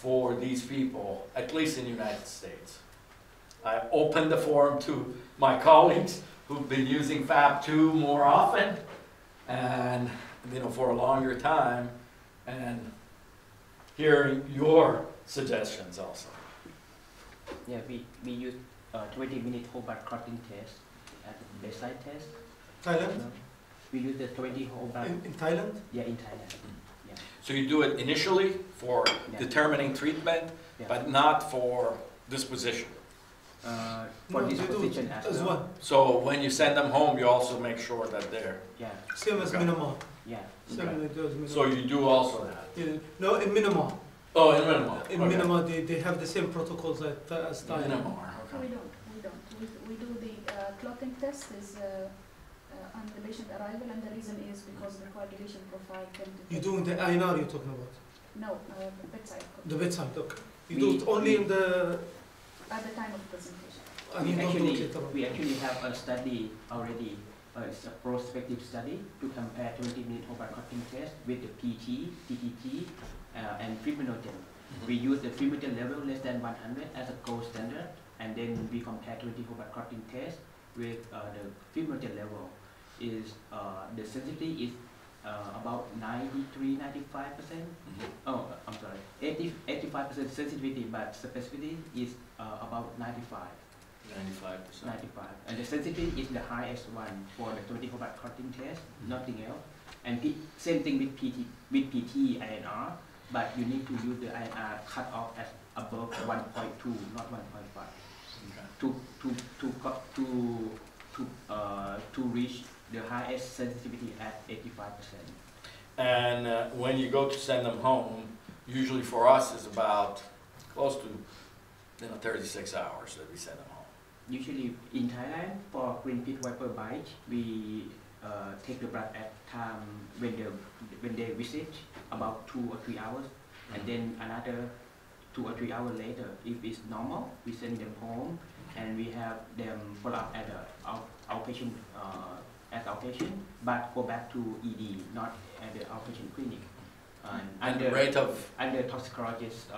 for these people, at least in the United States. I opened the forum to my colleagues who've been using FAB2 more often and for a longer time, and hearing your suggestions also. Yeah, we use 20-minute whole blood clotting test as a bedside test. Thailand? No? We use the 20 whole blood. In Thailand? Yeah, in Thailand. Yeah. So you do it initially for determining treatment, but not for disposition. For No, disposition as well. So when you send them home, you also make sure that they're... Yeah. Same as Okay. Myanmar. Yeah. Same Okay. like those Myanmar. So you do also that? Yeah. No, in Myanmar. Oh, in Myanmar. In Myanmar, they have the same protocols as Thailand. Myanmar, We okay. don't. We do the clotting test is on the patient arrival, and the reason is because the coagulation profile can detect. You're doing the INR you're talking about? No, the bedside. The bedside, okay. You We- do it only in the... At the time of presentation. And you don't do it later on? We actually have a study already. It's a prospective study to compare 20-minute whole blood clotting test with the PT, PTT, and fibrinogen. We use the fibrinogen level less than 100 as a gold standard, and then we compare 20 whole blood clotting test with the fibrinogen level. Is the sensitivity is about 93, 95%. Oh, I'm sorry, 85% sensitivity, but specificity is about 95. 95%. 95. And the sensitivity is the highest one for the 20 whole blood clotting test, nothing else. And same thing with PT INR, but you need to use the INR cut off as above 1.2, not 1.5, to reach the highest sensitivity at 85%. And when you go to send them home, usually for us is about close to 36 hours that we send them home. Usually in Thailand, for green pit viper bite, we take the blood at time when they visit, about 2 or 3 hours, and then another 2 or 3 hours later, if it's normal, we send them home, and we have them follow up at the outpatient, but go back to ED, not at the outpatient clinic. And the rate of... Under toxicologist,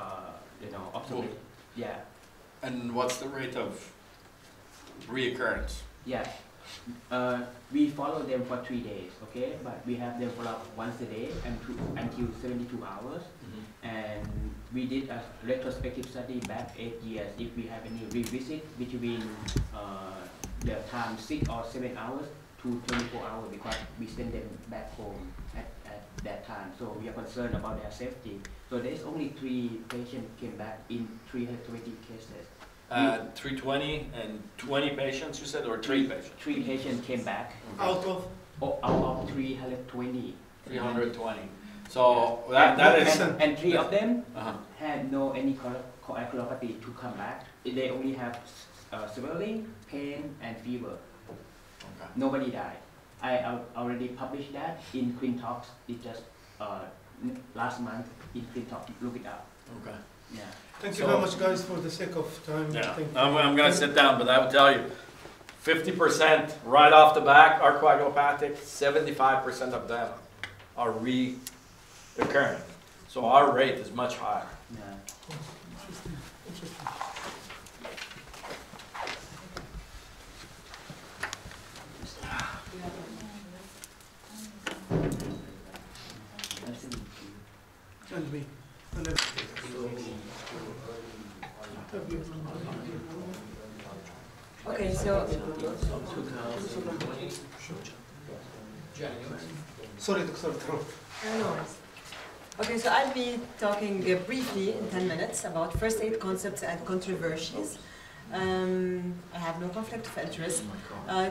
observation. Yeah. And what's the rate of reoccurrence? Yeah. We follow them for 3 days, okay? But we have them follow up once a day until 72 hours. And we did a retrospective study back 8 years if we have any revisit between the time 6 or 7 hours to 24 hours, because we send them back home at that time. So we are concerned about their safety. So there's only 3 patients came back in 320 cases. 320 and 20 patients, you said, or 3 patients? 3 patients came back. Out of? Out of 320. 320. So that is... And 3 of them had no any coagulopathy to come back. They only have swelling, pain, and fever. Okay. Nobody died. I already published that in QuinTalks. It just last month in QuinTalks. Look it up. Okay. Yeah. Thank you very much, guys, for the sake of time. Yeah, Thank you. I'm going to sit down, but I would tell you, 50% right off the back are coagulopathic, 75% of them are recurring. So our rate is much higher. Yeah. Interesting. And me. And Okay, so sorry, Dr. no worries. Okay, so I'll be talking briefly in 10 minutes about first aid concepts and controversies. I have no conflict of interest.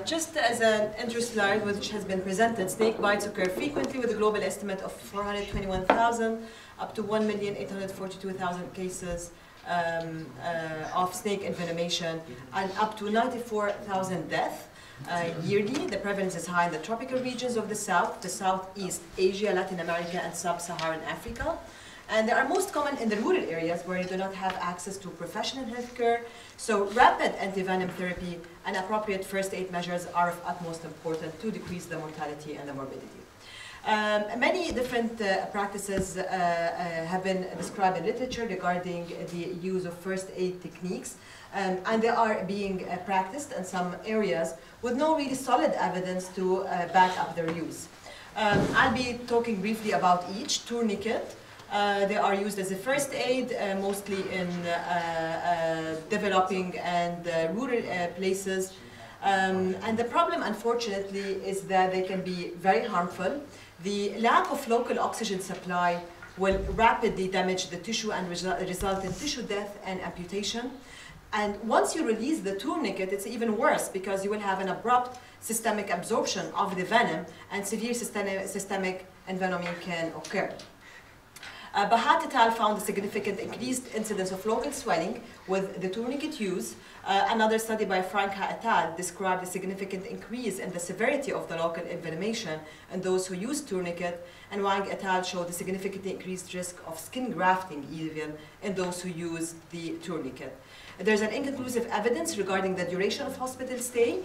Just as an intro slide which has been presented, snake bites occur frequently with a global estimate of 421,000 up to 1,842,000 cases of snake envenomation and up to 94,000 deaths yearly. The prevalence is high in the tropical regions of the South, the Southeast Asia, Latin America, and Sub-Saharan Africa. And they are most common in the rural areas where you do not have access to professional healthcare. So rapid antivenom therapy and appropriate first aid measures are of utmost importance to decrease the mortality and the morbidity. Many different practices have been described in literature regarding the use of first aid techniques, and they are being practiced in some areas with no really solid evidence to back up their use. I'll be talking briefly about each. Tourniquet. They are used as a first aid, mostly in developing and rural places. And the problem, unfortunately, is that they can be very harmful. The lack of local oxygen supply will rapidly damage the tissue and result in tissue death and amputation. And once you release the tourniquet, it's even worse because you will have an abrupt systemic absorption of the venom and severe systemic envenoming can occur. Bahat et al. Found a significant increased incidence of local swelling with the tourniquet use. Another study by Franca et al. Described a significant increase in the severity of the local inflammation in those who use tourniquet, and Wang et al. Showed a significantly increased risk of skin grafting even in those who use the tourniquet. There's an inconclusive evidence regarding the duration of hospital stay.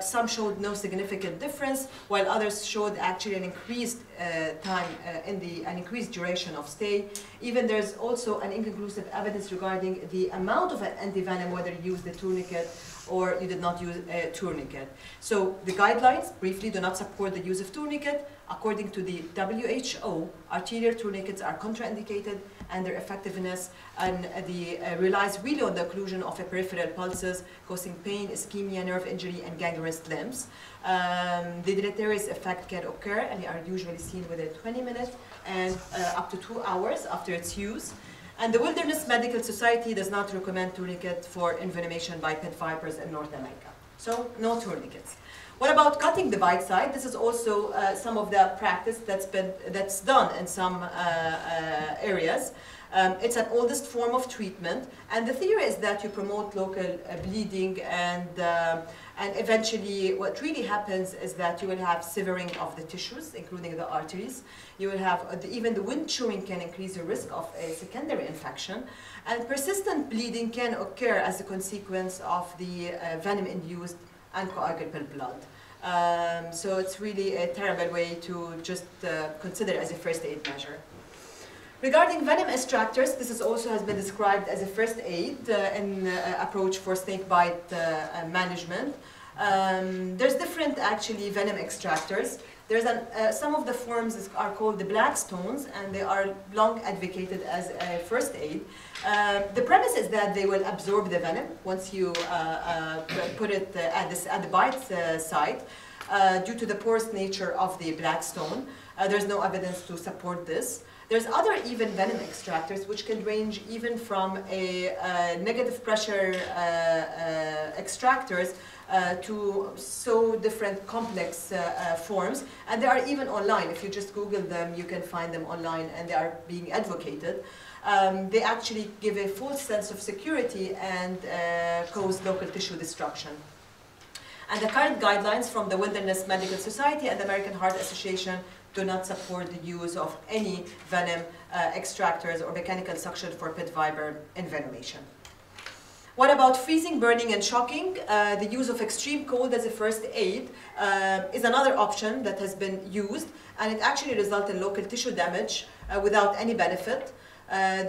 Some showed no significant difference, while others showed actually an increased an increased duration of stay. Even there's also an inconclusive evidence regarding the amount of antivenom, whether you use the tourniquet or you did not use a tourniquet. So the guidelines briefly do not support the use of tourniquet. According to the WHO, arterial tourniquets are contraindicated, and their effectiveness and relies really on the occlusion of peripheral pulses, causing pain, ischemia, nerve injury, and gangrenous limbs. The deleterious effect can occur, and they are usually seen within 20 minutes and up to 2 hours after its use. And the Wilderness Medical Society does not recommend tourniquet for envenomation by pit vipers in North America. So, no tourniquets. What about cutting the bite side? This is also some of the practice that's done in some areas. It's an oldest form of treatment, and the theory is that you promote local bleeding, and eventually what really happens is that you will have severing of the tissues, including the arteries. You will have, even the wound chewing can increase the risk of a secondary infection, and persistent bleeding can occur as a consequence of the venom-induced uncoagulable blood. So it's really a terrible way to just consider as a first aid measure. Regarding venom extractors, this also has been described as a first aid approach for snake bite management. There's different actually venom extractors. There's some of the forms are called the black stones, and they are long advocated as a first aid. The premise is that they will absorb the venom once you put it at the bite site due to the porous nature of the black stone. There's no evidence to support this. There's other even venom extractors which can range even from a negative pressure extractors to so different complex forms, and they are even online. If you just Google them, you can find them online, and they are being advocated. They actually give a false sense of security and cause local tissue destruction. And the current guidelines from the Wilderness Medical Society and the American Heart Association do not support the use of any venom extractors or mechanical suction for pit viper envenomation. What about freezing, burning, and shocking? The use of extreme cold as a first aid is another option that has been used, and it actually results in local tissue damage without any benefit.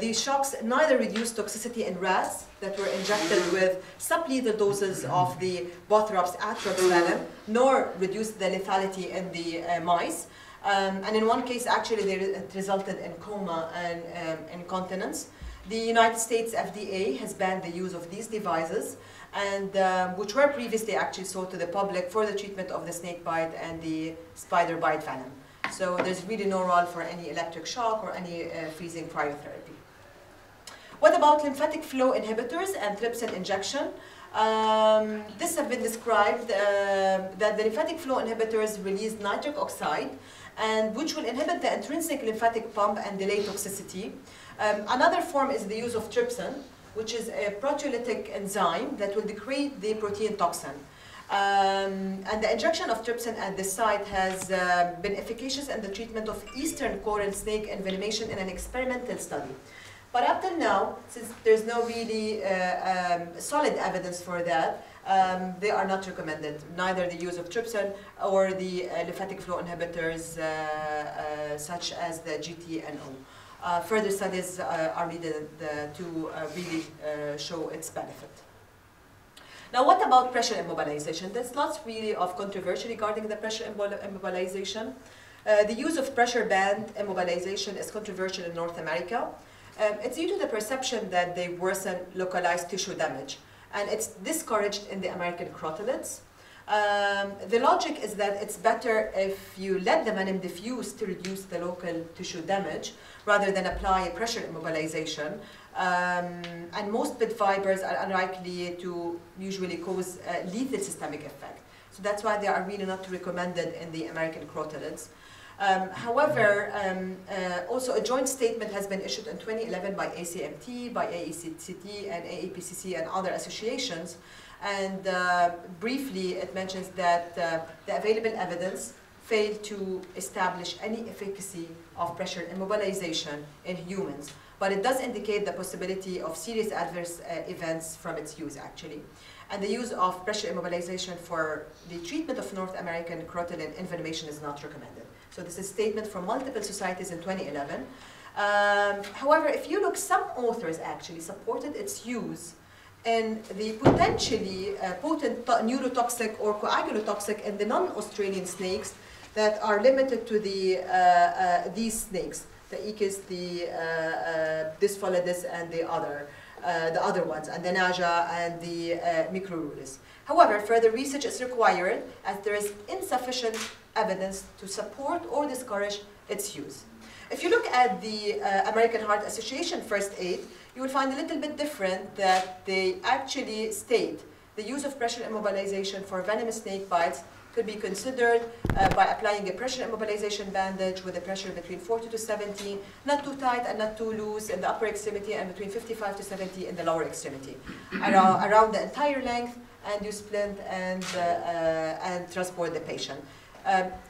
These shocks neither reduce toxicity in rats that were injected with sublethal doses of the Bothrops atrox venom, nor reduce the lethality in the mice. And in one case, actually, it resulted in coma and incontinence. The United States FDA has banned the use of these devices, and which were previously actually sold to the public for the treatment of the snake bite and the spider bite venom. So there's really no role for any electric shock or any freezing cryotherapy. What about lymphatic flow inhibitors and trypsin injection? This has been described that the lymphatic flow inhibitors release nitric oxide, and which will inhibit the intrinsic lymphatic pump and delay toxicity. Another form is the use of trypsin, which is a proteolytic enzyme that will degrade the protein toxin. And the injection of trypsin at this site has been efficacious in the treatment of eastern coral snake envenomation in an experimental study. But up till now, since there's no really solid evidence for that, they are not recommended, neither the use of trypsin or the lymphatic flow inhibitors such as the GTNO. Further studies are needed to really show its benefit. Now, what about pressure immobilization? There's lots really of controversy regarding the pressure immobilization. The use of pressure band immobilization is controversial in North America. It's due to the perception that they worsen localized tissue damage, and it's discouraged in the American crotalids. The logic is that it's better if you let the venom diffuse to reduce the local tissue damage rather than apply pressure immobilization. And most pit fibers are unlikely to usually cause lethal systemic effect. So that's why they are really not recommended in the American crotalids. However, also a joint statement has been issued in 2011 by ACMT, by AECT, and AAPCC and other associations. And briefly, it mentions that the available evidence failed to establish any efficacy of pressure immobilization in humans, but it does indicate the possibility of serious adverse events from its use, actually. And the use of pressure immobilization for the treatment of North American crotolid inflammation is not recommended. So this is a statement from multiple societies in 2011. However, if you look, some authors actually supported its use in the potentially potent neurotoxic or coagulotoxic in the non-Australian snakes that are limited to these snakes, the Echis, the Dysphalidis, and the other ones, and the Naja and the Microrurus. However, further research is required as there is insufficient evidence to support or discourage its use. If you look at the American Heart Association First Aid, you will find a little bit different, that they actually state the use of pressure immobilization for venomous snake bites could be considered by applying a pressure immobilization bandage with a pressure between 40 to 70, not too tight and not too loose in the upper extremity, and between 55 to 70 in the lower extremity, around the entire length, and you splint and transport the patient.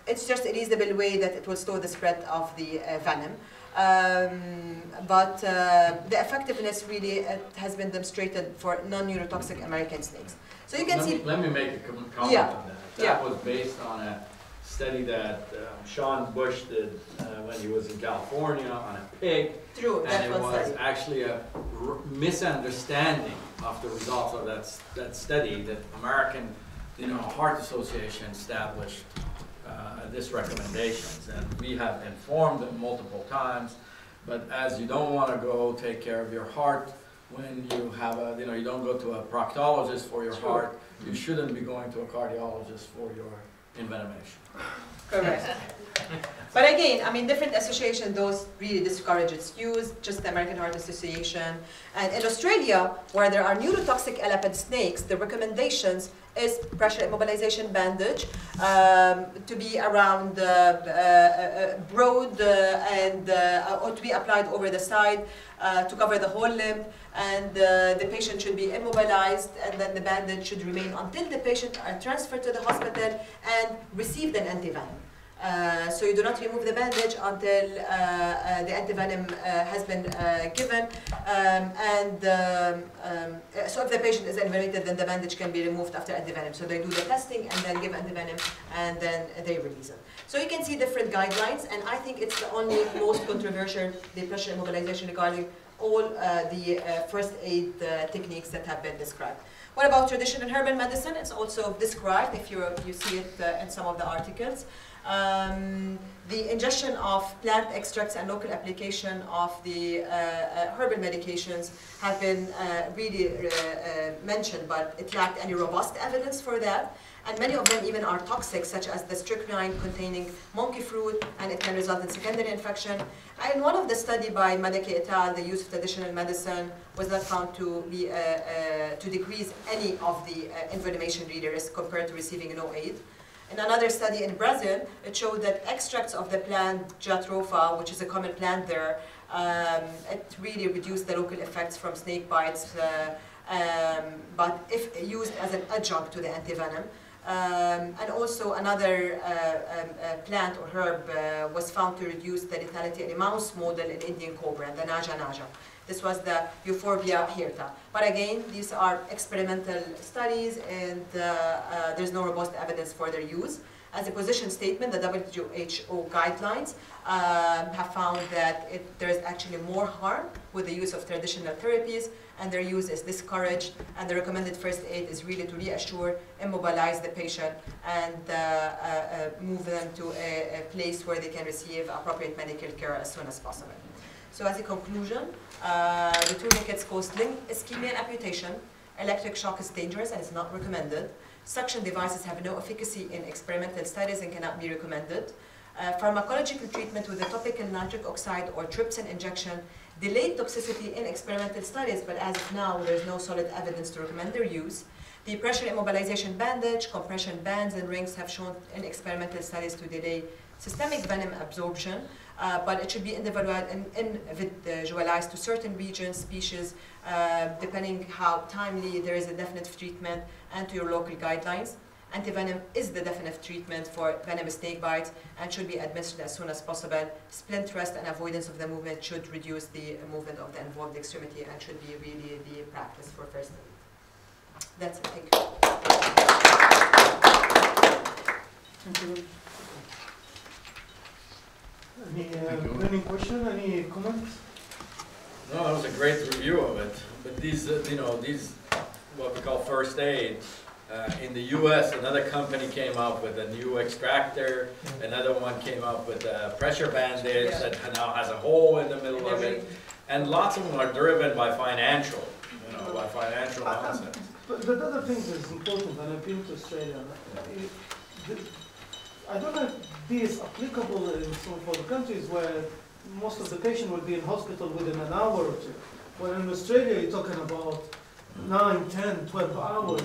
It's just a reasonable way that it will slow the spread of the venom. But the effectiveness really has been demonstrated for non-neurotoxic American snakes. So you can see. Let me make a comment on that. That was based on a study that Sean Bush did when he was in California on a pig. True, and it was actually a misunderstanding of the results of that study that American, Heart Association established this recommendations, and we have informed them multiple times. But as you don't want to go take care of your heart when you have a, you don't go to a proctologist for your heart, you shouldn't be going to a cardiologist for your envenomation. Correct. But again, I mean, different associations, those really discourage its use, just the American Heart Association. And in Australia, where there are neurotoxic elephant snakes, the recommendations is pressure immobilization bandage to be around broad and or to be applied over the side to cover the whole limb, and the patient should be immobilized, and then the bandage should remain until the patient are transferred to the hospital and received an antivenom. So you do not remove the bandage until the antivenom has been given, so if the patient is envenomated, then the bandage can be removed after antivenom. So they do the testing and then give antivenom, and then they release it. So you can see different guidelines, and I think it's the only most controversial, the pressure immobilization, regarding all the first aid techniques that have been described. What about traditional herbal medicine? It's also described, if you see it in some of the articles. The ingestion of plant extracts and local application of the herbal medications have been really mentioned, but it lacked any robust evidence for that. And many of them even are toxic, such as the strychnine containing monkey fruit, and it can result in secondary infection. And one of the study by Madeke et al., the use of traditional medicine was not found to be to decrease any of the envenomation risk compared to receiving no aid. In another study in Brazil, it showed that extracts of the plant jatropha, which is a common plant there, it really reduced the local effects from snake bites, but if used as an adjunct to the antivenom. And also another plant or herb was found to reduce the lethality in a mouse model in Indian cobra, the Naja. This was the Euphorbia hirta. But again, these are experimental studies, and there's no robust evidence for their use. As a position statement, the WHO guidelines have found that there is actually more harm with the use of traditional therapies, and their use is discouraged, and the recommended first aid is really to reassure, immobilize the patient, and move them to a place where they can receive appropriate medical care as soon as possible. So as a conclusion, the tourniquets cause lung ischemia and amputation. Electric shock is dangerous and is not recommended. Suction devices have no efficacy in experimental studies and cannot be recommended. Pharmacological treatment with a topical nitric oxide or trypsin injection delayed toxicity in experimental studies, but as of now, there's no solid evidence to recommend their use. The pressure immobilization bandage, compression bands, and rings have shown in experimental studies to delay systemic venom absorption, but it should be individualized to certain regions, species, depending how timely there is a definitive treatment, and to your local guidelines. Antivenom is the definitive treatment for venomous snake bites and should be administered as soon as possible. Splint rest and avoidance of the movement should reduce the movement of the involved extremity and should be really the practice for first aid. That's it. Thank you. Any question? Any comments? No, that was a great review of it. But these, these what we call first aid. In the U.S., another company came up with a new extractor. Another one came up with a pressure bandage that now has a hole in the middle of it. And lots of them are driven by financial, by financial nonsense. But the other thing that's important, and I've been to Australia, I don't know if this is applicable in some of the countries where most of the patient will be in hospital within an hour or two. Where in Australia, you're talking about 9, 10, 12 hours.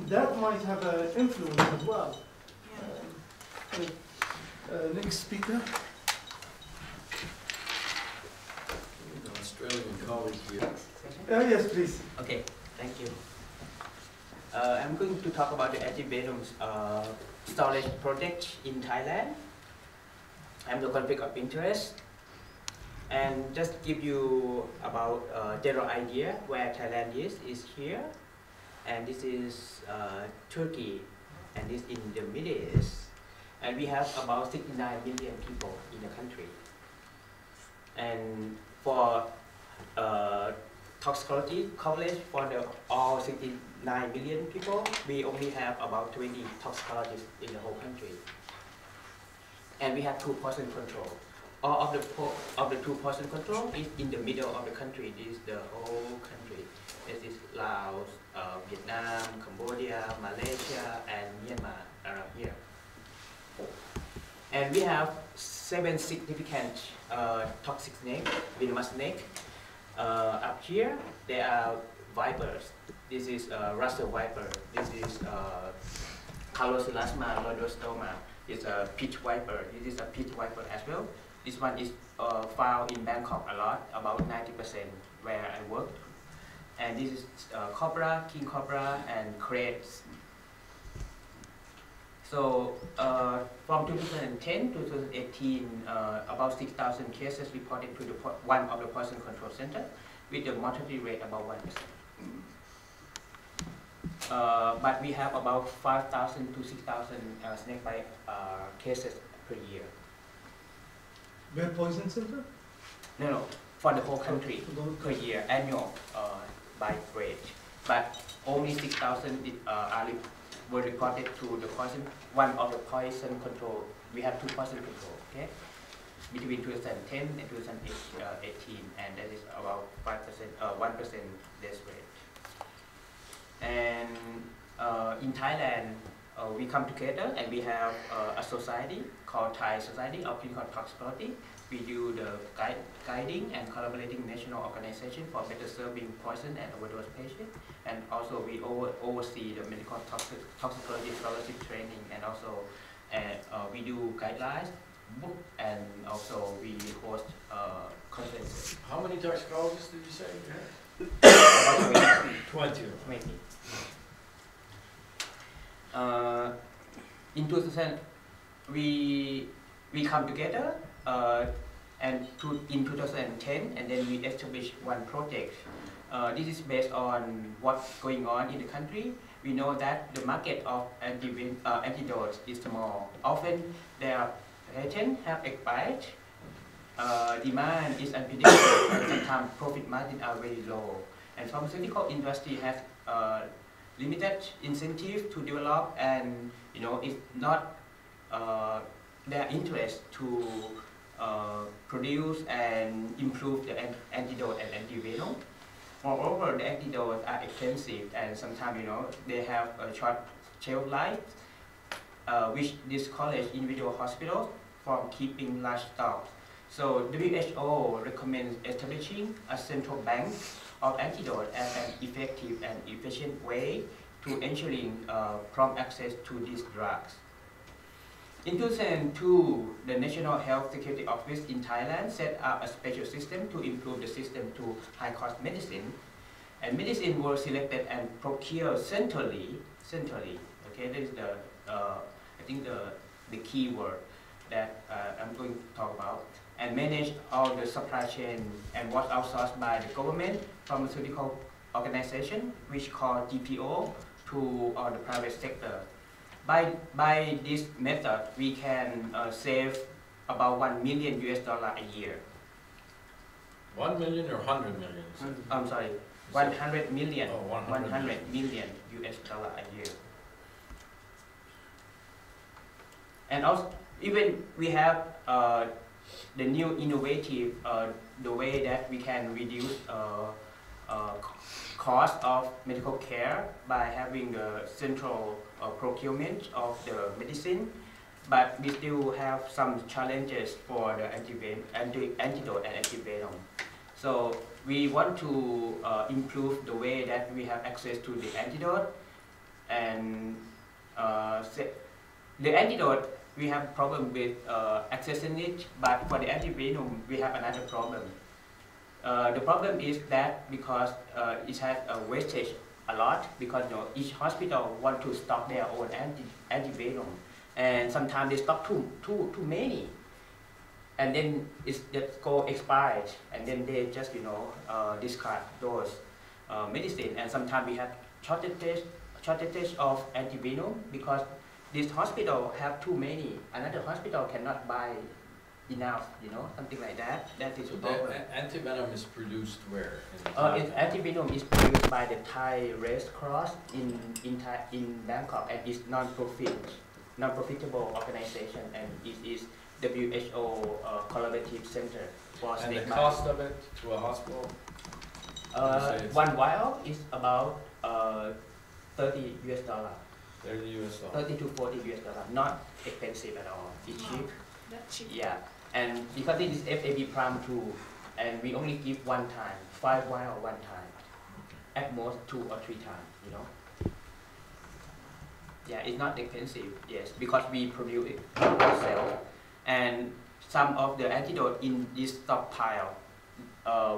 That might have an influence as well. Next speaker. Australian colleague here. Yes, please. Okay, thank you. I'm going to talk about the Aciltv storage project in Thailand. I'm the conflict of interest, and just give you about general idea where Thailand is here. And this is Turkey, and this in the Middle East. And we have about 69 million people in the country. And for toxicology coverage for all 69 million people, we only have about 20 toxicologists in the whole country. And we have 2% control. All of the 2% control is in the middle of the country. This is the whole country. This is Laos, Vietnam, Cambodia, Malaysia, and Myanmar are here. And we have 7 significant toxic snakes, venomous snakes. Up here, there are vipers. This is Russell viper. This is Calocelasma lodostoma. It's a pit viper. This is a pit viper as well. This one is found in Bangkok a lot, about 90% where I work. And this is cobra, king cobra, and crates. So from 2010 to 2018, about 6,000 cases reported to one of the poison control center, with the mortality rate about 1%. But we have about 5,000 to 6,000 snakebite cases per year. Where poison center? No, for the whole country per year, annual bite rate. But only 6,000 were reported to the poison, one of the poison control. We have 2 poison control, okay? Between 2010 and 2018, and that is about 1% death rate. And in Thailand, we come together and we have a society called Thai Society of Clinical Toxicology. We do the guiding and collaborating national organization for better serving poison and overdose patients. And also we oversee the medical toxicology fellowship training, and also we do guidelines, book, and also we host conferences. How many toxicologists did you say you had? About 20. 20. In 2000, we come together And in 2010, and then we established one project. This is based on what's going on in the country. We know that the market of antidotes is small. Often their patents have expired. Demand is unpredictable, and sometimes profit margins are very low. And pharmaceutical industry has limited incentive to develop, and it's not their interest to produce and improve the antidote and antivenom. Moreover, the antidotes are expensive, and sometimes they have a short shelf life, which discourage individual hospitals from keeping large stocks. So WHO recommends establishing a central bank of antidote as an effective and efficient way to ensuring prompt access to these drugs. In 2002, the National Health Security Office in Thailand set up a special system to improve the system to high-cost medicine. And medicine was selected and procured centrally. Okay, that is the I think the key word that I'm going to talk about. And manage all the supply chain and was outsourced by the government pharmaceutical organization, which called GPO, to the private sector. By this method, we can save about $1 million a year. 1 million or 100 million? I'm sorry, 100 million. Oh, 100 million US dollar a year. And also, even we have the new innovative, the way that we can reduce cost of medical care by having the central procurement of the medicine, but we still have some challenges for the antidote and antivenom. So we want to improve the way that we have access to the antidote, and the antidote we have problem with accessing it, but for the antivenom we have another problem. The problem is that because it has a wastage a lot, because each hospital want to stock their own antivenom, and sometimes they stock too many, and then it's just go expired, and then they just discard those medicine, and sometimes we have shortage of antivenom because this hospital have too many, another hospital cannot buy enough, something like that. That is a problem. Antivenom is produced where? Antivenom is produced by the Thai Red Cross in Bangkok, and it's non-profitable organization, and it is WHO collaborative center for And the state cost of it to a hospital? One vial is about $30 US. $30 US. 30 to 40 US dollar, not expensive at all. It's cheap. That's cheap. Yeah, and because it is FAB Prime 2, and we only give one time, 5 vial one time, at most 2 or 3 times, Yeah, it's not expensive, yes, because we produce it ourselves, and some of the antidote in this stockpile,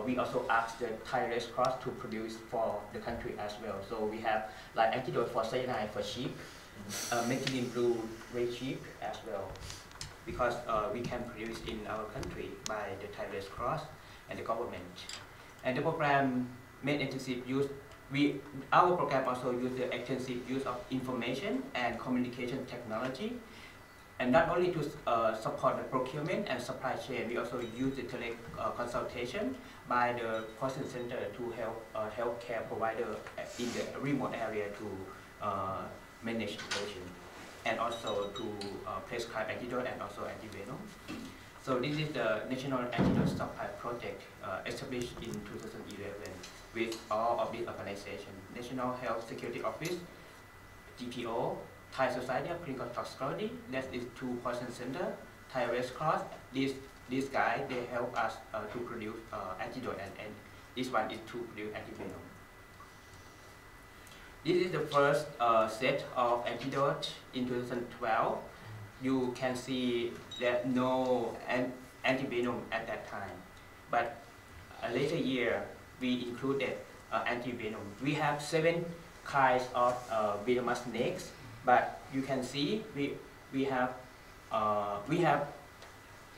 we also ask the Thai Red Cross to produce for the country as well. So we have like antidote for cyanide for sheep, methylene blue very cheap as well, because we can produce in our country by the Thai Red Cross and the government. And the program made intensive use. Our program also use the extensive use of information and communication technology. And not only to support the procurement and supply chain, we also use the consultation by the person center to help healthcare provider in the remote area to manage the patient, and also to prescribe antidote and also antivenom. So this is the National Antidote Stockpile Project established in 2011 with all of these organizations: National Health Security Office, GPO, Thai Society of Clinical Toxicology, that is 2 person center, Thai Red Cross. These guys, they help us to produce antidote, and this one is to produce antivenom. This is the first set of antidote in 2012. You can see that no antivenom at that time, but a later year we included antivenom. We have 7 kinds of venomous snakes. But you can see we have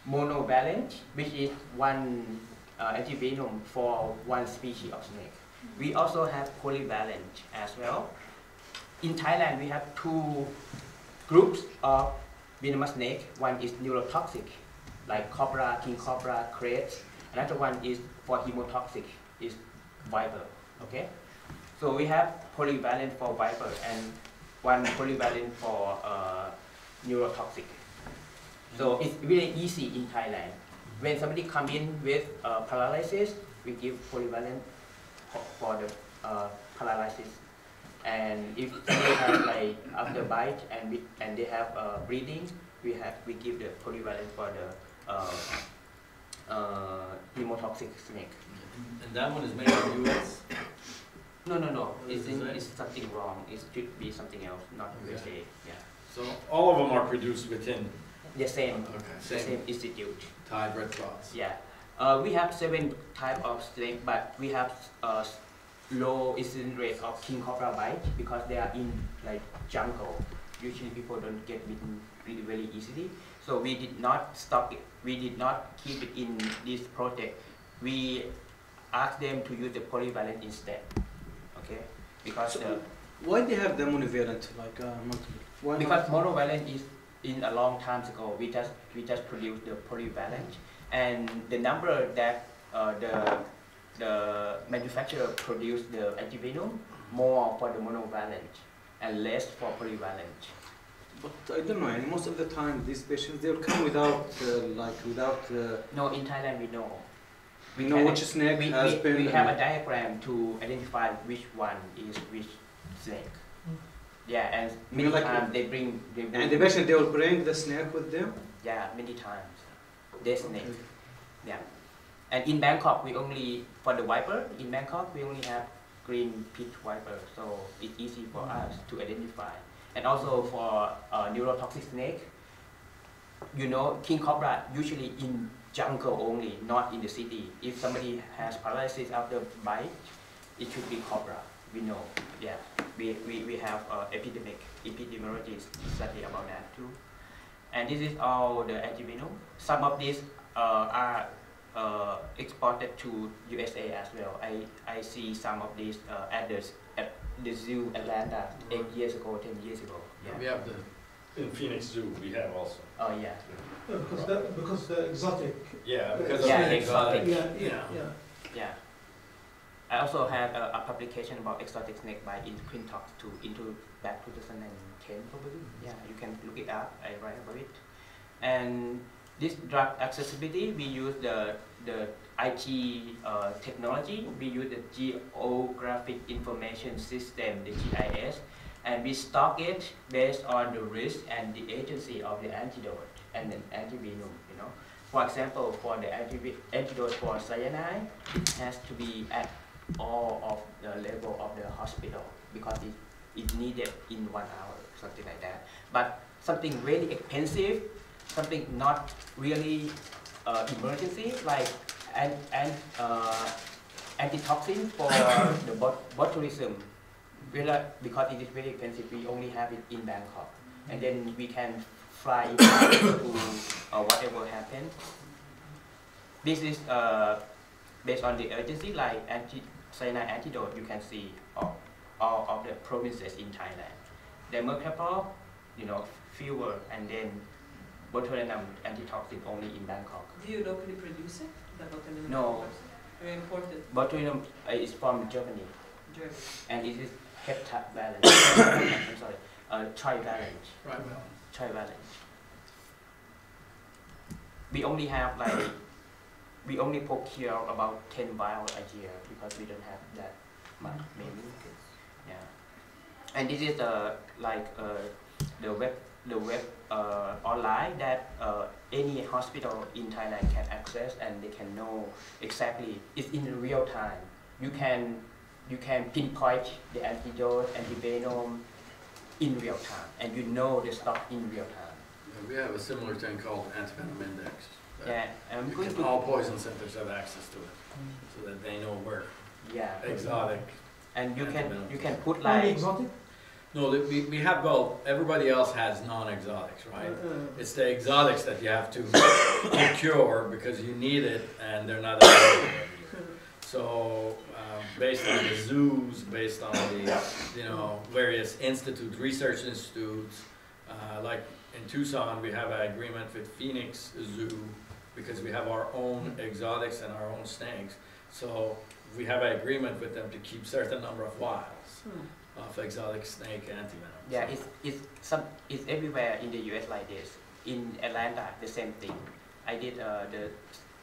monovalent, which is one antivenom for one species of snake. We also have polyvalent as well. In Thailand, we have two groups of venomous snake. One is neurotoxic, like cobra, king cobra, crate. Another one is for hemotoxic, is viper. Okay, so we have polyvalent for viper and one polyvalent for neurotoxic. So it's really easy in Thailand. When somebody come in with paralysis, we give polyvalent for the paralysis. And if they have like after bite and they have bleeding, we give the polyvalent for the hemotoxic snake. And that one is made in the US? No. It's something wrong. It should be something else, not USA. Yeah. So all of them are produced within The same. Okay. The same institute. Thai Red Cross. Yeah. We have 7 types of snake, but we have low incidence rate of king cobra bite because they are in like jungle. Usually people don't get bitten really very easily. So we did not stock it. We did not keep it in this project. We asked them to use the polyvalent instead. Okay, because So why they have the monovalent like multiple? Why because not? monovalent is in a long time ago. We just produced the polyvalent, and the number that the manufacturer produced the antivenom more for the monovalent and less for polyvalent. But I don't know. And most of the time, these patients they'll come without No, in Thailand we know. We know which snake has been. We have a diagram to identify which one is which snake. Yeah, and many like times they bring. And the patient they will bring the snake with them. Yeah, many times. They snake. Yeah. And in Bangkok, we only, for the viper, in Bangkok, we only have green pit viper, so it's easy for us to identify. And also for neurotoxic snake, you know, king cobra usually in jungle only, not in the city. If somebody has paralysis after bite, it should be cobra, we know. Yeah, we have epidemiology study about that too. And this is all the antivenom. Some of these are exported to USA as well. I see some of these at the zoo Atlanta 8 years ago, 10 years ago. Yeah. We have in Phoenix Zoo. We have also. Oh yeah. Because the exotic. Yeah, because Yeah, of exotic. Yeah. I also have a publication about exotic snake bite in Quintox into back 2010 probably. Yeah, you can look it up. I write about it. And this drug accessibility, we use the IT technology. We use the Geographic Information System, the GIS, and we stock it based on the risk and the agency of the antidote and the antivenom. You know, for example, for the antidote for cyanide, it has to be at all of the level of the hospital because it's needed in 1 hour, something like that. But something really expensive, something not really emergency, like antitoxin for the botulism. Because it is very expensive, we only have it in Bangkok. And then we can fly it to whatever happens. This is based on the urgency, like cyanide antidote, you can see all of the provinces in Thailand. The mercapol, you know, fewer, and then botulinum antitoxin only in Bangkok. Do you locally produce it? The botulinum? No. You import it? Botulinum is from Germany. Germany. And it is heptavalent. I'm sorry, trivalent. Trivalent. We only have like, we only procure about 10 vials a year because we don't have that much maybe. Yeah. And this is the web online that any hospital in Thailand can access, and they can know exactly. It's in real time. You can pinpoint the antidote, antivenom in real time, and you know the stock in real time. We have a similar thing called antivenom index. Yeah, I'm going to. All poison centers have access to it, so that they know where Yeah. exotic. And you can put Only like. exotic? No, we have, well, everybody else has non-exotics, right? It's the exotics that you have to procure because you need it and they're not available. So based on the zoos, based on the various institutes, research institutes, like in Tucson we have an agreement with Phoenix Zoo because we have our own exotics and our own snakes. So we have an agreement with them to keep certain number of vials of exotic snake antivenom. Yeah, it's everywhere in the US like this. In Atlanta, the same thing. I did the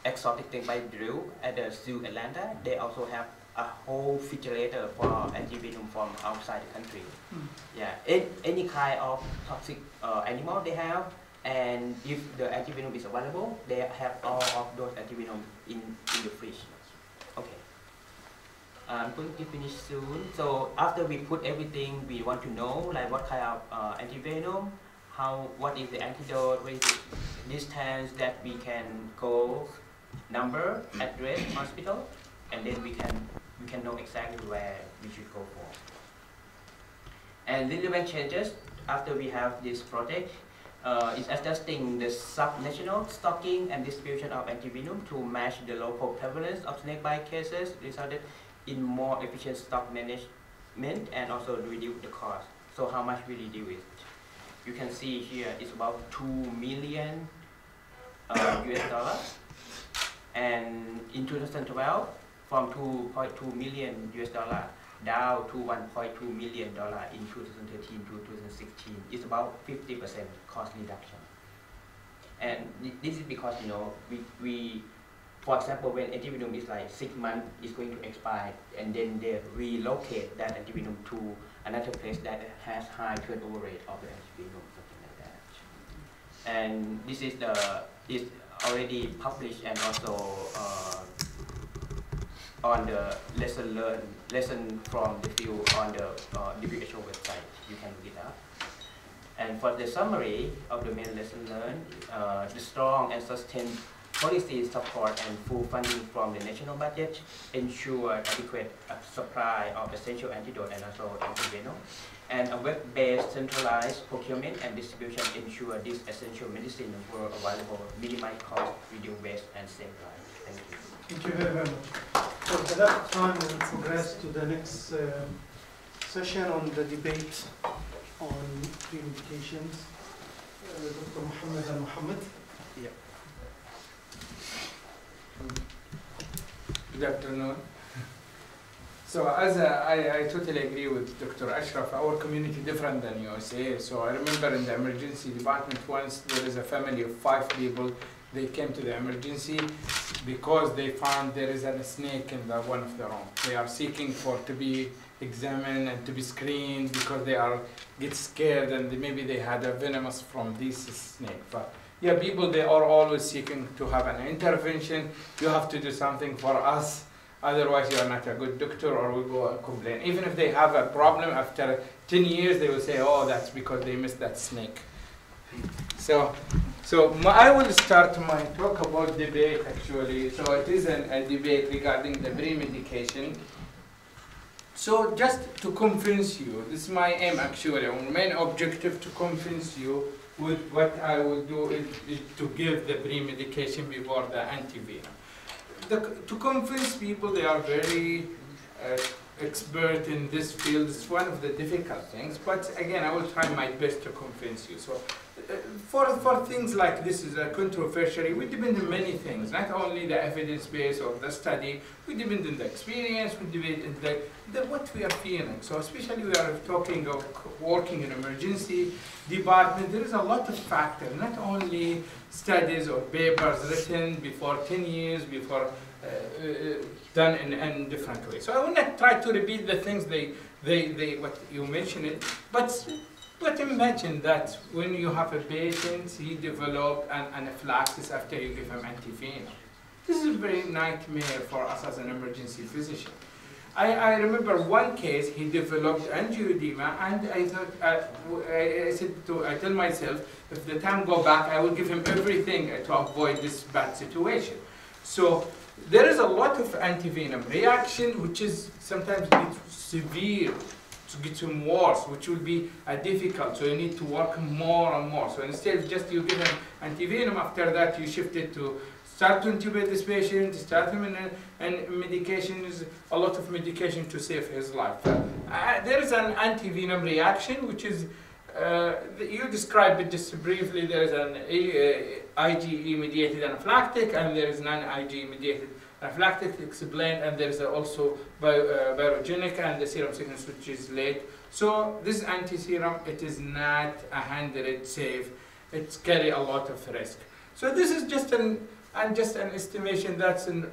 exotic thing by drill at the zoo Atlanta. They also have a whole refrigerator for antivenom from outside the country. Yeah, any kind of toxic animal they have, and if the antivenom is available, they have all of those antivenom in the fridge. Okay. I'm going to finish soon. So after we put everything we want to know, like what kind of antivenom, what is the antidote, what is the distance that we can go, number, address, hospital, and then we can know exactly where we should go for. And relevant changes after we have this project is adjusting the sub-national stocking and distribution of antivenom to match the local prevalence of snakebite cases, resulted in more efficient stock management and also reduce the cost. So how much we reduce it? You can see here it's about $2 million US, and in 2012 from $2.2 million US down to $1.2 million in 2013 to 2016. It's about 50% cost reduction. And this is because we for example, when antivenom is like 6 months, it's going to expire, and then they relocate that antivenom to another place that has high turnover rate of the antivenom, something like that. And this is already published and also on the lesson from the field on the WHO website. You can look it up. And for the summary of the main lesson learned, the strong and sustained policy support and full funding from the national budget ensure adequate supply of essential antidote and also antivenom. And a web-based centralized procurement and distribution ensure these essential medicine were available, minimize cost, reduce waste, and save lives. Thank you. Thank you very, very much. So at that time, we will progress to the next session on the debate on pre-medications. Dr. Mohammed Al-Mohammed. Yeah. Good afternoon. So as I totally agree with Dr. Ashraf, our community different than USA. So I remember in the emergency department once there is a family of 5 people. They came to the emergency because they found there is a snake in one of the room. They are seeking to be examined and to be screened because they get scared and maybe they had a venomous from this snake. But yeah, people, they are always seeking to have an intervention. You have to do something for us, otherwise you are not a good doctor, or we go and complain. Even if they have a problem after 10 years, they will say, oh, that's because they missed that snake. So I will start my talk about debate actually. So it is a debate regarding the pre-medication. So just to convince you, this is my aim actually, my main objective to convince you with what I will do is to give the pre-medication before the antivenom. To convince people they are very expert in this field is one of the difficult things, but again I will try my best to convince you. So for things like this is a controversial, we depend on many things, not only the evidence base or the study, we depend on the experience, we depend on what we are feeling. So especially we are talking of working in emergency department, there is a lot of factors, not only studies or papers written before 10 years, before done in different ways. So I will not try to repeat the things what you mentioned, but imagine that when you have a patient, he developed an anaphylaxis after you give him antivenom. This is a very nightmare for us as an emergency physician. I remember one case, he developed angioedema, and I thought, I tell myself, if the time go back, I will give him everything to avoid this bad situation. So there is a lot of antivenom reaction, which is sometimes severe. to get him worse, which will be difficult. So you need to work more and more. So instead of just you give him antivenom, after that you shift it to start to intubate this patient, start him in medications, a lot of medication to save his life. There is an antivenom reaction, which is, you described it just briefly. There is an IgE-mediated anaphylactic, and there is non-IgE-mediated anaphylactic explained, and there is also virogenic and the serum sickness, which is late. So this anti-serum, it is not 100% safe. It carry a lot of risk. So this is just an estimation that's in,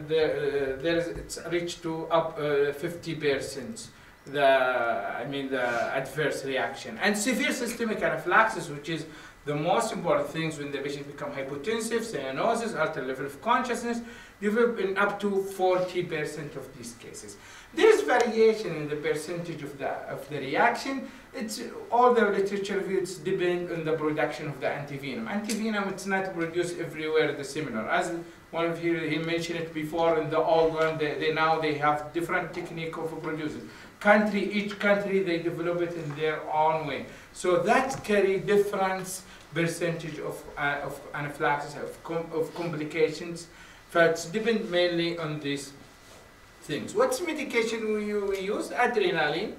it's reached to up 50%. The adverse reaction and severe systemic anaphylaxis, which is the most important things when the patient become hypotensive, cyanosis, altered level of consciousness, develop in up to 40% of these cases. There is variation in the percentage of the reaction. It's all the literature reviews depend on the production of the antivenom. Antivenom, it's not produced everywhere the similar. As one of you, he mentioned it before, in the old one, now they have different technique of producing. Each country, they develop it in their own way. So that carry different percentage of anaphylaxis, of complications. But it depends mainly on these things. What's medication we use? Adrenaline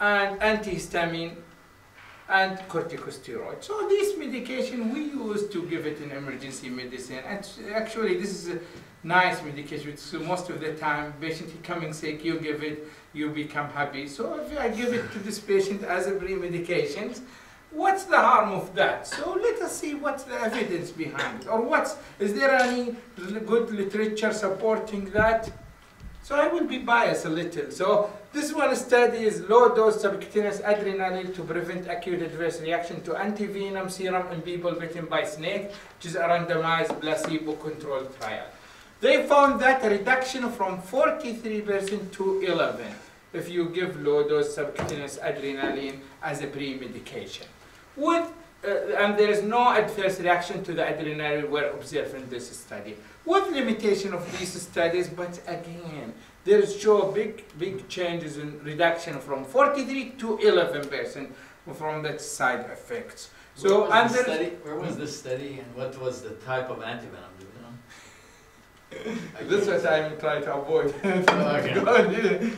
and antihistamine and corticosteroid. So this medication we use to give it in emergency medicine. And actually this is a nice medication. So most of the time, patient coming sick, you give it, you become happy. So if I give it to this patient as a pre-medication, what's the harm of that? So let us see what's the evidence behind it, or is there any good literature supporting that? So I will be biased a little. So this one study is low-dose subcutaneous adrenaline to prevent acute adverse reaction to antivenom serum in people bitten by snake, which is a randomized placebo-controlled trial. They found that a reduction from 43% to 11% if you give low-dose subcutaneous adrenaline as a pre-medication. And there is no adverse reaction to the adrenaline were observed in this study. With limitation of these studies, but again, there show big changes in reduction from 43 to 11% from that side effects. So where was this study and what was the type of antivenom? Do you know? This is what I'm trying to avoid. Okay.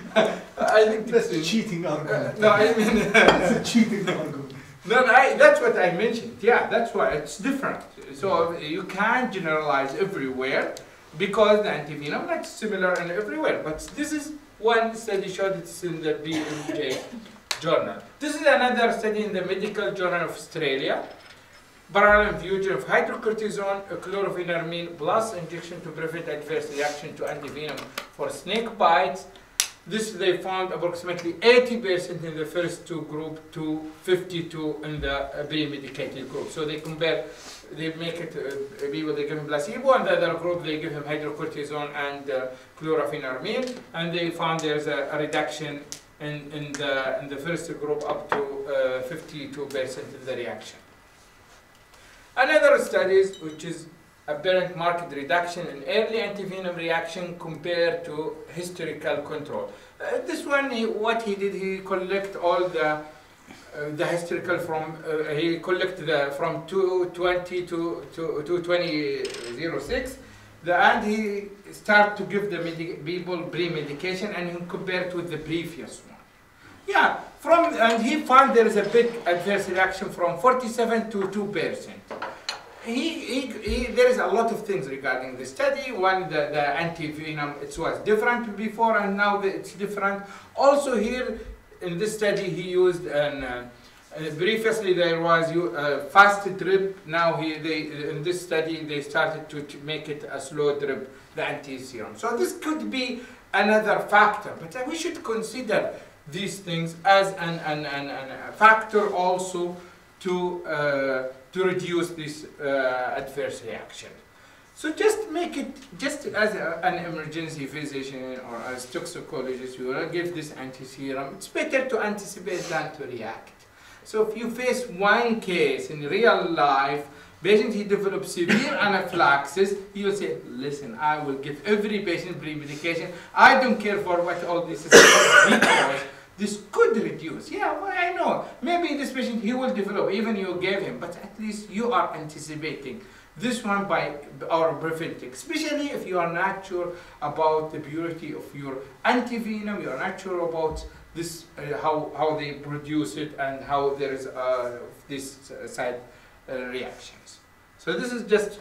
I think that's a cheating argument. No, I mean that's a cheating argument. No, that's what I mentioned. Yeah, that's why it's different. So you can't generalize everywhere because the antivenom not similar in everywhere. But this is one study showed it's in the BMJ journal. This is another study in the Medical Journal of Australia. Parallel infusion of hydrocortisone, chlorpheniramine plus injection to prevent adverse reaction to antivenom for snake bites. This they found approximately 80% in the first two group to 52 in the pre-medicated group. So they compare, they make it people they give him placebo, and the other group they give him hydrocortisone and chlorpheniramine, and they found there's a reduction in the first group up to 52% in the reaction. Another studies which is apparent marked reduction in early antivenom reaction compared to historical control. This one, what he did, he collect all the historical from, he collect from 220 to 2006, and he start to give the people pre-medication and he compared with the previous one. Yeah, and he found there is a big adverse reaction from 47 to 2%. There is a lot of things regarding the study. One, the antivenom, it was different before and now it's different. Also here in this study he used previously there was a fast drip. Now in this study they started to make it a slow drip, the anti-serum. So this could be another factor, but we should consider these things as a factor also to reduce this adverse reaction. So just make it, just as an emergency physician or as toxicologist, you will give this anti-serum. It's better to anticipate than to react. So if you face one case in real life, patient he develops severe anaphylaxis, you will say, listen, I will give every patient pre-medication. I don't care for what all this is because this could reduce. Yeah, well, I know. Maybe this patient, he will develop, even you gave him, but at least you are anticipating this one by our preventing, especially if you are not sure about the purity of your antivenom, you are not sure about this, how they produce it and how there is this side reactions. So this is just,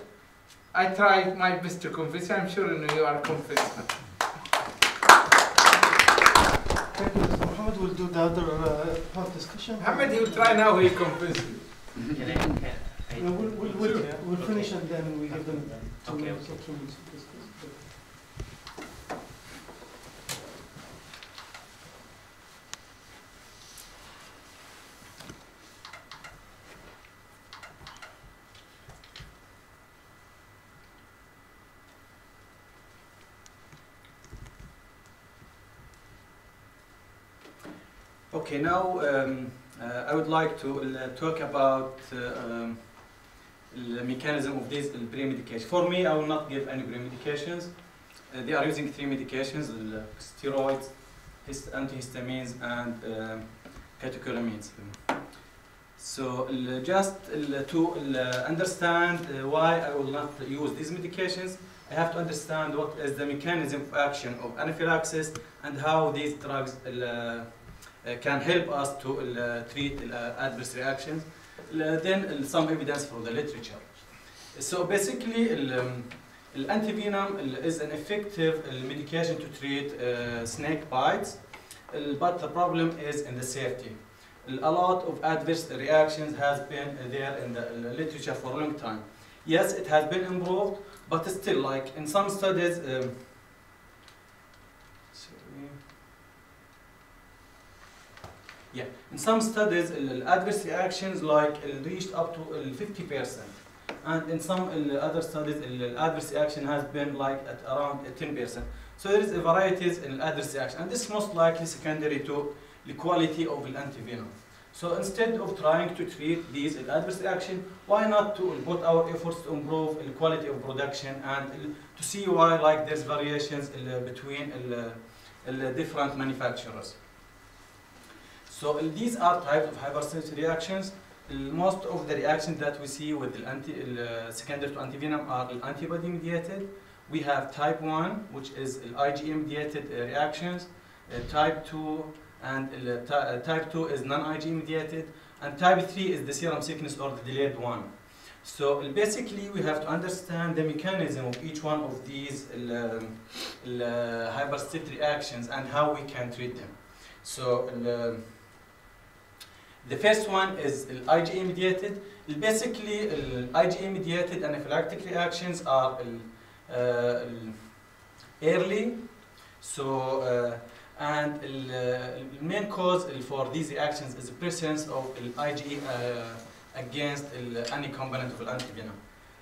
I tried my best to convince you. I'm sure you are convinced. Thank you, Mr. Mohammed. We'll do the other part discussion. Mohammed, you try now, he convinced you. No, we'll finish and then we give them 2 minutes or 3 minutes to discuss. Okay, now I would like to talk about the mechanism of these pre-medication. For me, I will not give any pre-medications. They are using 3 medications: steroids, antihistamines, and catecholamines. So just to understand why I will not use these medications, I have to understand what is the mechanism of action of anaphylaxis and how these drugs can help us to treat adverse reactions. Then some evidence from the literature. So basically, antivenom is an effective medication to treat snake bites, but the problem is in the safety. A lot of adverse reactions has been there in the literature for a long time. Yes, it has been improved, but still, like in some studies, in some studies, adverse reactions reached up to 50%, and in some other studies, adverse reaction has been at around 10%. So there is a varieties in adverse reaction, and this is most likely secondary to the quality of the antivenom. So instead of trying to treat these adverse reaction, why not to put our efforts to improve the quality of production and to see why there's variations between the different manufacturers. So these are types of hypersensitive reactions. Most of the reactions that we see with the secondary to antivenom are antibody mediated. We have type 1, which is IgE mediated reactions, type 2, and type 2 is non-IgE mediated, and type 3 is the serum sickness or the delayed one. So basically we have to understand the mechanism of each one of these hypersensitive reactions and how we can treat them. So the first one is IgE mediated. Basically, IgE mediated anaphylactic reactions are early. So, and the main cause for these reactions is the presence of IgE against any component of antivenom.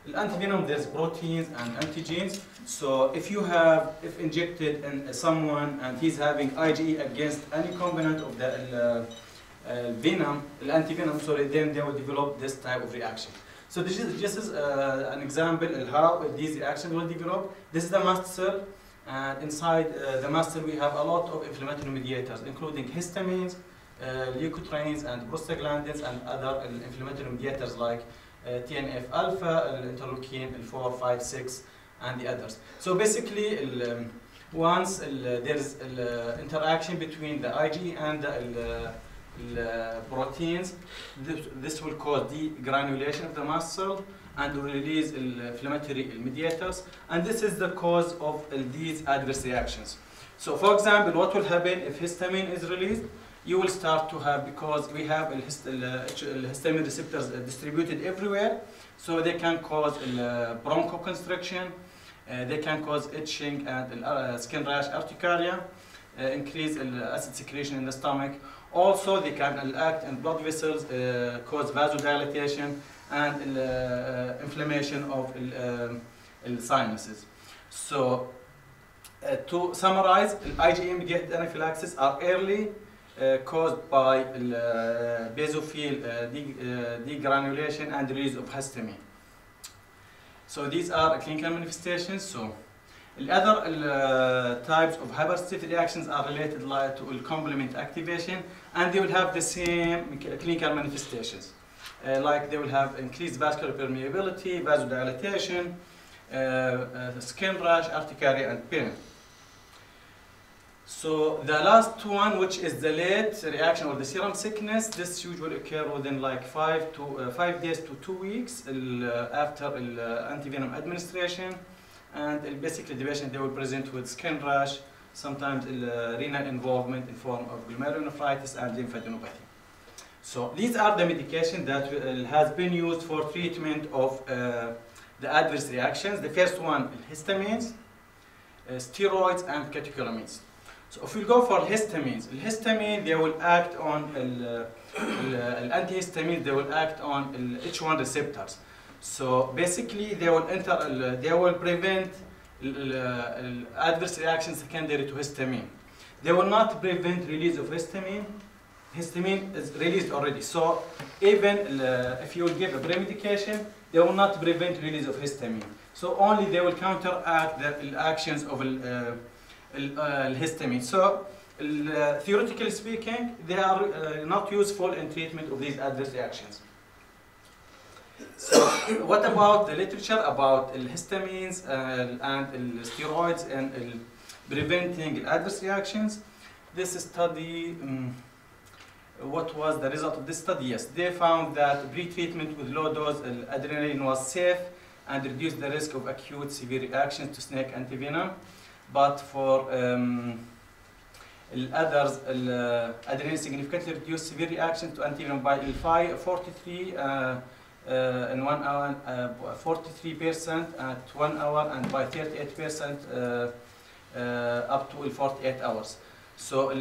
Antivenom, there's proteins and antigens. So if injected in someone and he's having IgE against any component of the antivenom, then they will develop this type of reaction. So this is an example of how these reactions will develop. This is the mast cell, and inside the mast cell we have a lot of inflammatory mediators, including histamines, leukotrienes, and prostaglandins, and other inflammatory mediators like TNF-alpha, interleukin, 4, 5, 6, and the others. So basically, once there is interaction between the IgE and the proteins, this will cause degranulation of the mast cell and will release inflammatory mediators, and this is the cause of these adverse reactions. So for example, what will happen if histamine is released? You will start to have, because we have histamine receptors distributed everywhere, so they can cause bronchoconstriction, they can cause itching and skin rash, urticaria, increase acid secretion in the stomach. Also, they can act in blood vessels, cause vasodilatation and inflammation of sinuses. So, to summarize, IgE-mediated anaphylaxis are early, caused by basophil degranulation and release of histamine. So these are clinical manifestations. So, The other types of hypersensitivity reactions are related to complement activation, and they will have the same clinical manifestations. Like they will have increased vascular permeability, vasodilatation, skin rash, urticaria, and pain. So the last one, which is the late reaction or the serum sickness, this usually occur within like 5 days to 2 weeks after antivenom administration. And basically the patient, they will present with skin rash, sometimes renal involvement in form of glomerulonephritis and lymphadenopathy. So these are the medications that has been used for treatment of the adverse reactions. The first one, histamines, steroids, and catecholamines. So if we go for histamines, they will act on antihistamines, they will act on H1 receptors. So basically they will they will prevent adverse reactions secondary to histamine. They will not prevent release of histamine. Histamine is released already. So even if you will give a pre-medication, they will not prevent release of histamine. So only they will counteract the actions of histamine. So theoretically speaking, they are not useful in treatment of these adverse reactions. So what about the literature about histamines and steroids and preventing adverse reactions? This study, what was the result of this study? Yes, they found that pre-treatment with low dose adrenaline was safe and reduced the risk of acute severe reactions to snake antivenom. But for others, adrenaline significantly reduced severe reactions to antivenom by 43 in 1 hour, 43% at 1 hour, and by 38% up to 48 hours. So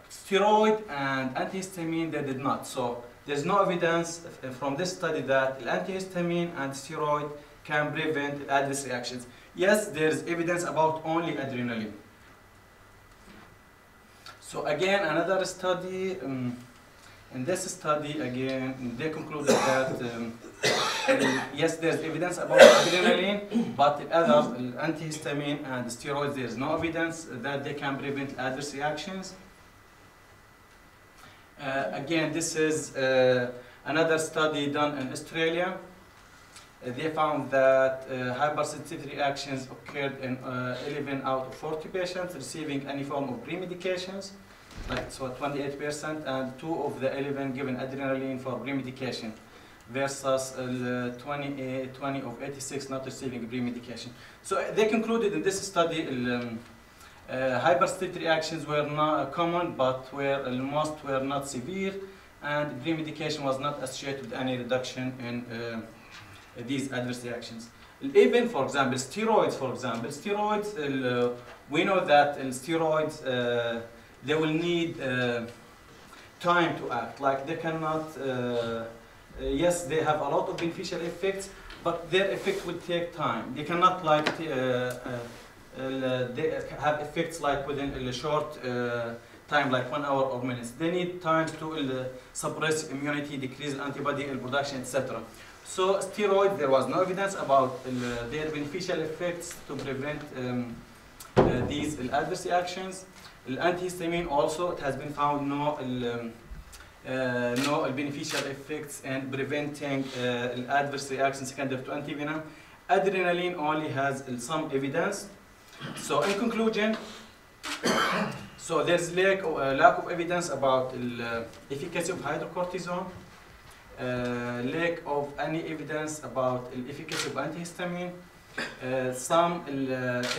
steroid and antihistamine, they did not. So there's no evidence from this study that antihistamine and steroid can prevent adverse reactions. Yes, there's evidence about only adrenaline. So again, another study. In this study, again, they concluded that yes, there's evidence about adrenaline, but the others, antihistamine and steroids, there's no evidence that they can prevent adverse reactions. Again, this is another study done in Australia. They found that hypersensitivity reactions occurred in 11 out of 40 patients receiving any form of pre-medications. Like, so 28%, and 2 of the 11 given adrenaline for pre-medication versus 20 of 86 not receiving pre-medication. So they concluded in this study hypersensitivity reactions were not common, but most were not severe, and pre-medication was not associated with any reduction in these adverse reactions. Even, for example, steroids, we know that steroids they will need time to act. Like they cannot, yes, they have a lot of beneficial effects, but their effect will take time. They cannot like, they have effects like within a short time, like 1 hour or minutes. They need time to suppress immunity, decrease antibody production, etc. So steroids, there was no evidence about their beneficial effects to prevent these adverse reactions. Antihistamine also, it has been found no beneficial effects in preventing adverse reactions secondary to antivenom. Adrenaline only has some evidence. So in conclusion, so there's lack of evidence about the efficacy of hydrocortisone, lack of any evidence about the efficacy of antihistamine, some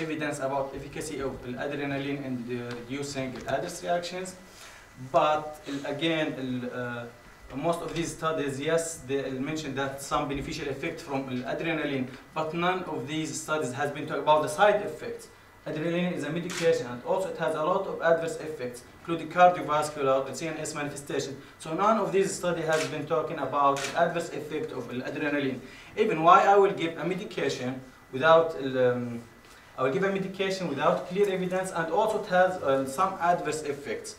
evidence about efficacy of adrenaline in reducing adverse reactions, but again, most of these studies, yes, they mentioned that some beneficial effect from adrenaline, but none of these studies has been talking about the side effects. Adrenaline is a medication, and also it has a lot of adverse effects, including cardiovascular and CNS manifestations. So none of these studies has been talking about the adverse effect of adrenaline. Even why I will give a medication without clear evidence, and also it has some adverse effects.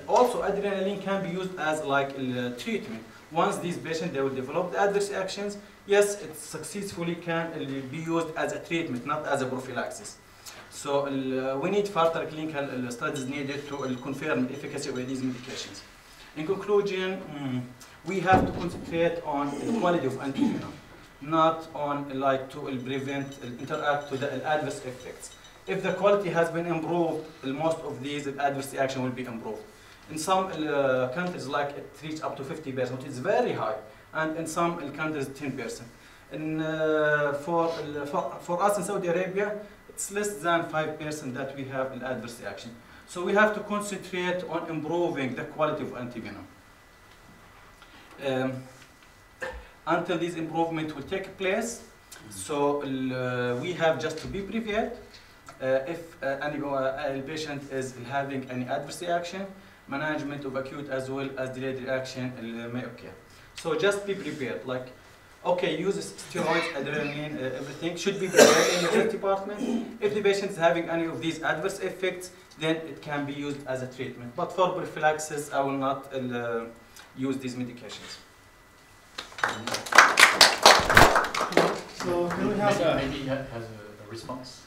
Also, adrenaline can be used as like treatment. Once these patients, they will develop the adverse reactions, yes, it successfully can be used as a treatment, not as a prophylaxis. So we need further clinical studies needed to confirm the efficacy of these medications. In conclusion, we have to concentrate on the quality of antivenom, not on like to prevent interact with the adverse effects. If the quality has been improved, most of these adverse reaction will be improved. In some countries, like it reaches up to 50%, which is very high, and in some countries 10%. And for us in Saudi Arabia, it's less than 5% that we have an adverse reaction. So we have to concentrate on improving the quality of antivenom. Until this improvement will take place, so we have just to be prepared if any patient is having any adverse reaction, management of acute as well as delayed reaction may occur. So just be prepared. Like, okay, use steroids, adrenaline, everything should be prepared in the health department. If the patient is having any of these adverse effects, then it can be used as a treatment. But for prophylaxis, I will not use these medications. So can we have maybe he has a response.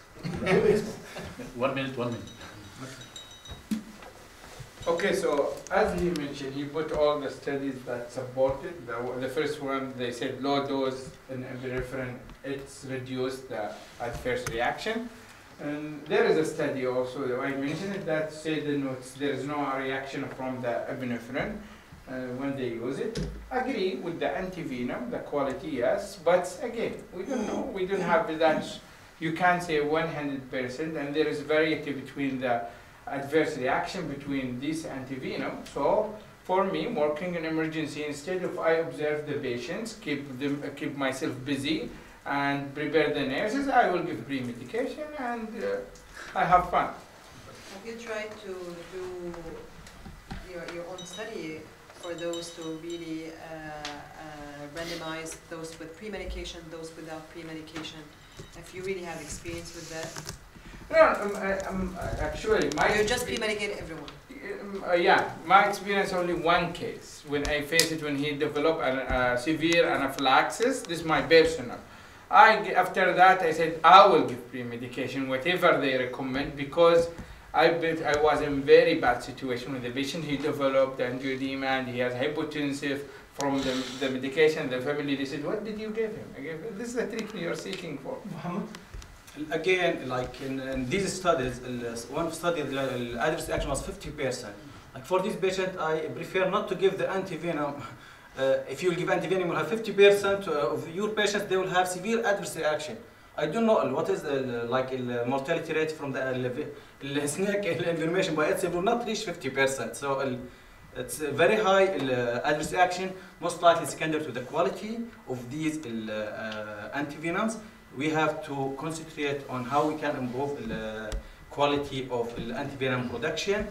1 minute, 1 minute. Okay, so as he mentioned, he put all the studies that supported. The first one, they said low dose in epinephrine, it's reduced the adverse reaction. And there is a study also that I mentioned that said there is no reaction from the epinephrine when they use it. Agree with the antivenom, the quality, yes, but again, we don't know. We don't have that. You can't say 100%, and there is variety between the adverse reaction between this antivenom. So for me, working in emergency, instead of I observe the patients, keep myself busy and prepare the nurses, I will give pre-medication and I have fun. Have you tried to do your own study for those to really randomize those with pre-medication, those without pre-medication? If you really have experience with that? No, actually, you just pre-medicate everyone. Yeah, my experience only one case when I faced it when he developed a severe anaphylaxis. This is my personal. After that, I said I will give pre-medication whatever they recommend because I was in very bad situation with the patient. He developed angioedema and he has hypotensive from the medication. The family, they said, what did you give him? I gave, this is the treatment you're seeking for. Muhammad? Again, like in these studies, one study, the adverse reaction was 50%. Like for this patient, I prefer not to give the antivenom. If you give antivenom, you will have 50% of your patients, they will have severe adverse reaction. I don't know what is the mortality rate from the snake inflammation by itself will not reach 50%. So it's a very high adverse reaction, most likely secondary to the quality of these antivenoms. We have to concentrate on how we can improve the quality of antivenom production.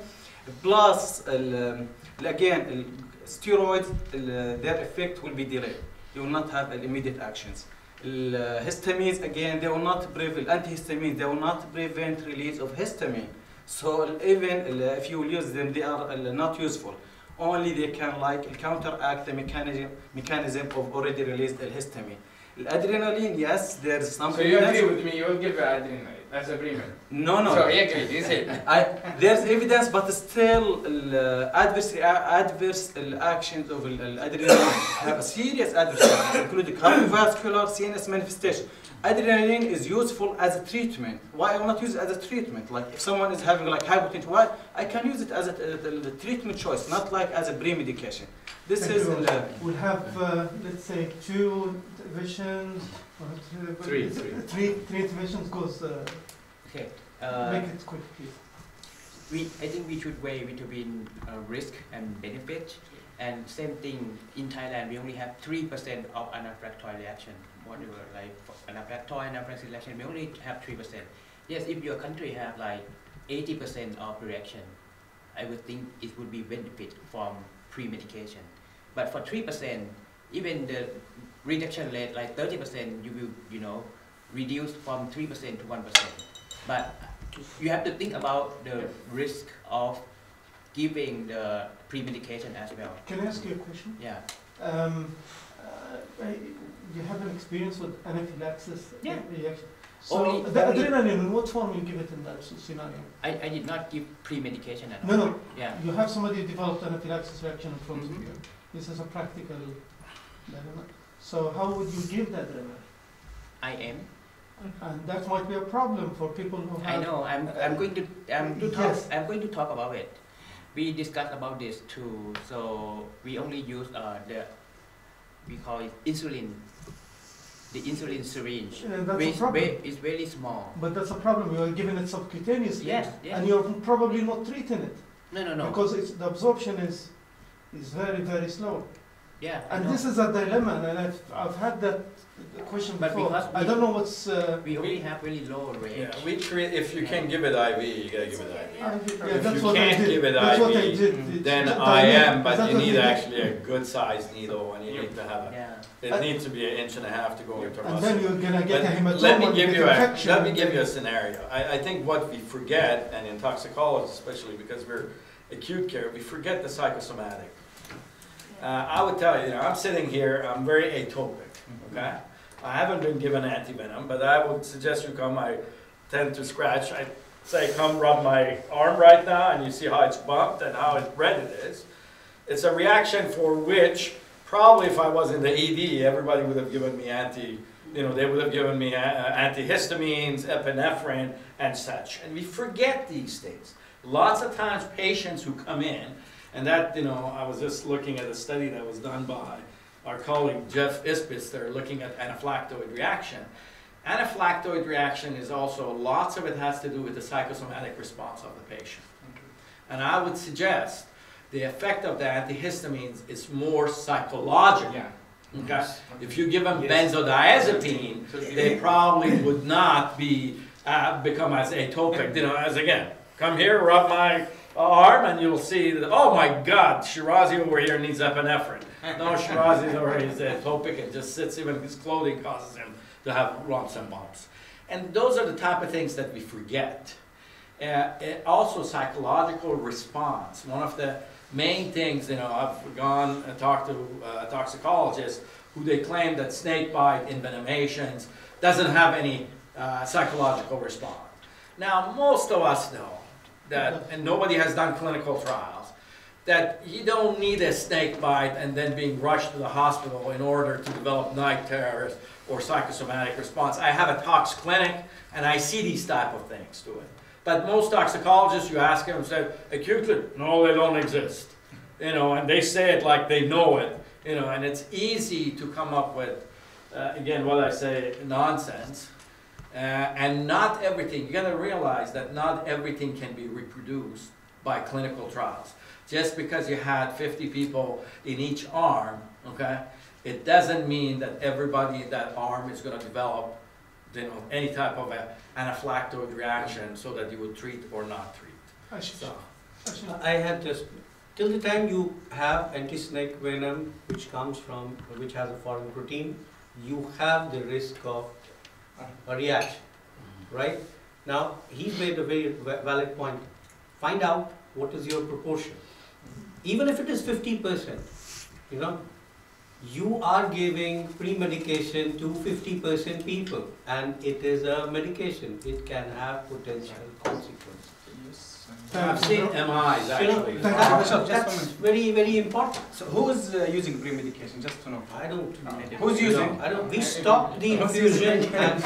Plus, again, steroids, their effect will be delayed. You will not have immediate actions. Histamines, again, they will not prevent, antihistamines, they will not prevent release of histamine. So even if you use them, they are not useful. Only they can counteract the mechanism of already released histamine. Adrenaline, yes, there's some. So you agree with me? You will give adrenaline as a agreement? No, no. So you agree? You say there's evidence, but still, adverse actions of adrenaline have a serious adverse reactions, including cardiovascular, CNS manifestation. Adrenaline is useful as a treatment. Why I will not use it as a treatment? Like if someone is having hypotension, why I can use it as a treatment choice, not like as a pre-medication. This is. We'll have let's say 2 interventions. Three interventions goes. Okay. Make it quick, please. I think we should weigh between risk and benefit. And same thing in Thailand, we only have 3% of anaphylactoid reaction. Whatever, like anaphylactoid, anaphylaxis reaction, we only have 3%. Yes, if your country have like 80% of reaction, I would think it would be benefit from pre-medication. But for 3%, even the reduction rate, like 30%, you will, reduce from 3% to 1%. But you have to think about the risk of giving the pre-medication as well. Can I ask you a question? Yeah. you have an experience with anaphylaxis reaction. So Only- the adrenaline, in what form you give it in that scenario? I did not give pre-medication at all. No, no. Yeah. You have somebody developed anaphylaxis reaction in front of Mhm. you. This is a practical dilemma. So how would you give that adrenaline? I am. And that might be a problem for people who have. I know. I'm going to Yes. I'm going to talk about it. We discussed about this too. So we only use we call it insulin. The insulin syringe, That's which a problem. is very small. But that's a problem. You are giving it subcutaneously. Yes, yes. And you're probably not treating it. No. Because the absorption is very, very slow. Yeah. I And know. this is a dilemma, and I've had that question But before. because I don't know what's. We only have really low range. Yeah, we treat, if you can give it IV, you gotta give it IV. Yeah, If that's you what I can't did. give it That's what I IV, did. then It's IM, but Is that you what need did? actually a good sized needle, and you need to have it needs to be 1.5 inches to go into And muscle. then you're gonna get a But hematoma. let me give get you infection. let me give you a scenario. I think what we forget, and in toxicology especially, because we're acute care, we forget the psychosomatic. I would tell you, I'm sitting here, I'm very atopic, okay? I haven't been given antivenom, but I would suggest you come. I tend to scratch. I say, come rub my arm right now, and you see how it's bumped and how red it is. It's a reaction for which, probably if I was in the ED, everybody would have given me they would have given me antihistamines, epinephrine, and such. And we forget these things. Lots of times patients who come in, and that, I was just looking at a study that was done by our colleague Jeff Ispitz. They're looking at anaphylactoid reaction. Anaphylactoid reaction is also, lots of it has to do with the psychosomatic response of the patient. And I would suggest the effect of the antihistamines is more psychological. Yeah. Okay? If you give them benzodiazepine, they probably would not become as atopic. As again, come here, rub my arm, and you'll see that, oh my God, Shirazi over here needs epinephrine. No, Shirazi over here is atopic and just sits, even his clothing causes him to have lumps and bumps. And those are the type of things that we forget. Also, psychological response. One of the main things, I've gone and talked to toxicologists who they claim that snake bite, envenomations, doesn't have any psychological response. Now, most of us know that, and nobody has done clinical trials, that you don't need a snake bite and then being rushed to the hospital in order to develop night terrors or psychosomatic response. I have a tox clinic, and I see these type of things to it. But most toxicologists, you ask them and say, acutely, no, they don't exist. And they say it like they know it, and it's easy to come up with, again, what I say, nonsense. And not everything, you gotta realize that not everything can be reproduced by clinical trials. Just because you had 50 people in each arm, okay, it doesn't mean that everybody in that arm is gonna develop any type of anaphylactoid reaction so that you would treat or not treat. So, I had just, till the time you have anti-snake venom, which has a foreign protein, you have the risk of a reaction, right? Now, he's made a very valid point. Find out what is your proportion. Even if it is 50%, you are giving pre-medication to 50% people, and it is a medication. It can have potential consequences. I've seen MIs actually. That's very, very important. So who is using pre-medication, just to know? I don't. Who's using? I don't. We stopped the infusion and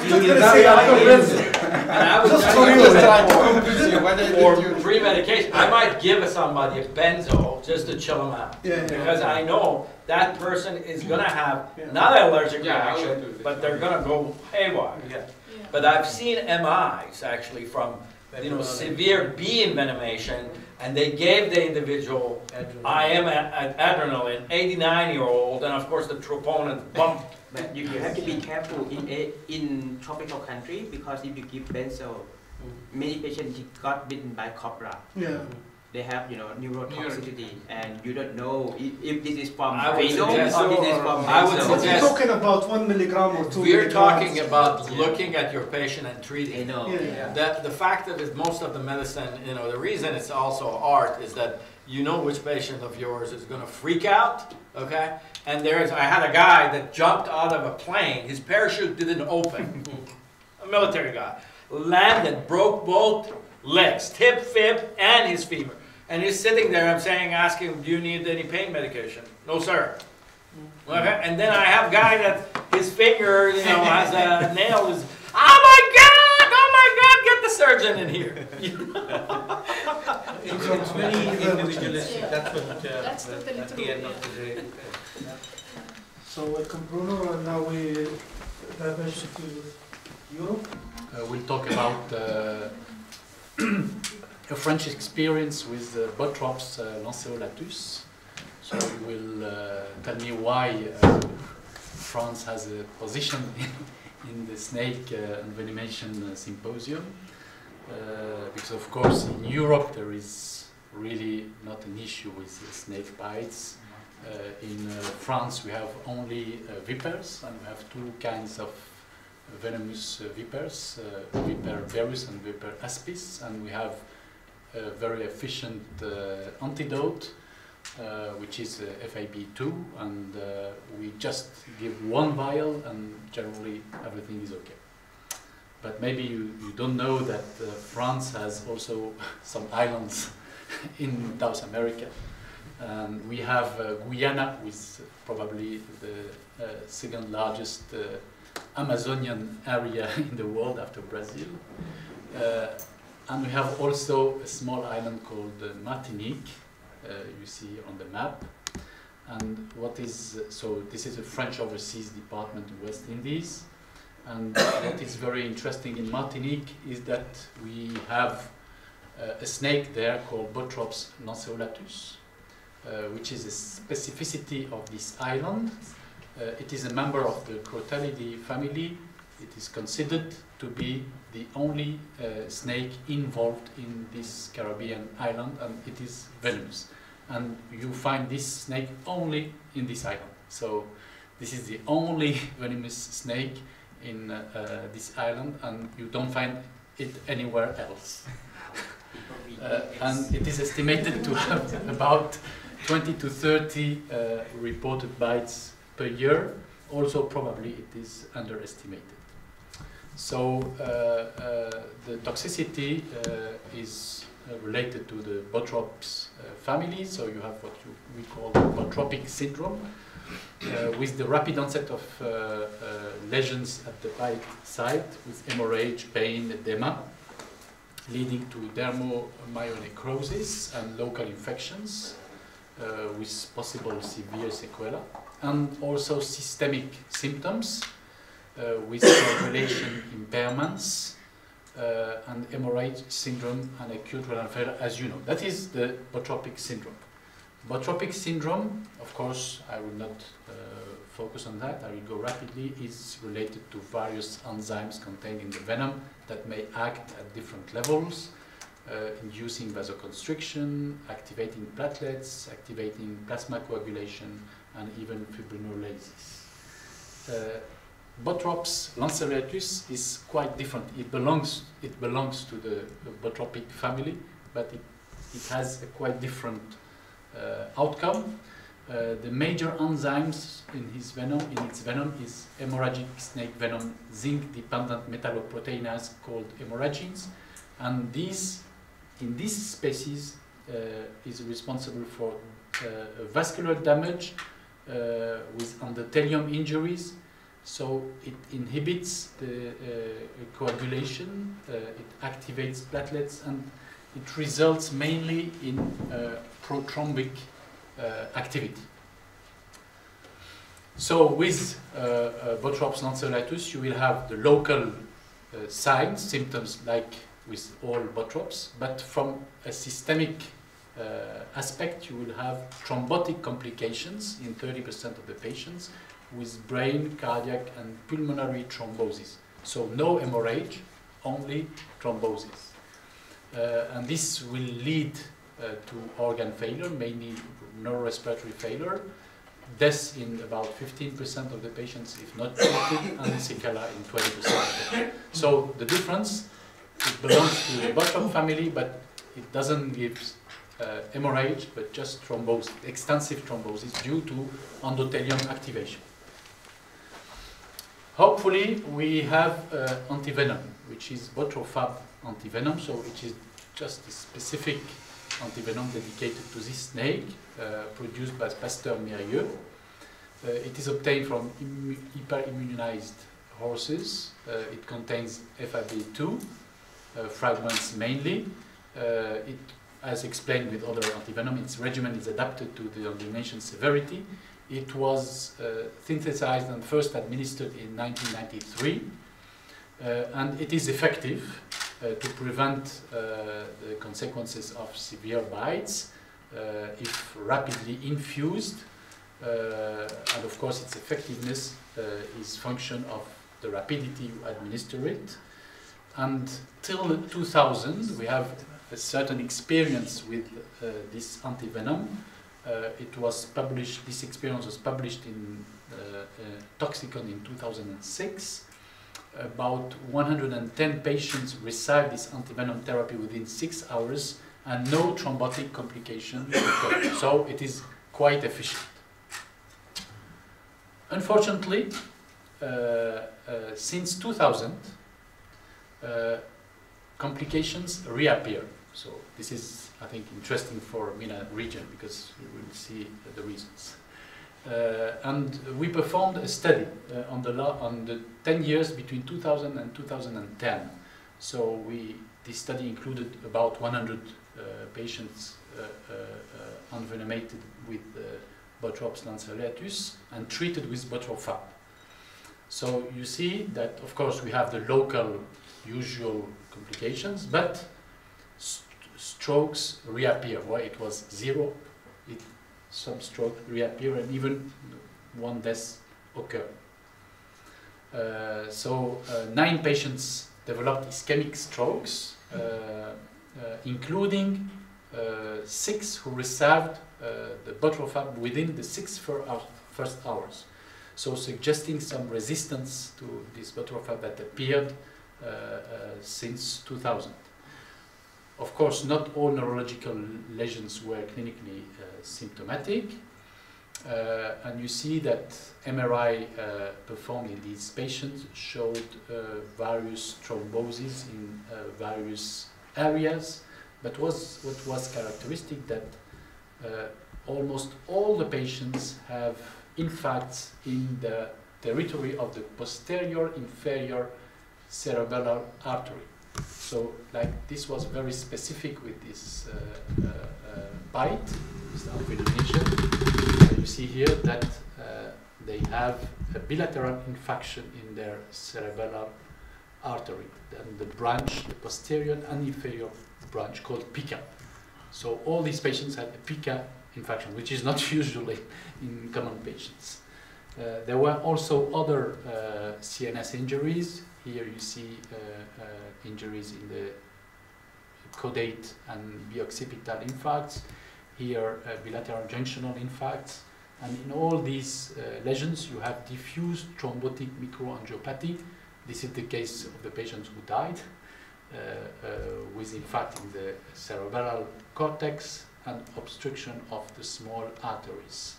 for pre-medication, I might give somebody a benzo just to chill them out. Because I know that person is gonna have not an allergic reaction, but they're gonna go haywire. But I've seen MIs actually from severe bee envenomation, and they gave the individual adrenaline, 89-year-old, and of course the troponin bumped. But you have to be careful in tropical country, because if you give benzo, many patients got bitten by cobra. Yeah. they have, you know, neurotoxicity, and you don't know if this is from I would renal suggest- or this is from I would basal. But we're suggest- talking about 1 milligram or 2 We're milligrams. talking about looking at your patient and I treating. know. Yeah. The fact that it's most of the medicine, you know, the reason it's also art is that you know which patient of yours is going to freak out, okay? And I had a guy that jumped out of a plane, his parachute didn't open, a military guy, landed, broke both legs, tib, fib, and his femur. And he's sitting there, I'm saying, asking him, do you need any pain medication? No, sir. Okay? And then I have a guy that his finger, you know, has a nail, is, oh my God, get the surgeon in here. It's very individualistic. Yeah. That's what That's totally at the true, end of the day. So welcome Bruno, and now we diverge to Europe. We'll talk about a French experience with Botrops lanceolatus. So you will tell me why France has a position in the snake envenomation symposium. Because of course in Europe there is really not an issue with snake bites. In France we have only vipers, and we have two kinds of venomous vipers, Viper berus and Viper aspis, and we have a very efficient antidote, which is FIB2, and we just give one vial and generally everything is okay. But maybe you don't know that France has also some islands in South America. And we have Guyana, with probably the second largest Amazonian area in the world after Brazil. And we have also a small island called Martinique, you see on the map. And what is, so this is a French overseas department in West Indies. And what is very interesting in Martinique is that we have a snake there called Botrops lanceolatus, which is a specificity of this island. It is a member of the Crotalidae family. It is considered to be the only snake involved in this Caribbean island, and it is venomous. And you find this snake only in this island. So this is the only venomous snake in this island, and you don't find it anywhere else. And it is estimated to have about 20 to 30 reported bites per year. Also probably it is underestimated. So the toxicity is related to the Botrops family. So you have what we call the botropic syndrome, with the rapid onset of lesions at the bite site with hemorrhage, pain, edema, leading to dermomyonecrosis and local infections with possible severe sequelae, and also systemic symptoms with coagulation impairments and hemorrhage syndrome and acute renal failure, as you know. That is the botropic syndrome. Botropic syndrome, of course, I will not focus on that, I will go rapidly, is related to various enzymes contained in the venom that may act at different levels, inducing vasoconstriction, activating platelets, activating plasma coagulation, and even fibrinolysis. Botrops lanceolatus is quite different. It belongs to the botropic family, but it has a quite different outcome. The major enzymes in its venom is hemorrhagic snake venom zinc-dependent metalloproteinase called hemorrhagins, and these in this species is responsible for vascular damage with endothelium injuries. So it inhibits the coagulation, it activates platelets, and it results mainly in prothrombic activity. So with Botrops lanceolatus, you will have the local signs, symptoms like with all Botrops, but from a systemic aspect, you will have thrombotic complications in 30% of the patients, with brain, cardiac, and pulmonary thrombosis. So no hemorrhage, only thrombosis. And this will lead to organ failure, mainly neurorespiratory failure, deaths in about 15% of the patients if not treated, and sequela in 20%. So the difference, it belongs to the Botrop family, but it doesn't give hemorrhage, but just thrombosis, extensive thrombosis due to endothelium activation. Hopefully we have antivenom, which is Botrofab antivenom, so it is just a specific antivenom dedicated to this snake, produced by Pasteur Mérieux. It is obtained from hyperimmunized horses. It contains FAB2 fragments mainly. As explained with other antivenom, its regimen is adapted to the inflammation severity. It was synthesized and first administered in 1993, and it is effective to prevent the consequences of severe bites if rapidly infused, and of course its effectiveness is function of the rapidity you administer it. And till 2000 we have a certain experience with this antivenom. It was published, this experience was published in Toxicon in 2006. About 110 patients received this antivenom therapy within 6 hours and no thrombotic complication occurred. So it is quite efficient. Unfortunately, since 2000, complications reappear. So this is, I think, interesting for MENA region because we will see the reasons. And we performed a study on the 10 years between 2000 and 2010. So this study included about 100 patients envenomated with Botrops lanceolatus and treated with Botrofab. So you see that, of course, we have the local usual complications, but strokes reappear. Where it was 0, some stroke reappear, and even one death occur. 9 patients developed ischemic strokes, including 6 who received the Botrofab within the 6 first hours. So suggesting some resistance to this Botrofab that appeared since 2000. Of course, not all neurological lesions were clinically symptomatic, and you see that MRI performed in these patients showed various thromboses in various areas, but what was characteristic that almost all the patients have infarcts in the territory of the posterior inferior cerebellar artery. So, like, this was very specific with this bite, this envenomation. You see here that they have a bilateral infarction in their cerebellar artery, and the branch, the posterior and inferior branch, called PICA. So all these patients had a PICA infarction, which is not usually in common patients. There were also other CNS injuries. Here you see injuries in the caudate and bioccipital infarcts. Here bilateral junctional infarcts. And in all these lesions you have diffuse thrombotic microangiopathy. This is the case of the patients who died with infarct in the cerebral cortex and obstruction of the small arteries.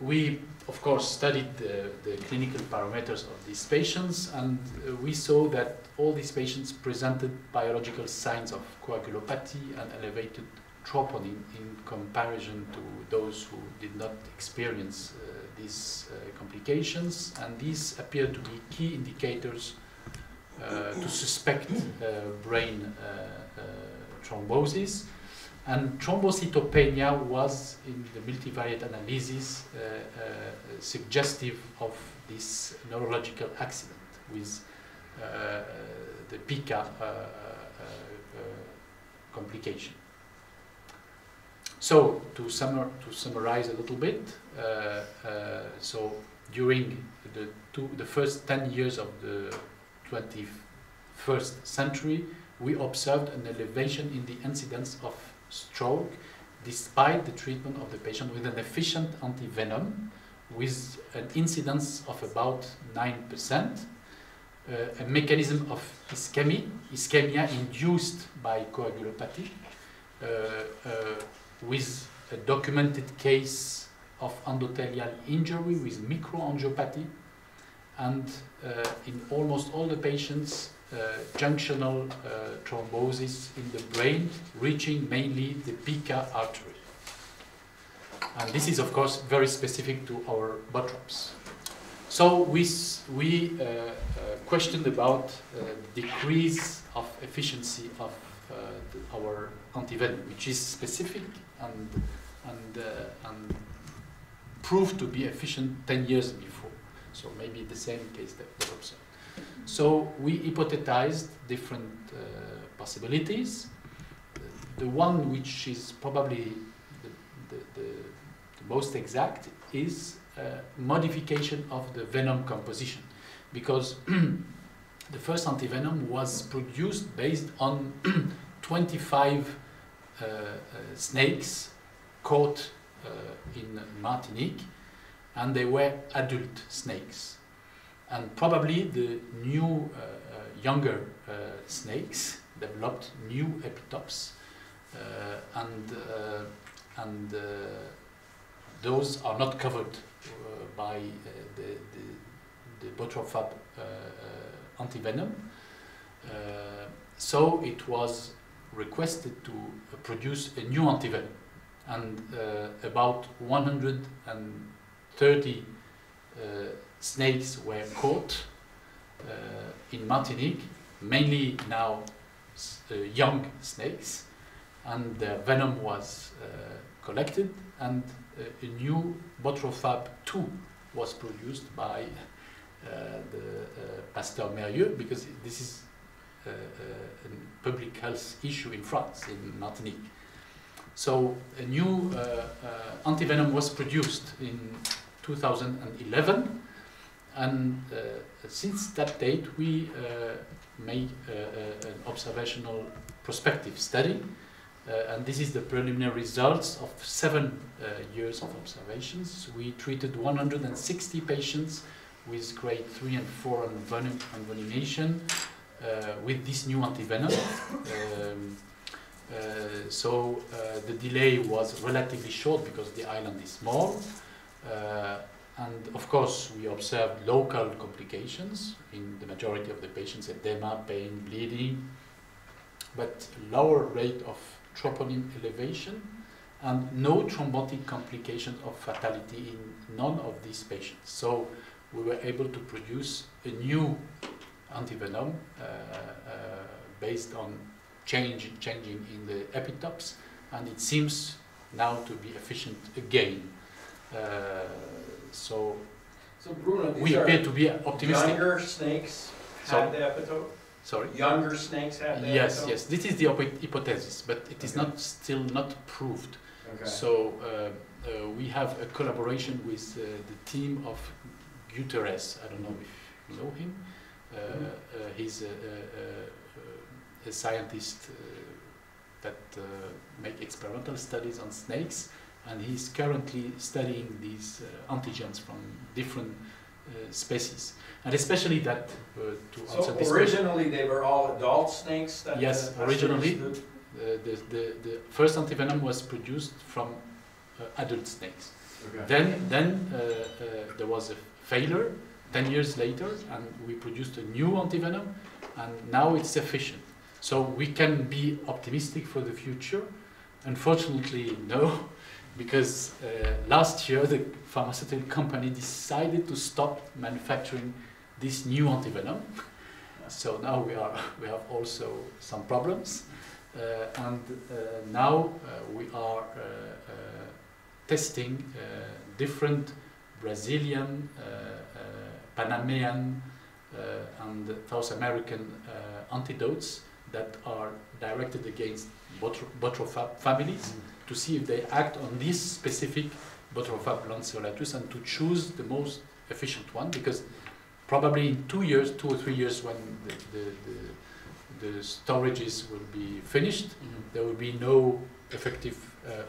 We, of course, studied the clinical parameters of these patients, and we saw that all these patients presented biological signs of coagulopathy and elevated troponin in comparison to those who did not experience these complications, and these appear to be key indicators to suspect brain thrombosis. And thrombocytopenia was, in the multivariate analysis, suggestive of this neurological accident with the PICA complication. So, to summarize a little bit, so during the first 10 years of the 21st century, we observed an elevation in the incidence of stroke despite the treatment of the patient with an efficient antivenom with an incidence of about 9%, a mechanism of ischemia induced by coagulopathy, with a documented case of endothelial injury with microangiopathy, and in almost all the patients, junctional thrombosis in the brain, reaching mainly the pica artery. And this is, of course, very specific to our botrops. So we questioned about decrease of efficiency of our antivenom, which is specific and proved to be efficient 10 years before. So maybe the same case that we observed. So we hypothesized different possibilities. The one which is probably the most exact is modification of the venom composition, because the first antivenom was produced based on 25 snakes caught in Martinique, and they were adult snakes. And probably the new, younger snakes developed new epitopes, and those are not covered by the botrofab antivenom. So it was requested to produce a new antivenom, and about 130 snakes were caught in Martinique, mainly now young snakes, and the venom was collected, and a new botrofab 2 was produced by the Pasteur Mérieux, because this is a public health issue in France, in Martinique. So a new antivenom was produced in 2011, and since that date we made an observational prospective study, and this is the preliminary results of 7 years of observations. We treated 160 patients with grade 3 and 4 envenomation with this new antivenom. So the delay was relatively short because the island is small. And of course, we observed local complications in the majority of the patients, edema, pain, bleeding, but lower rate of troponin elevation and no thrombotic complications of fatality in none of these patients. So we were able to produce a new antivenom based on changing in the epitopes, and it seems now to be efficient again. So Bruno, we appear to be optimistic. Younger snakes have the epitope? Sorry? Younger snakes have the yes, epitope? yes. This is the hypothesis, but it is not still not proved. Okay. So we have a collaboration with the team of Guterres. I don't know if you know him. He's a scientist that make experimental studies on snakes, and he's currently studying these antigens from different species, and especially that to answer this So originally they were all adult snakes? That yes, originally the first antivenom was produced from adult snakes. Okay. Then there was a failure 10 years later, and we produced a new antivenom, and now it's efficient. So we can be optimistic for the future. Unfortunately, no, because last year the pharmaceutical company decided to stop manufacturing this new antivenom. So now we have also some problems, and now we are testing different Brazilian, Panamanian, and South American antidotes that are directed against botrofab families to see if they act on this specific botrofab lanceolatus and to choose the most efficient one, because probably in 2 years, 2 or 3 years, when the storages will be finished, there will be no effective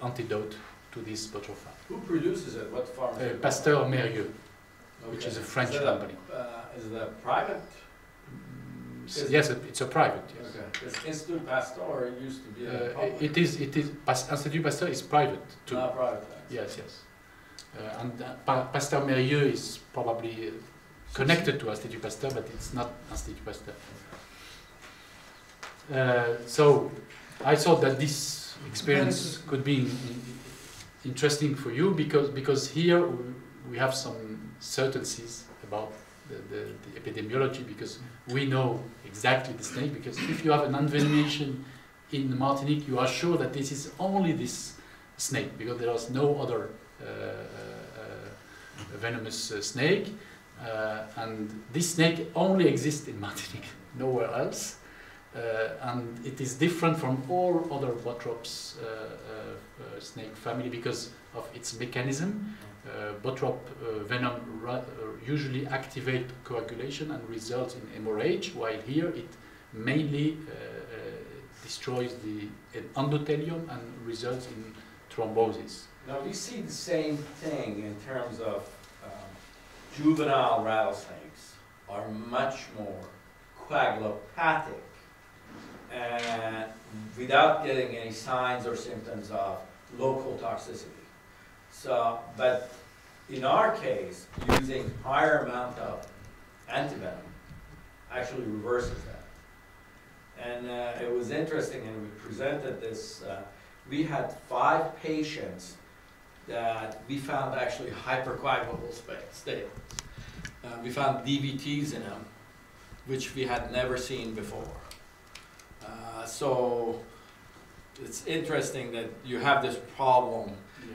antidote to this botrophin. Who produces it? What pharmacy? Pasteur Mérieux, which is a French company. Is it a private? Yes, it's a private. Yes. Okay. Because Institut Pasteur used to be a public. It is. Institut Pasteur is private too. Not private. Yes, yes. And Pasteur Mérieux is probably connected to Institut Pasteur, but it's not Institut Pasteur. So I thought that this experience could be interesting for you because here we have some certainties about the epidemiology, because we know exactly the snake, because if you have an envenomation in Martinique, you are sure that this is only this snake, because there is no other venomous snake, and this snake only exists in Martinique, nowhere else, and it is different from all other botrops snake family because of its mechanism. Botrop venom usually activate coagulation and results in hemorrhage, while here it mainly destroys the endothelium and results in thrombosis. Now we see the same thing in terms of juvenile rattlesnakes are much more coagulopathic and without getting any signs or symptoms of local toxicity. So, but in our case, using higher amount of antivenom actually reverses that. And it was interesting, and we presented this. We had 5 patients that we found actually hypercoagulable state. We found DVTs in them, which we had never seen before. So it's interesting that you have this problem,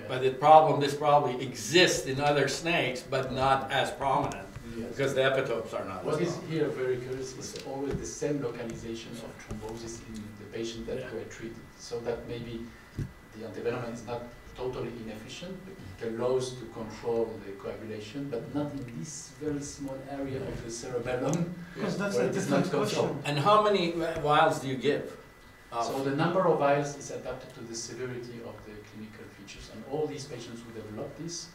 but this probably exists in other snakes, but not as prominent, because the epitopes are not. What is here very curious is always the same localization of thrombosis in the patient that were treated, so that maybe the antivenom is not totally inefficient, but it allows to control the coagulation, but not in this very small area of the cerebellum. Because that's where a it is different not controlled. question. And how many vials do you give? So the number of vials is adapted to the severity of the clinical features, and all these patients who develop this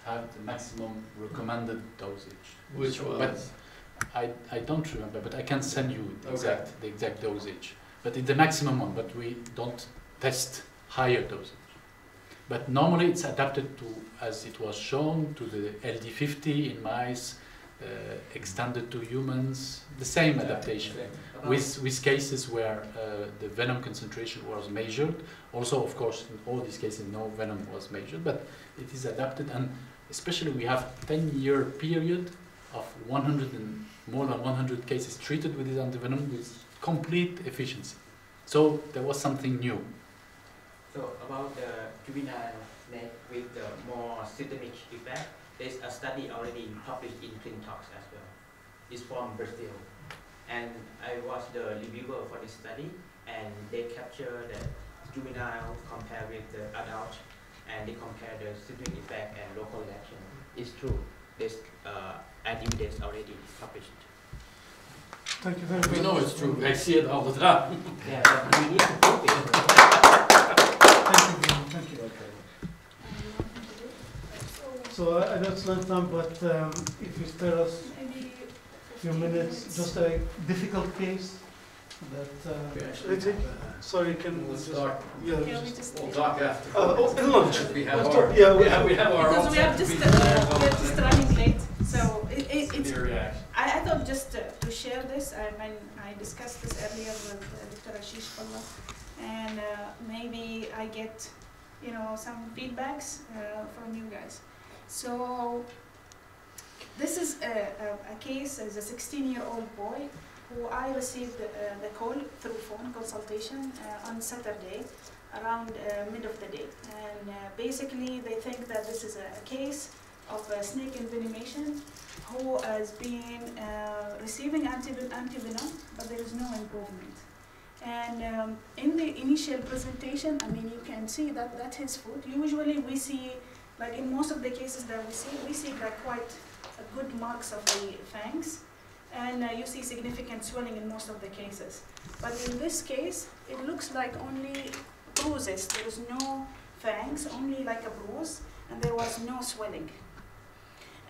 have the maximum recommended dosage. Which was? But I don't remember, but I can send you the exact dosage. But it's the maximum one, but we don't test higher dosage. But normally it's adapted to, as it was shown, to the LD50 in mice, extended to humans, the same adaptation, with cases where the venom concentration was measured. Also, of course, in all these cases, no venom was measured, but it is adapted, and especially we have 10-year period of more than 100 cases treated with this antivenom with complete efficiency. So there was something new. So about the juvenile snake with the more systemic effect, there's a study already published in Tox as well. It's from Brazil. And I was the reviewer for this study, and they capture the juvenile compared with the adult, and they compare the systemic effect and local reaction. It's true. There's evidence already published. Thank you very much. We know it's true. I see it all the time. Yeah, but we need to prove it. Thank you. So I know it's not time, but if you spare us a few minutes, just a difficult case that. Sorry, can we just talk? Yeah, We'll talk after. Lunch. We have Let's our, talk, yeah, we have our Because own we are just running late, so it's. severe reaction. I thought just to share this. I discussed this earlier with Dr. Ashish Palla, and maybe I get, some feedbacks from you guys. So this is a case as a 16-year-old boy who I received the call through phone consultation on Saturday around mid of the day. And basically they think that this is a case of a snake envenomation who has been receiving antivenom, but there is no improvement. And in the initial presentation, you can see that that's his foot. Usually we see, like in most of the cases that we see like quite good marks of the fangs. and you see significant swelling in most of the cases. But in this case, it looks like only bruises. There is no fangs, only like a bruise, and there was no swelling.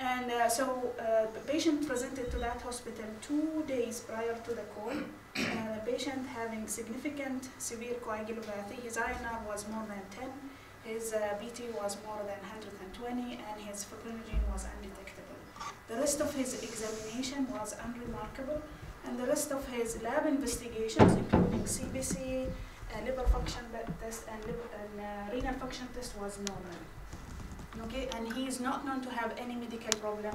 And so the patient presented to that hospital 2 days prior to the call. The patient having significant severe coagulopathy. His INR was more than 10, his BT was more than 120, and his fibrinogen was undetectable. The rest of his examination was unremarkable, and the rest of his lab investigations, including CBC, liver function test, and renal function test, was normal. Okay, and he is not known to have any medical problem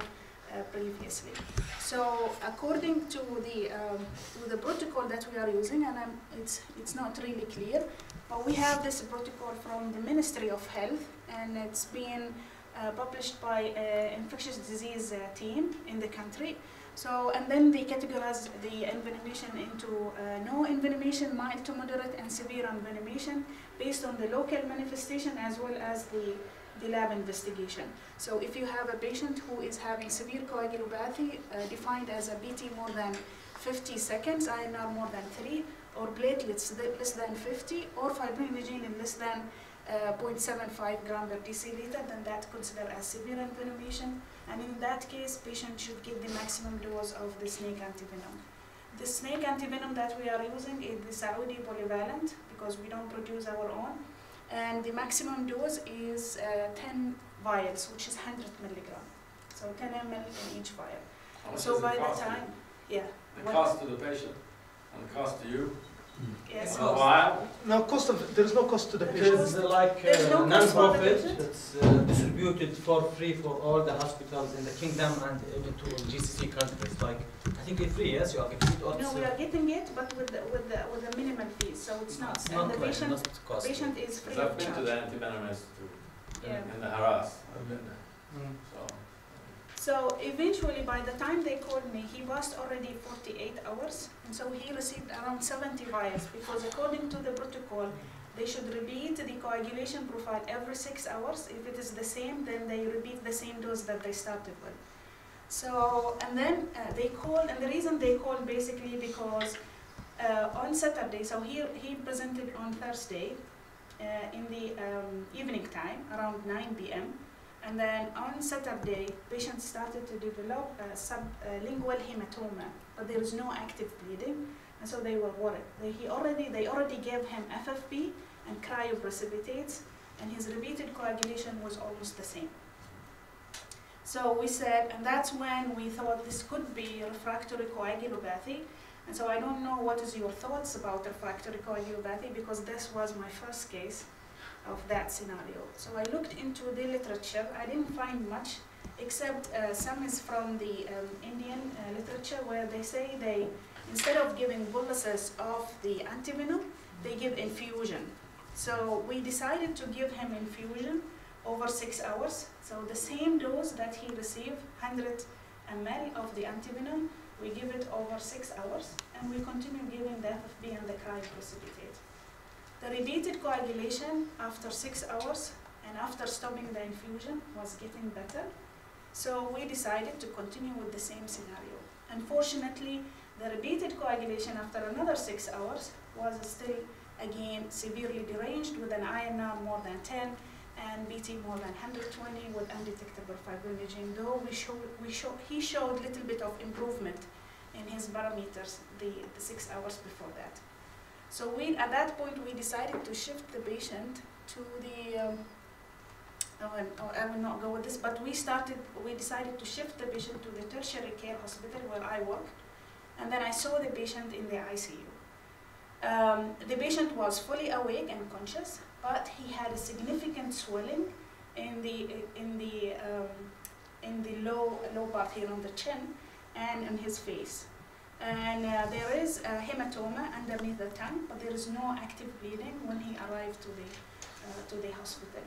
previously. So according to the protocol that we are using, and it's not really clear, but we have this protocol from the Ministry of Health, and it's been published by an infectious disease team in the country. So, and then they categorize the envenomation into no envenomation, mild to moderate, and severe envenomation based on the local manifestation as well as the lab investigation. So if you have a patient who is having severe coagulopathy, defined as a BT more than 50 seconds, INR more than 3, or platelets less than 50, or fibrinogen in less than 0.75 gram per deciliter, then that's considered as severe envenomation. And in that case, patient should get the maximum dose of the snake antivenom. The snake antivenom that we are using is the Saudi polyvalent, because we don't produce our own. And the maximum dose is 10 vials, which is 100 milligram. So 10 ml in each vial. How much So does by it the cost time, you? yeah. The cost to the patient and the cost to you? Yes. A while? No, there is no cost to the There patient. is like There's no cost for the non-profit patient? that's distributed for free for all the hospitals in the kingdom and even to GCC countries. Like, I think it's free, yes? You are getting it also. No, we are getting it, but with the minimal fees, so it's not. It's And not the like, patient, not costly. patient is free Because I've of been to charge. the antivenom institute Yeah. in the Haras. I've been there. Mm. So eventually, by the time they called me, he passed already 48 hours, and so he received around 70 vials, because according to the protocol, they should repeat the coagulation profile every 6 hours. If it is the same, then they repeat the same dose that they started with. So, and then they called, and the reason they called basically because on Saturday, so he presented on Thursday in the evening time, around 9 p.m. And then on Saturday, patients started to develop sublingual hematoma, but there is no active bleeding, and so they were worried. They already gave him FFP and cryoprecipitates, and his repeated coagulation was almost the same. So we said, and that's when we thought this could be refractory coagulopathy. And so I don't know what is your thoughts about refractory coagulopathy, because this was my first case of that scenario. So I looked into the literature. I didn't find much, except some is from the Indian literature, where they say they, instead of giving boluses of the antivenom, they give infusion. So we decided to give him infusion over 6 hours. So the same dose that he received, 100 ml of the antivenom, we give it over 6 hours, and we continue giving the FFP and the cryoprecipitate. The repeated coagulation after 6 hours and after stopping the infusion was getting better. So we decided to continue with the same scenario. Unfortunately, the repeated coagulation after another 6 hours was still, again, severely deranged with an INR more than 10 and BT more than 120 with undetectable fibrinogen, though he showed a little bit of improvement in his parameters the 6 hours before that. So at that point, we decided to shift the patient to the, I will not go with this, but we decided to shift the patient to the tertiary care hospital where I work, and then I saw the patient in the ICU. The patient was fully awake and conscious, but he had a significant swelling in the low part here on the chin and on his face. And there is a hematoma underneath the tongue, but there is no active bleeding when he arrived to the hospital.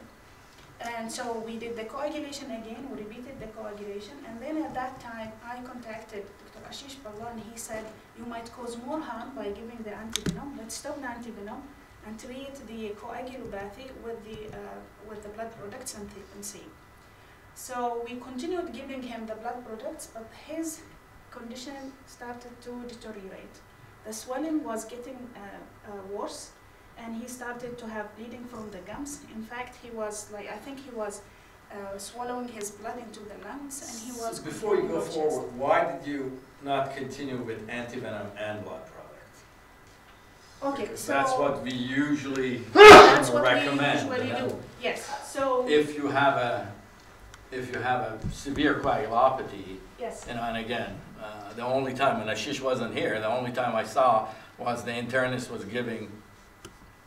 And so we did the coagulation again, we repeated the coagulation, and then at that time I contacted Dr. Ashish Pawar, and he said, you might cause more harm by giving the antivenom. Let's stop the antivenom and treat the coagulopathy with the blood products and see. So we continued giving him the blood products, but his condition started to deteriorate. The swelling was getting worse, and he started to have bleeding from the gums. In fact, he was like, I think he was swallowing his blood into the lungs, and he was. Before you go forward, why did you not continue with antivenom and blood products? Okay, Because so that's what we usually that's what recommend. we usually do. Yes. So If you have a severe coagulopathy, yes. and again, the only time, and Ashish wasn't here, the only time I saw was the internist was giving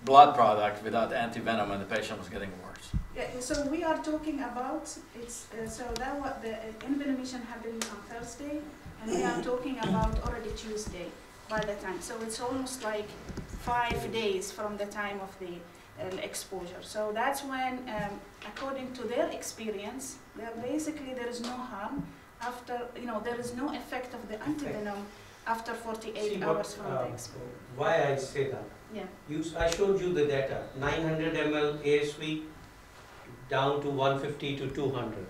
blood product without antivenom, and the patient was getting worse. Yeah, so we are talking about so that was the envenomation happened on Thursday, and we are talking about already Tuesday by the time. So it's almost like 5 days from the time of the exposure. So that's when, according to their experience, basically there is no harm after, there is no effect of the antivenom after 48 hours from the exposure. Why I say that? Yeah. I showed you the data, 900 ml ASV down to 150 to 200.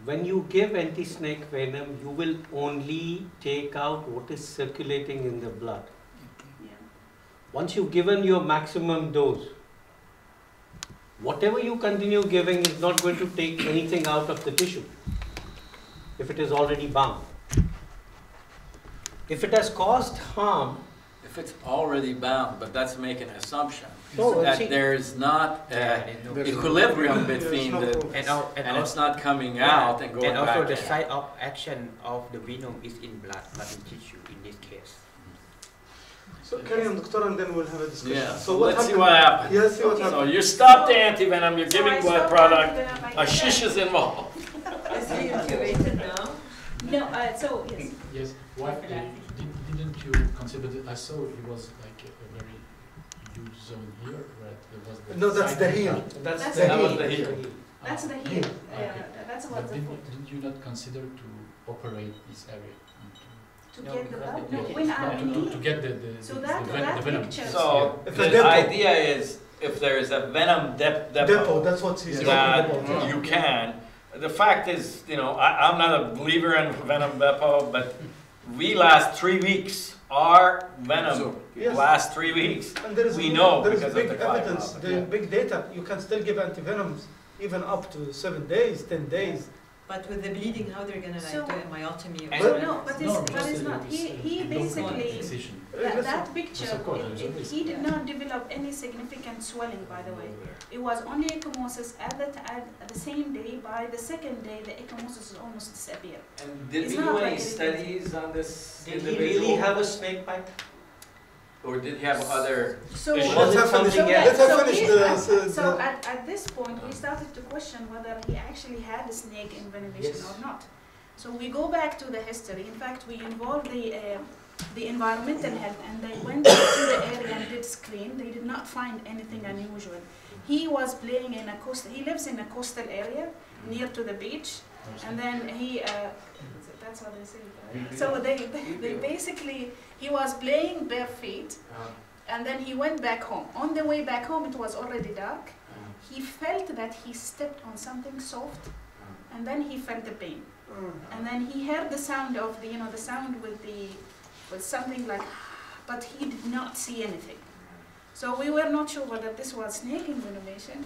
When you give anti-snake venom, you will only take out what is circulating in the blood. Yeah. Once you've given your maximum dose, whatever you continue giving is not going to take anything out of the tissue if it is already bound. If it has caused harm, If it's already bound, but that's making an assumption No, that see- there's not equilibrium between the, and it's not coming out and going And also back the in. site of action of the venom is in blood, not in tissue in this case. So carry on, doctor, and then we'll have a discussion. Yeah, So let's see what happens. Yes, see what Okay. So happens. you stop the antivenom, you're So giving I blood stopped product, antivenom, like Ashish that. is involved. Is he intubated now? No, so yes. Yes. Why didn't you consider that? I saw it was like a very huge zone here, where there was the. No, that's the heel. that's That's the the heel. heel. the heel. That's the Ah, heel. okay. That's But what the foot. didn't you not consider to operate this area? To No, get the because blood? the- No, when No, I to get the So the that venom. picture. So If the a depot. idea is, if there is a venom Depot, depot, that's what he said. that Depot. you can. The fact is, I'm not a believer in venom depot, but we last 3 weeks. Our venom Yes. lasts 3 weeks. And there is We know there is because of big the evidence, coagulopathy. there is big data. You can still give antivenoms even up to 7 days, 10 days. But with the bleeding, how they're gonna So- do a myotomy or So something? no, but it's not. He basically that picture. Yes, of course, there's always- He did not develop any significant swelling, by the way. It was only ecchymosis at the same day. By the second day, the ecchymosis almost disappeared. And did It's we not do any like it- studies on this Did he individual? really have a snake bite? Or did he have other So issues? Was it Let's have something finish- else? let's have so finished we- the- so at this point, we started to question whether he actually had a snake envenomation Yes. or not. So we go back to the history. In fact, we involved the environmental health, and they went to the area and did screen. They did not find anything unusual. He was playing in a coastal. He lives in a coastal area near to the beach, and then he. That's what they say. Right? So they basically he was playing bare feet. And then he went back home. On the way back home, it was already dark. He felt that he stepped on something soft, and then he felt the pain. And then he heard the sound of the sound with something like, but he did not see anything. So we were not sure whether this was snake envenomation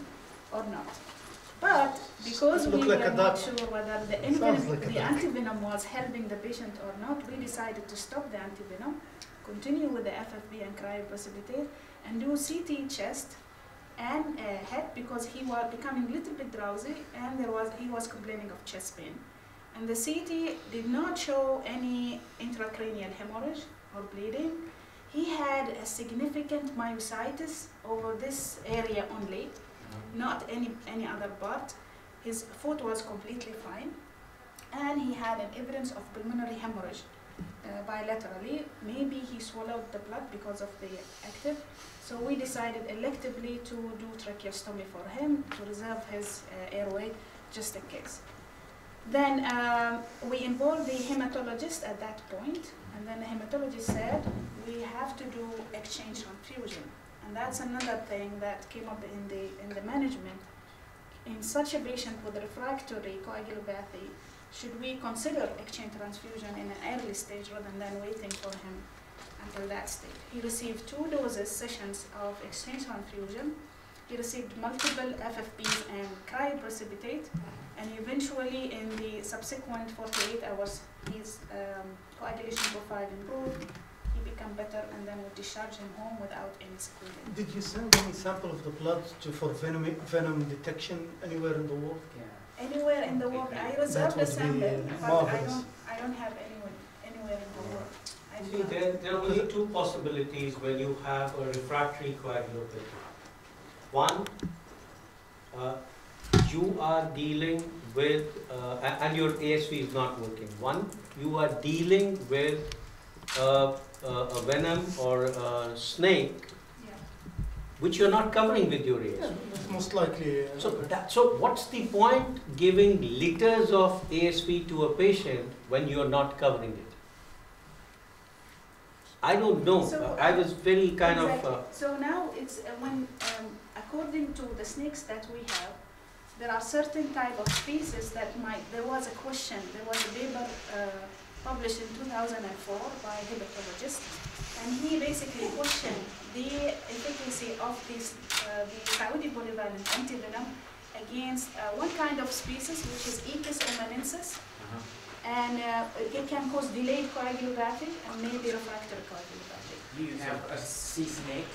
or not. But because we Looked like were a not duck. sure whether the Sounds like a duck. antivenom was helping the patient or not, we decided to stop the antivenom, continue with the FFP and cryoprecipitate, and do CT chest and head, because he was becoming a little bit drowsy and he was complaining of chest pain. And the CT did not show any intracranial hemorrhage or bleeding. He had a significant myositis over this area only, not any other part. His foot was completely fine, and he had an evidence of pulmonary hemorrhage bilaterally. Maybe he swallowed the blood because of the active. So we decided electively to do tracheostomy for him to reserve his airway just in case. Then we involved the hematologist at that point, and then the hematologist said we have to do exchange transfusion, and that's another thing that came up in the management. In such a patient with refractory coagulopathy, should we consider exchange transfusion in an early stage rather than waiting for him until that stage? He received 2 doses sessions of exchange transfusion. He received multiple FFPs and cryoprecipitate, and eventually in the subsequent 48 hours, his coagulation profile improved. He became better, and then we discharged him home without any sequelae. Did you send any sample of the blood for venom detection anywhere in the world? Yeah. Anywhere in the world, I reserved a sample, but I don't have anywhere in the world. See, there are only 2 possibilities when you have a refractory coagulopathy. One, you are dealing with, and your ASV is not working. One, you are dealing with a venom or a snake, which you're not covering with your ASV. Yeah, that's most likely. So what's the point giving liters of ASV to a patient when you're not covering it? I don't know. So, I was very kind of... so now it's when, according to the snakes that we have, there are certain type of species that there was a question, there was a paper published in 2004 by a hepatologist, and he basically questioned the efficacy of this, the Saudi polyvalent antivenom against one kind of species, which is Echis omanensis. And it can cause delayed coagulopathy and maybe refractory coagulopathy. You have a sea snake?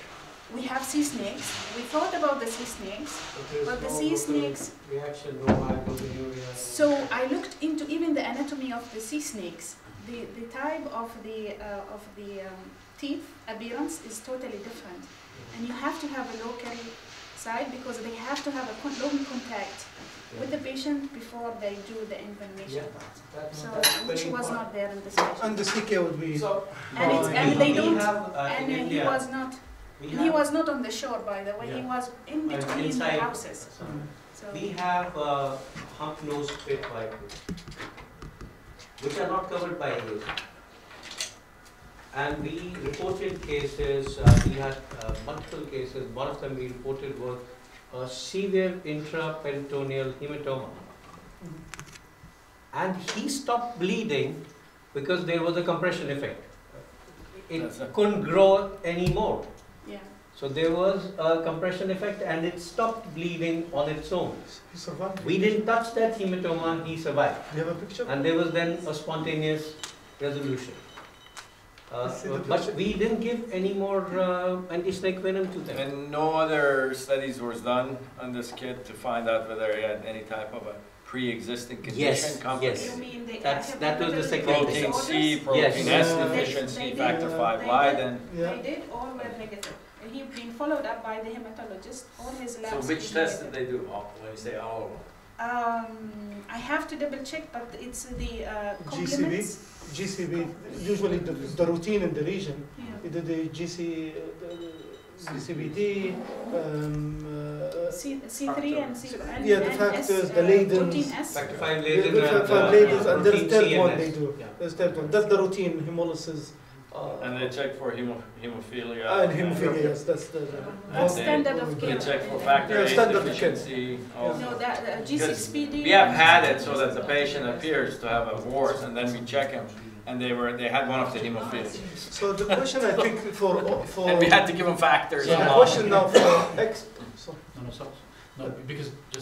We have sea snakes. We thought about the sea snakes, but the sea snakes... Reaction, no microbinuria. So I looked into even the anatomy of the sea snakes. The type of the teeth appearance is totally different. And you have to have a local site because they have to have a long contact with the patient before they do the inflammation part. So, which was not there in this patient. And the CK would be... So, and they don't, and he was not, he was not on the shore, by the way, he was in between the houses. So we have hump-nosed pit vipers, which are not covered by ASV. And we reported cases, we had multiple cases, one of them we reported was a severe intraperitoneal hematoma. And he stopped bleeding because there was a compression effect. It couldn't grow anymore. Yeah. So there was a compression effect and it stopped bleeding on its own. He survived? We didn't touch that hematoma, he survived. Do you have a picture? And there was then a spontaneous resolution. But we didn't give any more anti-snake venom to them. And no other studies was done on this kid to find out whether he had any type of a pre-existing condition? Yes. You mean that was the second protein C, protein S deficiency, factor 5 Leiden. They did, all were negative. He's been followed up by the hematologist. All his labs. So which test did they do? When you say all of them? I have to double check, but it's the complements. GCB, usually the routine in the region. Yeah. We did the CBD, C3 and C. Yeah, the factors, the Leidens. Factor 5 Leiden. And there's the third one they do. There's third one. That's the routine hemolysis. And they check for hemophilia. And hemophilia, yes, that's the standard of care. They check for factor VIII deficiency. No, that G6PD. We have had it so that the patient appears to have a warts, and then we check him, and they had one of the hemophilia. So the question I think for and we had to give them factors. So the question now for No, because you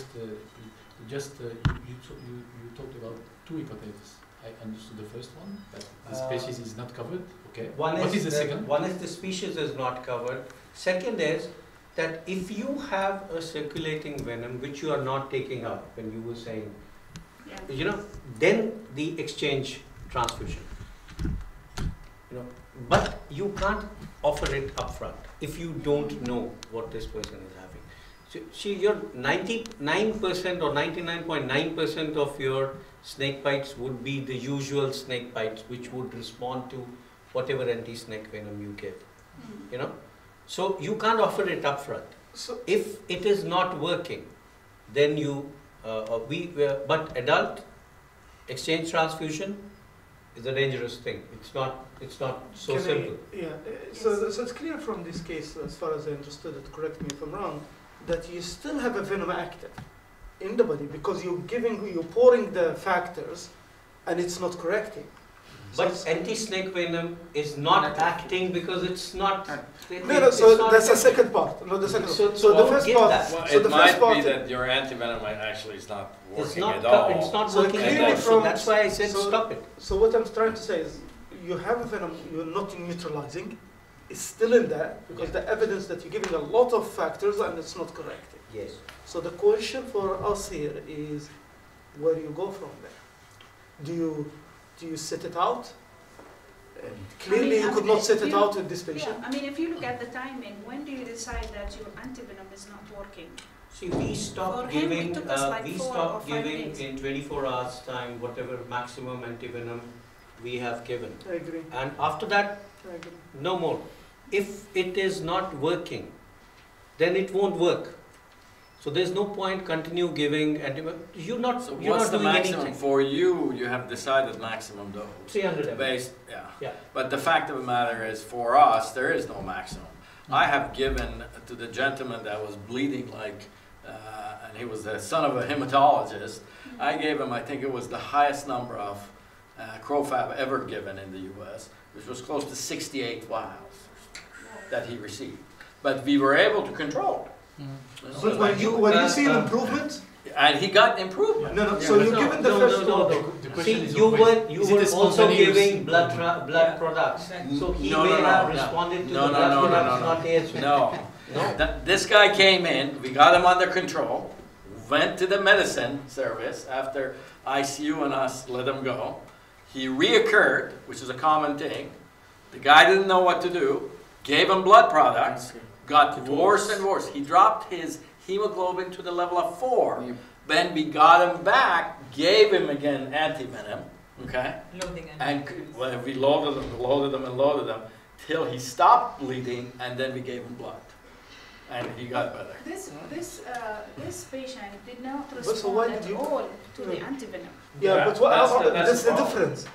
talked about 2 hypotheses. I understood the first one, that the species is not covered. Okay. What is the second? One is the species is not covered. Second is that if you have a circulating venom which you are not taking out, when you were saying, then the exchange transfusion. But you can't offer it upfront if you don't know what this person is having. So, see, your 99% or 99.9% of your snake bites would be the usual snake bites which would respond to whatever anti-snake venom you give. So you can't offer it upfront. So if it is not working, then you but adult exchange transfusion is a dangerous thing. It's not so simple. So it's clear from this case, as far as I understood it, correct me if I'm wrong, that you still have a venom active in the body because you're pouring the factors and it's not correcting. But anti-snake venom is not acting because it's not. No, so that's the second part. No, the second. So the first part. Well, so it the might first part be that your antivenom actually is not working not at all. It's not So working clearly at all. So from- that's why I said so- stop it. So what I'm trying to say is, you have a venom, you're not neutralizing. It's still in there because the evidence that you're giving a lot of factors and it's not correcting. Yes. So the question for us here is, where do you go from there? Do you sit it out? Clearly, you could not sit it out with this patient. Yeah, I mean, if you look at the timing, when do you decide that your antivenom is not working? See, we stopped For him, it giving. took us like We 4 or stopped 5 giving days. in 24 hours time whatever maximum antivenom we have given, I agree. and after that, I agree. no more. If it is not working, then it won't work. So there's no point continue giving antivenom. You're not. So You're what's not the doing maximum anything. for you? You have decided maximum dose. 300 ml. Based, yeah. Yeah. But the fact of the matter is, for us, there is no maximum. I have given to the gentleman that was bleeding like, and he was the son of a hematologist. I gave him, I think it was the highest number of Crofab ever given in the U.S., which was close to 68 vials that he received. But we were able to control it. You know, But when you see an improvement, and he got improvement. no. So you're given the first one. The question See, is you always, were is it a also spontaneous giving blood improvement? products. So he No, may no, no, have no. responded to No, the no, blood no, no, products, no, not ASV. No. No. This guy came in, we got him under control, went to the medicine service after ICU and us let him go. He reoccurred, which is a common thing. The guy didn't know what to do, gave him blood products, got worse and worse. He dropped his hemoglobin to the level of 4. Then we got him back, gave him again antivenom, okay? Loading And well, we loaded him till he stopped bleeding, and then we gave him blood. And he got better. This patient did not so why respond did at you- all to the antivenom. Yeah, but that's the problem. difference.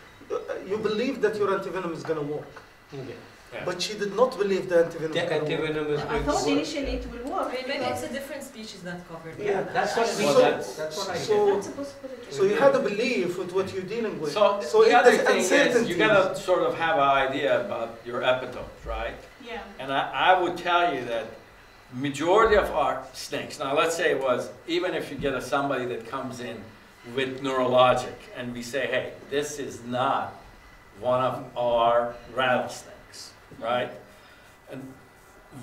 You believe that your antivenom is going to work, Okay. Yeah. but she did not believe the antivenom The is going to work. antivenom is I going to thought work. initially it will work. Maybe it's a different species not covered. Yeah, that's what we So- said. That's what I so- said. That's a possibility. So you had a belief with what you're dealing with. So the if other there's thing is, uncertainties- you gotta sort of have an idea about your epitopes, right? Yeah. And I would tell you that majority of our snakes, now let's say it was, even if you get somebody that comes in with neurologic and we say, hey, this is not one of our rattlesnakes, right? And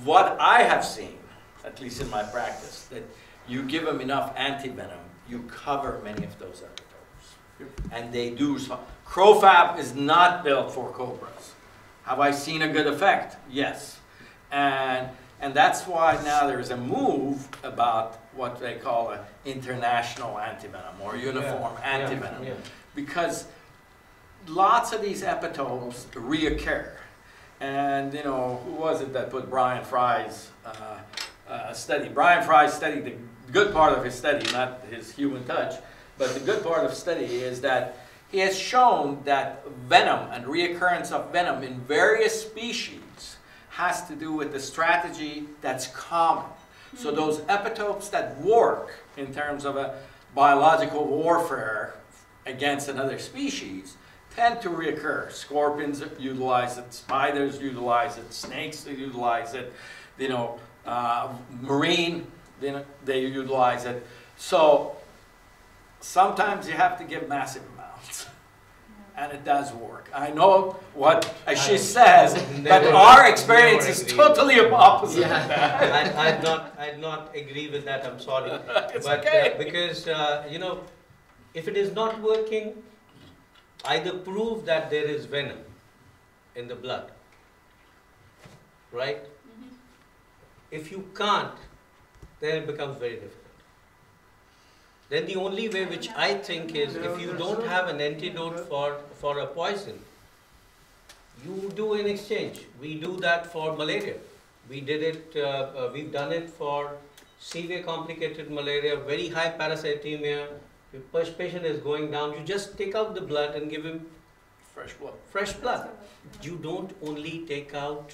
what I have seen, at least in my practice, that you give them enough antivenom, you cover many of those epitopes. And they do so. Crofab is not built for cobras. Have I seen a good effect? Yes. And that's why now there's a move about what they call an international antivenom or uniform antivenom. Yeah. Because lots of these epitopes reoccur. And, you know, who was it that put Brian Fry's study? Brian Fry studied the good part of his study, not his human touch, but the good part of study is that he has shown that venom and reoccurrence of venom in various species has to do with the strategy that's common. So those epitopes that work in terms of a biological warfare against another species tend to reoccur. Scorpions utilize it, spiders utilize it, snakes utilize it, you know, marine, they utilize it. So sometimes you have to give massive amounts. And it does work. I know what she says, but our experience is totally opposite of that. I'd not agree with that. I'm sorry, It's but okay. because you know, if it is not working, either prove that there is venom in the blood, right? If you can't, then it becomes very difficult. Then the only way which I think is, if you don't have an antidote for a poison, you do an exchange. We do that for malaria. We did it, we've done it for severe complicated malaria, very high parasitemia. The patient is going down, you just take out the blood and give him Fresh blood. fresh blood. You don't only take out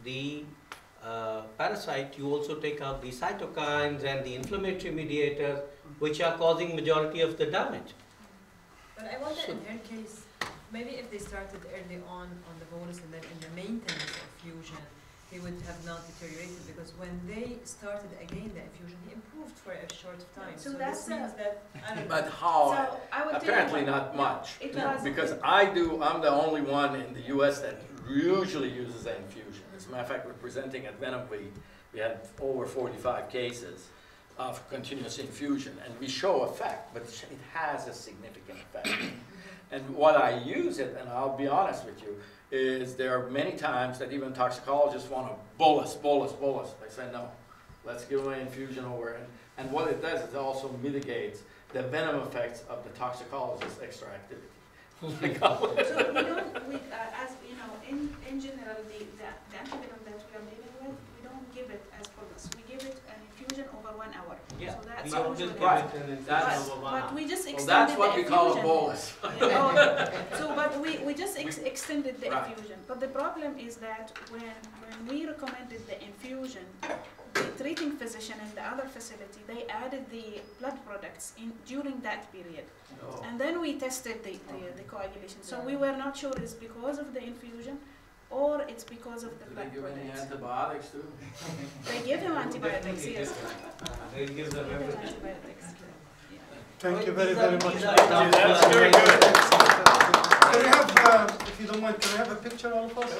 the parasite, you also take out the cytokines and the inflammatory mediators, which are causing majority of the damage. But I wonder in her case, maybe if they started early on the bolus and then in the maintenance of fusion, he would have not deteriorated, because when they started again the infusion, he improved for a short time. So So that's this means that, I don't know. But how? So I would tell you Apparently what- not much. It was Because I'm the only one in the US that usually uses an infusion. As a matter of fact, we're presenting at Venom Week, we had over 45 cases of continuous infusion, and we show effect, but it has a significant effect. And what I use it, and I'll be honest with you, is there are many times that even toxicologists want to bolus. They say, no, let's give an infusion over. And what it does is it also mitigates the venom effects of the toxicologist's extra activity. So we don't, as you know, in general, the antivenom that we are dealing with, we don't give it as bolus. We give it an infusion over 1 hour. Yeah, So that's we always usually give Right. it an infusion That's- over 1 But hour. we just Well, extended that's what the we call a infusion. bolus. So, but we just extended the Right. infusion. But the problem is that when we recommended the infusion, the treating physician in the other facility, they added the blood products in during that period. Oh. And then we tested the coagulation. So we were not sure it's because of the infusion or it's because of the Do they blood give any products. antibiotics too? They give him antibiotics, Definitely yes. They give them They give him everything. antibiotics. Yeah. Thank you very, very much. That's very good. Can we have, if you don't mind, can we have a picture, all of us?